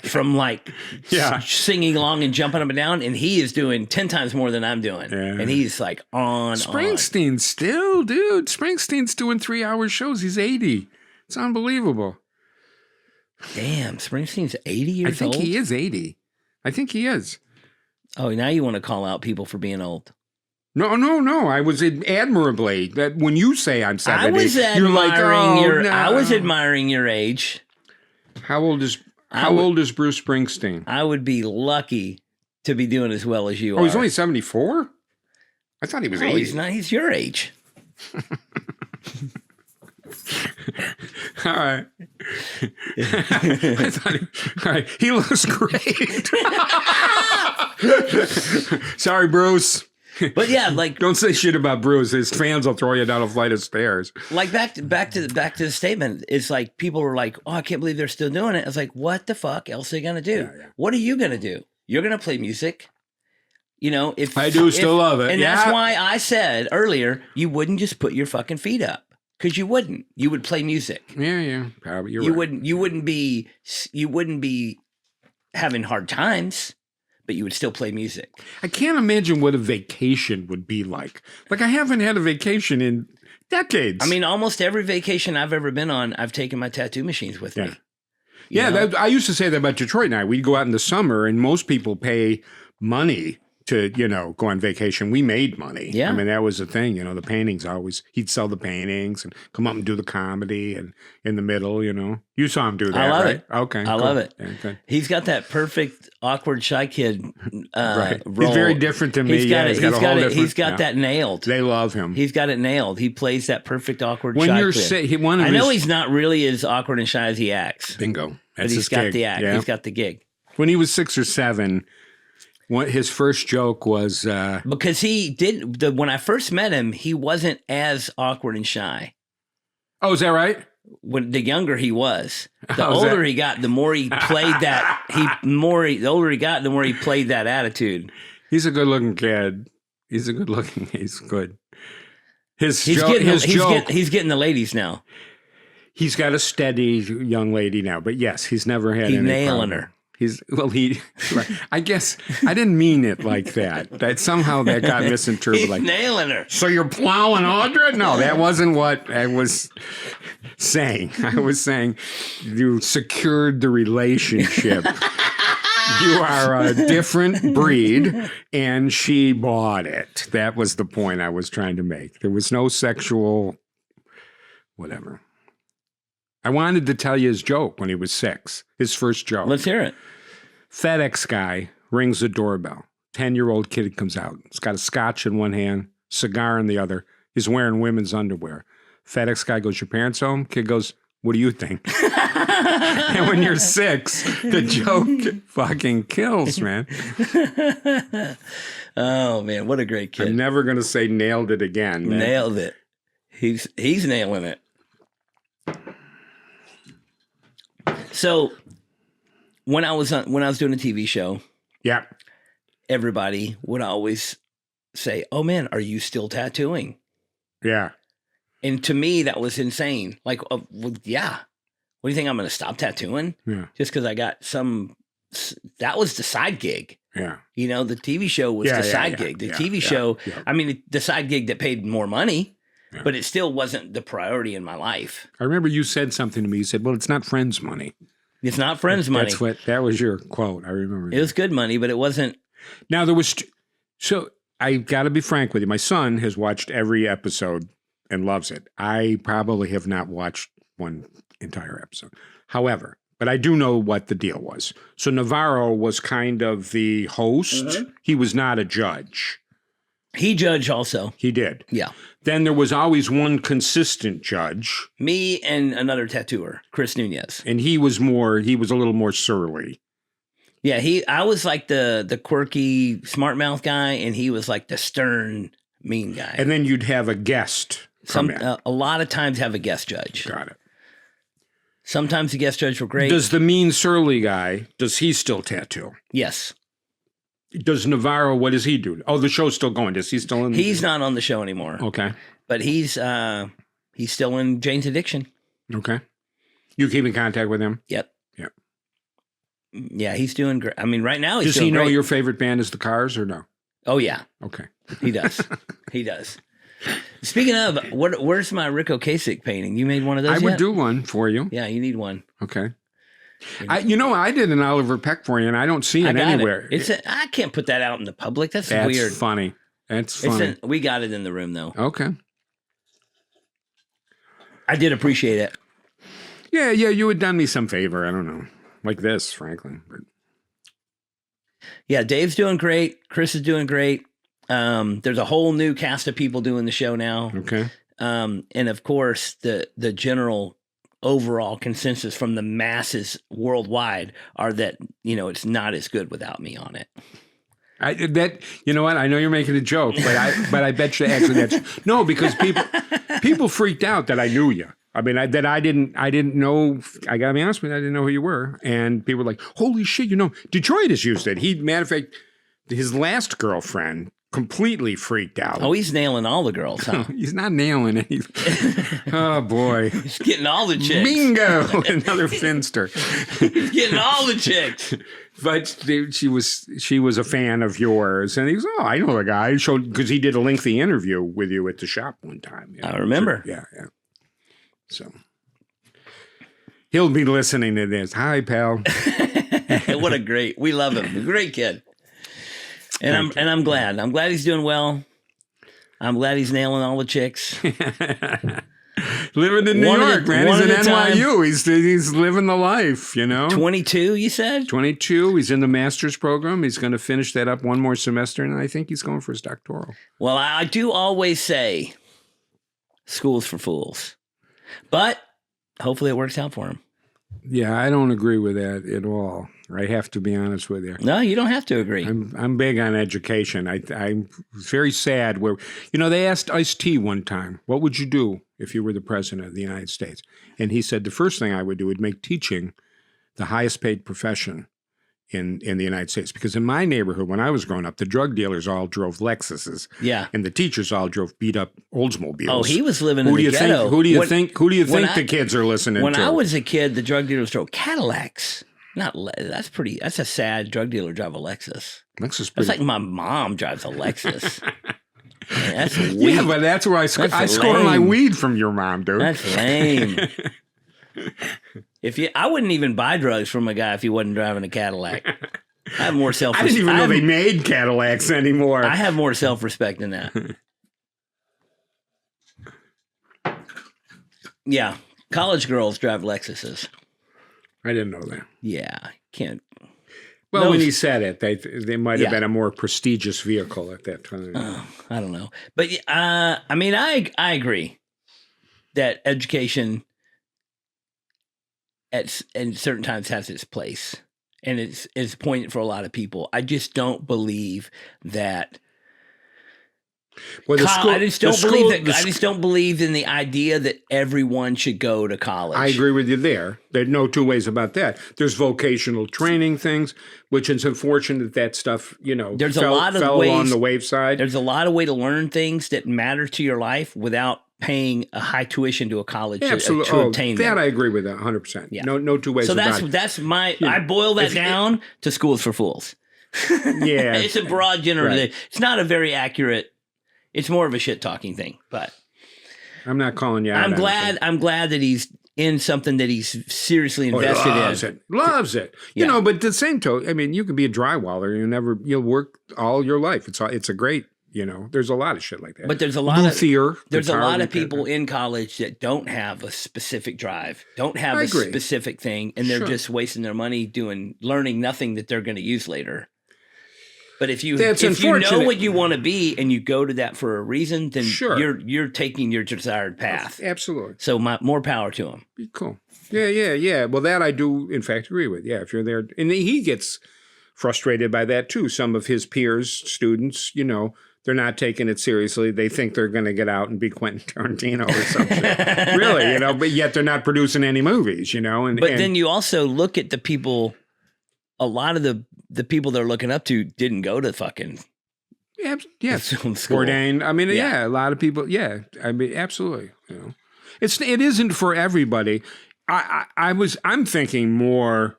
from like Yeah. singing along and jumping up and down, and he is doing 10 times more than I'm doing. Yeah. And he's like on. Springsteen still, dude. Springsteen's doing 3-hour shows. He's 80. It's unbelievable. Damn, Springsteen's 80 years I think old? he is 80. I think he is. Oh, now you want to call out people for being old. No. I was admirably that when you say I'm 70, I was you're like, I was admiring your age. How old is Bruce Springsteen? I would be lucky to be doing as well as you are. Oh, he's only 74? I thought he was 80. He's not. He's your age. All right. All right. He looks great. Sorry, Bruce. But yeah, like Don't say shit about Bruce. His fans will throw you down a flight of stairs. like back to the statement. It's like people were like, "Oh, I can't believe they're still doing it." I was like, "What the fuck else are they gonna do? Yeah. What are you gonna do? You're gonna play music." You know, if I do still love it. And Yeah. that's why I said earlier, you wouldn't just put your fucking feet up. Because you wouldn't. You would play music. Yeah. Probably. You're right. You wouldn't be having hard times, but you would still play music. I can't imagine what a vacation would be like. Like, I haven't had a vacation in decades. I mean, almost every vacation I've ever been on, I've taken my tattoo machines with me. Yeah, You know? I used to say that about Detroit and I. We'd go out in the summer, and most people pay money to, go on vacation. We made money. Yeah. I mean, that was the thing. The paintings he'd sell the paintings and come up and do the comedy and in the middle, You saw him do that, I love right? it. Okay. I love it. Yeah, okay. He's got that perfect awkward shy kid Right. role. He's very different than me. He's got He's got that nailed. They love him. He's got it nailed. He plays that perfect awkward When shy you're kid. I know he's not really as awkward and shy as he acts. Bingo. But That's he's his got gig. the act. Yeah. He's got the gig. When he was 6 or 7, his first joke was Because when I first met him, he wasn't as awkward and shy. Oh, is that right? When the younger he was, the Oh, is older that- he got, the more he played that. The older he got, the more he played that attitude. He's a good-looking kid. He's good. He's getting the ladies now. He's got a steady young lady now, but yes, he's never had He's any nailing problem. her. Right. I guess I didn't mean it like that. That somehow that got misinterpreted. He's Like, nailing her. so you're plowing Audra? No, that wasn't what I was saying. I was saying you secured the relationship. You are a different breed, and she bought it. That was the point I was trying to make. There was no sexual whatever. I wanted to tell you his joke when he was 6, his first joke. Let's hear it. FedEx guy rings the doorbell. 10-year-old kid comes out. He's got a scotch in one hand, cigar in the other. He's wearing women's underwear. FedEx guy goes, "Your parents home?" Kid goes, "What do you think?" And when you're 6, the joke fucking kills, man. Oh man, what a great kid! I'm never going to say nailed it again, man. Nailed it. He's nailing it. So when I was doing a TV show, Yeah. everybody would always say, "Oh man, are you still tattooing?" Yeah. And to me, that was insane. Like, well, yeah. What do you think? I'm going to stop tattooing? Yeah. Just because I got some. That was the side gig. Yeah. The TV show was the side gig. The TV show. Yeah. I mean, the side gig that paid more money, Yeah. but it still wasn't the priority in my life. I remember you said something to me. You said, "Well, it's not friends' money." It's not friends' money. That was your quote. I remember. It was good money, but it wasn't. Now there was, so I got to be frank with you. My son has watched every episode and loves it. I probably have not watched one entire episode. However, but I do know what the deal was. So Navarro was kind of the host. Mm-hmm. He was not a judge. He judged also. He did. Yeah. Then there was always one consistent judge, Me and another tattooer, Chris Nunez. and he was a little more surly. Yeah, I was like the quirky smart mouth guy, and he was like the stern mean guy. And then you'd have a guest come in. A lot of times have a guest judge. Got it. Sometimes the guest judge were great. Does the mean surly guy, does he still tattoo? Yes. Does Navarro, what does he do? Oh, the show's still going. Is he still in? He's not on the show anymore. Okay. But he's still in Jane's Addiction. Okay. You keep in contact with him? Yep. Yep. Yeah, he's doing great. I mean, right now he's Does doing he know great. your favorite band is the Cars or no? Oh yeah, Okay. he does. He does. Speaking of, where's my Rick Ocasek painting? You made one of those I yet? would do one for you. Yeah, you need one. Okay. I did an Oliver Peck for you, and I don't see it anywhere. I can't put that out in the public. That's weird. That's funny. That's funny. We got it in the room though. Okay. I did appreciate it. Yeah, you had done me some favor. I don't know, like this, frankly. But yeah, Dave's doing great. Chris is doing great. There's a whole new cast of people doing the show now. okay. And of course, the general overall consensus from the masses worldwide are that, it's not as good without me on it. You know what? I know you're making a joke, but I bet you actually that's no, because people freaked out that I knew you. I mean, I didn't know. I gotta be honest with you, I didn't know who you were, and people were like, "Holy shit!" Detroit has used it. Matter of fact, his last girlfriend completely freaked out. Oh, he's nailing all the girls, huh? He's not nailing it. Oh boy, he's getting all the chicks. Bingo! Another finster. He's getting all the chicks. But she was a fan of yours, and he goes, "Oh, I know the guy." Because he did a lengthy interview with you at the shop one time. I remember. Yeah. So he'll be listening to this. Hi, pal. We love him. Great kid. And I'm glad. I'm glad he's doing well. I'm glad he's nailing all the chicks. Living in New York, man. He's in NYU. He's living the life, 22, you said? 22. He's in the master's program. He's going to finish that up one more semester, and I think he's going for his doctoral. Well, I do always say school's for fools. But hopefully it works out for him. Yeah, I don't agree with that at all. I have to be honest with you. No, you don't have to agree. I'm big on education. I'm very sad where, they asked Ice-T one time, what would you do if you were the president of the United States? And he said, the first thing I would do would make teaching the highest paid profession in the United States. Because in my neighborhood, when I was growing up, the drug dealers all drove Lexuses. Yeah. And the teachers all drove beat up Oldsmobiles. Oh, he was living in the ghetto. Who do you think the kids are listening to? When I was a kid, the drug dealers drove Cadillacs. That's a sad drug dealer drive a Lexus. Lexus. It's like my mom drives a Lexus. Man, that's weed. Yeah, but that's where I score my weed from your mom, dude. That's lame. I wouldn't even buy drugs from a guy if he wasn't driving a Cadillac. I have more self-respect. I didn't even know they made Cadillacs anymore. I have more self-respect than that. Yeah, college girls drive Lexuses. I didn't know that. Yeah, can't. Well, when he said it, they might have been a more prestigious vehicle at that time. I don't know, but I mean, I agree that education in certain times has its place, and it's poignant for a lot of people. I just don't believe that. Well, I just don't believe in the idea that everyone should go to college. I agree with you there. There's no two ways about that. There's vocational training things, which is unfortunate that stuff, fell on the wayside. There's a lot of way to learn things that matter to your life without paying a high tuition to a college to obtain them. That I agree with 100%. Yeah. No two ways about it. So that's my. I boil that down to schools for fools. Yeah, it's a broad generalization. Right. It's not a very accurate. It's more of a shit talking thing, but I'm not calling you out. I'm glad that he's in something that he's seriously invested in. Loves it. Yeah. But at the same time, I mean, you can be a drywaller. You'll work all your life. It's a great, there's a lot of shit like that. But there's a lot of people in college that don't have a specific drive, don't have a specific thing, and they're just wasting their money learning nothing that they're going to use later. But if you know what you want to be and you go to that for a reason, then you're taking your desired path. Absolutely. So more power to him. Cool. Yeah. Well, that I do, in fact, agree with. Yeah, if you're there. And he gets frustrated by that, too. Some of his peers, students, they're not taking it seriously. They think they're going to get out and be Quentin Tarantino or something. Really, but yet they're not producing any movies, And then you also look at the people, a lot of the people they're looking up to didn't go to fucking film school. Ordained. I mean, a lot of people. Yeah, I mean, absolutely. It isn't for everybody. I'm thinking more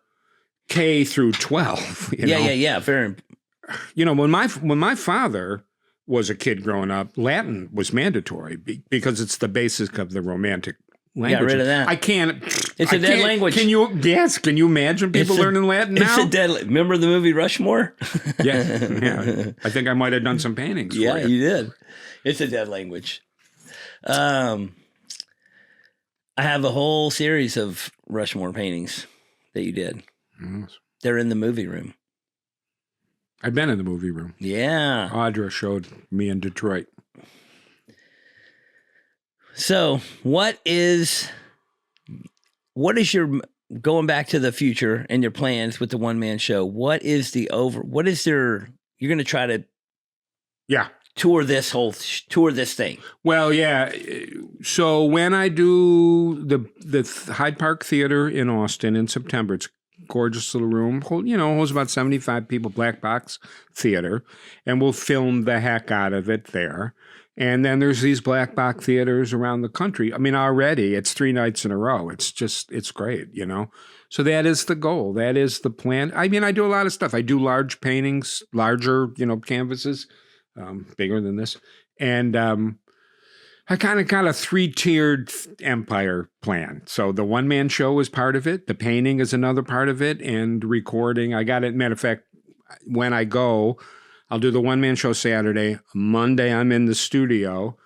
K through 12. You know? Yeah. Very. You know, when my father was a kid growing up, Latin was mandatory because it's the basic of the Romantic language. Got rid of that. I can't. It's a dead language. Can you imagine people learning Latin now? It's a dead. Remember the movie Rushmore? Yeah. I think I might have done some paintings. Yeah, for you. you did. It's a dead language. I have a whole series of Rushmore paintings that you did. Yes. They're in the movie room. I've been in the movie room. Yeah. Audra showed me in Detroit. So, what is your, going back to the future and your plans with the one-man show, you're going to try to tour this thing? Well, yeah. So when I do the Hyde Park Theater in Austin in September, it's gorgeous little room, holds about 75 people, black box theater, and we'll film the heck out of it there. And then there's these black box theaters around the country. I mean, already it's 3 nights in a row. It's great, So that is the goal. That is the plan. I mean, I do a lot of stuff. I do large paintings, larger, canvases, bigger than this. And I kind of got a 3-tiered empire plan. So the one-man show is part of it. The painting is another part of it. And recording. I got it. Matter of fact, when I go, I'll do the one-man show Saturday. Monday, I'm in the studio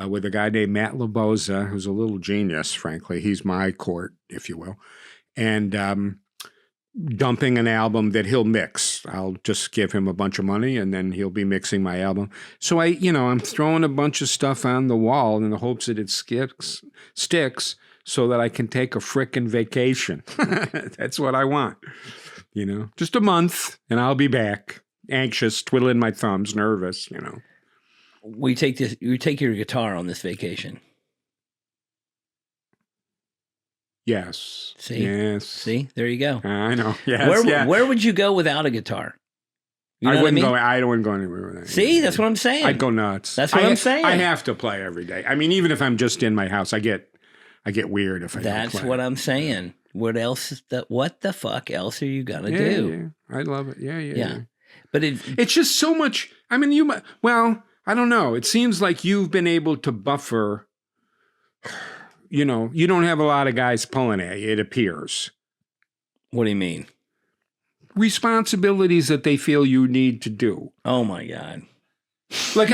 with a guy named Matt Laboza, who's a little genius, frankly. He's my court, if you will. And dumping an album that he'll mix. I'll just give him a bunch of money and then he'll be mixing my album. So I'm throwing a bunch of stuff on the wall in the hopes that it sticks so that I can take a frickin' vacation. That's what I want. Just a month and I'll be back. Anxious, twiddling my thumbs, nervous, You take your guitar on this vacation. Yes. See? Yes. See? There you go. I know. Yes. Where would you go without a guitar? I wouldn't go anywhere with that. See? That's what I'm saying. I'd go nuts. That's what I'm saying. I have to play every day. I mean, even if I'm just in my house, I get weird if I don't play. That's what I'm saying. What the fuck else are you gonna do? Yeah. I love it. Yeah. But it's just so much. I mean, I don't know. It seems like you've been able to buffer. You don't have a lot of guys pulling at you, it appears. What do you mean? Responsibilities that they feel you need to do. Oh, my God. Like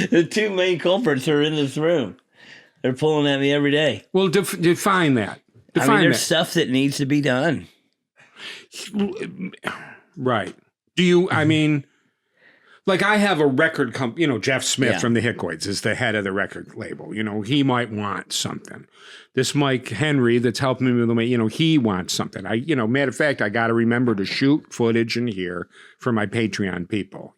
the 2 main culprits are in this room. They're pulling at me every day. Well, define that. There's stuff that needs to be done. Right. Do you, like I have a record company, Jeff Smith from the Hickoids is the head of the record label. He might want something. This Mike Henry that's helping me with the, he wants something. Matter of fact, I got to remember to shoot footage in here for my Patreon people,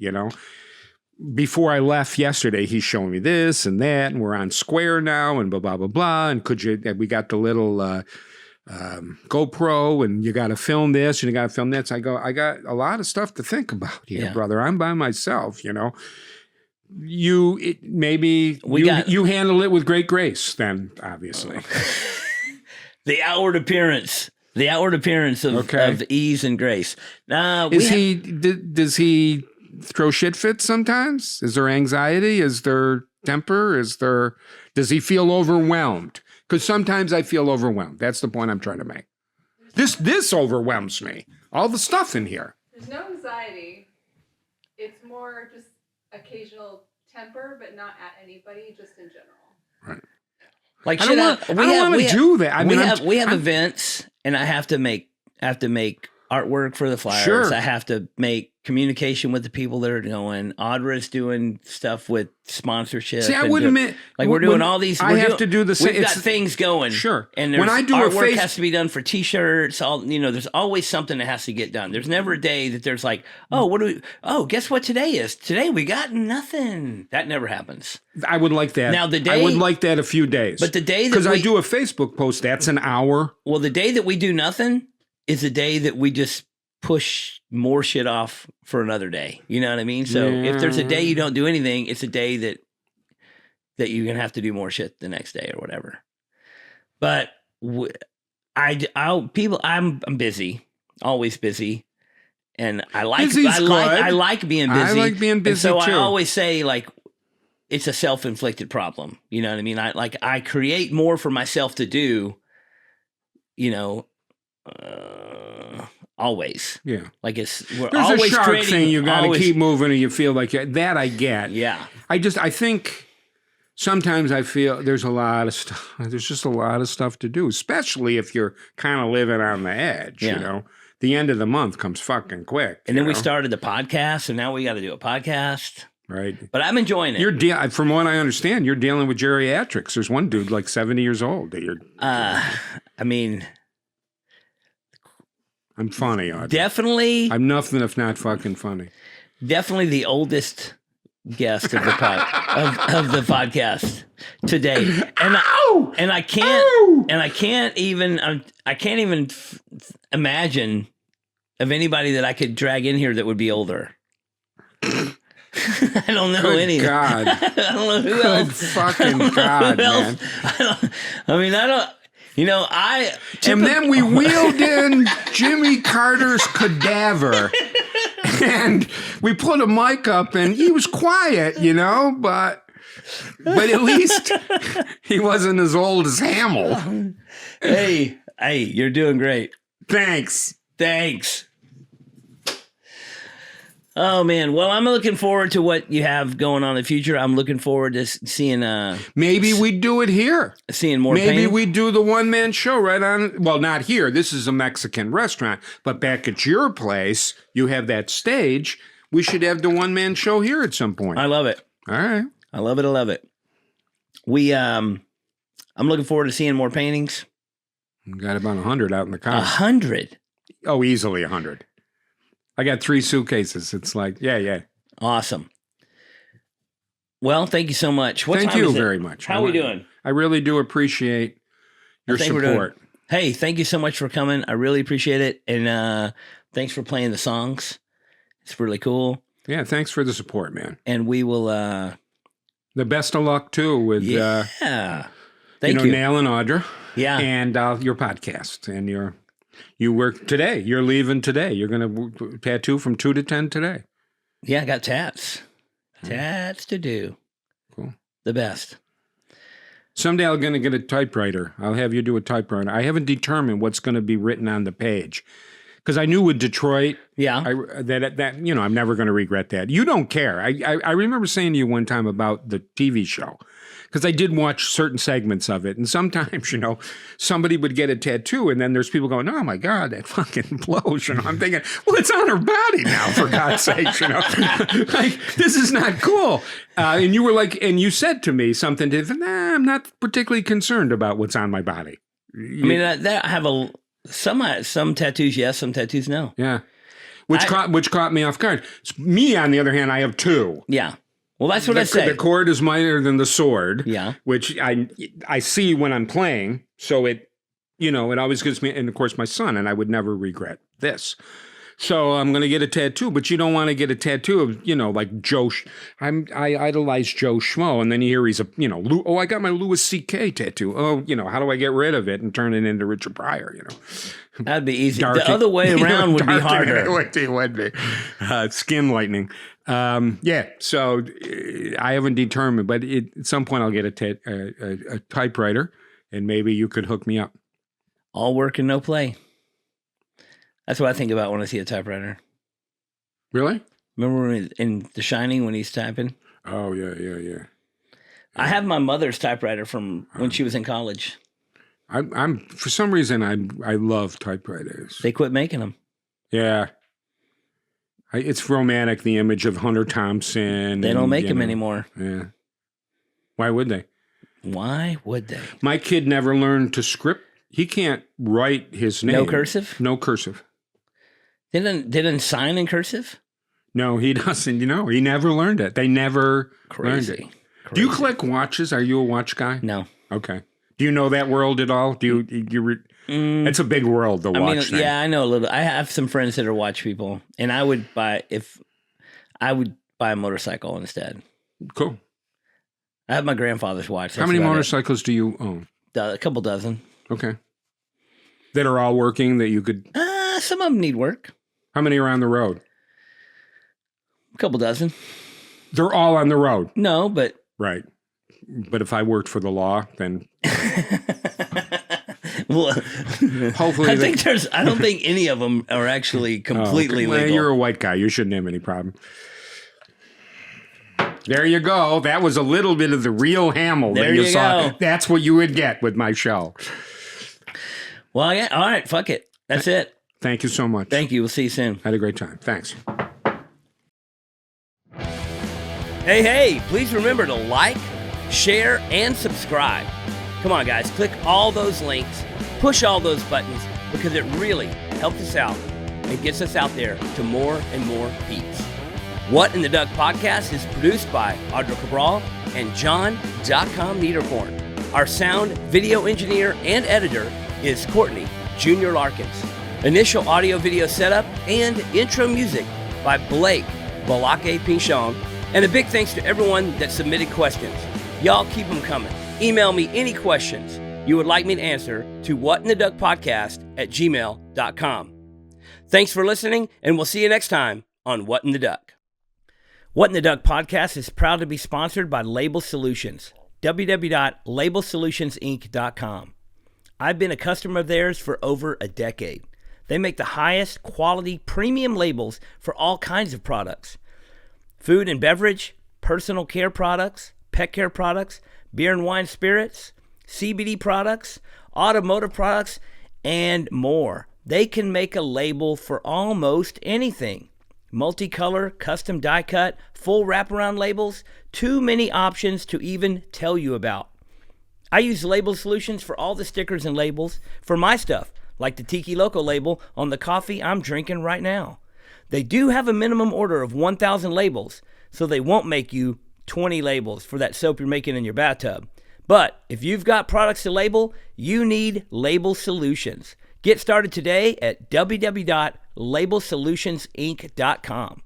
Before I left yesterday, he's showing me this and that, and we're on Square now and blah, blah, blah, blah. And we got the little GoPro and you got to film this and you got to film that. So I got a lot of stuff to think about here, brother. I'm by myself, You handle it with great grace then, obviously. The outward appearance of ease and grace. Does he throw shit fits sometimes? Is there anxiety? Is there temper? Does he feel overwhelmed? Because sometimes I feel overwhelmed. That's the point I'm trying to make. This overwhelms me. All the stuff in here. There's no anxiety. It's more just occasional temper, but not at anybody, just in general. Right. Like I don't want to do that. We have events, and I have to make artwork for the flyers. Sure. I have to make communication with the people that are going. Audra's doing stuff with sponsorship. See, I wouldn't admit we're doing all these. I have to do the same. We've got things going. Sure. And when I do artwork has to be done for T-shirts. There's always something that has to get done. There's never a day that there's like, guess what today is? Today we got nothing. That never happens. I would like that. Now I would like that a few days. But the day that because I do a Facebook post, that's an hour. Well, the day that we do nothing is the day that we just push more shit off for another day. You know what I mean? So if there's a day you don't do anything, it's a day that you're going to have to do more shit the next day or whatever. But I'm busy. always busy. And I like Busy's good. I like being busy. I like being busy and so too. I always say like it's a self-inflicted problem. You know what I mean? I create more for myself to do, you know, always. Yeah. Like we're There's always a shark creating, thing. You got to always- keep moving and you feel like that I get. Yeah. I think sometimes I feel there's a lot of stuff. There's just a lot of stuff to do, especially if you're kind of living on the edge, Yeah. you know. The end of the month comes fucking quick. And then we know? started the podcast, so now we got to do a podcast. Right. But I'm enjoying it. From what I understand, you're dealing with geriatrics. There's one dude like 70 years old that you're. I mean, I'm funny, Audra. definitely, I'm nothing if not fucking funny. definitely the oldest guest of the of the podcast today, and I can't even imagine of anybody that I could drag in here that would be older. I don't know any. God. I don't know who Good else. fucking God, man. I don't. You know, And then we wheeled in Jimmy Carter's cadaver. And we put a mic up and he was quiet, you know, but at least he wasn't as old as Hamell. Hey, you're doing great. Thanks. Oh man, well I'm looking forward to what you have going on in the future. I'm looking forward to seeing Maybe we do it here. seeing more Maybe pain. we do the one-man show right on. Well, not here. This is a Mexican restaurant. But back at your place, you have that stage. We should have the one-man show here at some point. I love it. All right. I love it. I love it. We I'm looking forward to seeing more paintings. We got about 100 out in the car. 100. Oh, easily 100. I got 3 suitcases. It's like, yeah. Awesome. Well, thank you so much. What Thank time you is it? very much. How are we doing? I really do appreciate your think we're doing- support. Hey, thank you so much for coming. I really appreciate it. And thanks for playing the songs. It's really cool. Yeah, thanks for the support, man. And we will The best of luck, too, with Thank you. Nail and Audra. Yeah. And your podcast. And you work today. You're leaving today. You're going to tattoo from 2 to 10 today. Yeah, I got tats. Tats to do. Cool. The best. Someday I'm going to get a typewriter. I'll have you do a typewriter. I haven't determined what's going to be written on the page. Because I knew with Detroit, Yeah. that I'm never going to regret that. You don't care. I remember saying to you one time about the TV show, because I did watch certain segments of it, and sometimes somebody would get a tattoo, and then there's people going, "Oh my God, that fucking blows." I'm thinking, well, it's on her body now, for God's sake. Like, this is not cool. And you were like, and you said to me something different. Nah, I'm not particularly concerned about what's on my body. I mean, I have some tattoos, yes, some tattoos, no. Yeah. Which caught me off guard. Me, on the other hand, I have 2. Yeah. Well, that's what I say. The cord is mightier than the sword. Yeah. Which I see when I'm playing. So it always gives me, and of course my son, and I would never regret this. So I'm going to get a tattoo, but you don't want to get a tattoo of, like Joe. I idolize Joe Schmo, and then you hear he's I got my Louis C.K. tattoo. Oh, how do I get rid of it and turn it into Richard Pryor? That'd be easy. The other way around would be harder. It would be. Skin lightening. Yeah, so I haven't determined, but at some point I'll get a typewriter, and maybe you could hook me up. All work and no play. That's what I think about when I see a typewriter. Really? Remember in The Shining when he's typing? Oh, yeah. I have my mother's typewriter from when she was in college. I'm for some reason I love typewriters. They quit making them. Yeah. It's romantic, the image of Hunter Thompson. They don't make them anymore. Yeah. Why would they? Why would they? My kid never learned to script. He can't write his name. No cursive? No cursive. They didn't sign in cursive? No, he doesn't. He never learned it. They never learned it. Crazy. Do you collect watches? Are you a watch guy? No. Okay. Do you know that world at all? Do you it's a big world, the watch thing. Yeah, I know a little. I have some friends that are watch people, and I would buy a motorcycle instead. Cool. I have my grandfather's watch. How many motorcycles do you own? A couple dozen. Okay. That are all working that you could... Some of them need work. How many are on the road? A couple dozen. They're all on the road. No, but... Right. But if I worked for the law, then... Well, hopefully I don't think any of them are actually completely well, legal. you're a white guy. You shouldn't have any problem. There you go. That was a little bit of the real Hamell There that you you saw. go. That's what you would get with my show. Well, yeah. All right. Fuck it. That's it. Thank you so much. Thank you. We'll see you soon. Had a great time. Thanks. Hey, please remember to like, share, and subscribe. Come on, guys. Click all those links. Push all those buttons because it really helps us out and gets us out there to more and more peeps. What in the Duck podcast is produced by Audra Cabral and John.com Niederkorn. Our sound, video engineer, and editor is Courtney, Jr. Larkins. Initial audio-video setup and intro music by Blake Balake Pinchon. And a big thanks to everyone that submitted questions. Y'all keep them coming. Email me any questions you would like me to answer to whatintheduckpodcast@gmail.com. Thanks for listening, and we'll see you next time on What in the Duck. What in the Duck podcast is proud to be sponsored by Label Solutions, www.labelsolutionsinc.com. I've been a customer of theirs for over a decade. They make the highest quality premium labels for all kinds of products. Food and beverage, personal care products, pet care products, beer and wine spirits, CBD products, automotive products, and more. They can make a label for almost anything. Multicolor, custom die cut, full wraparound labels, too many options to even tell you about. I use Label Solutions for all the stickers and labels for my stuff, like the Tiki Loco label on the coffee I'm drinking right now. They do have a minimum order of 1,000 labels, so they won't make you 20 labels for that soap you're making in your bathtub. But if you've got products to label, you need Label Solutions. Get started today at www.labelsolutionsinc.com.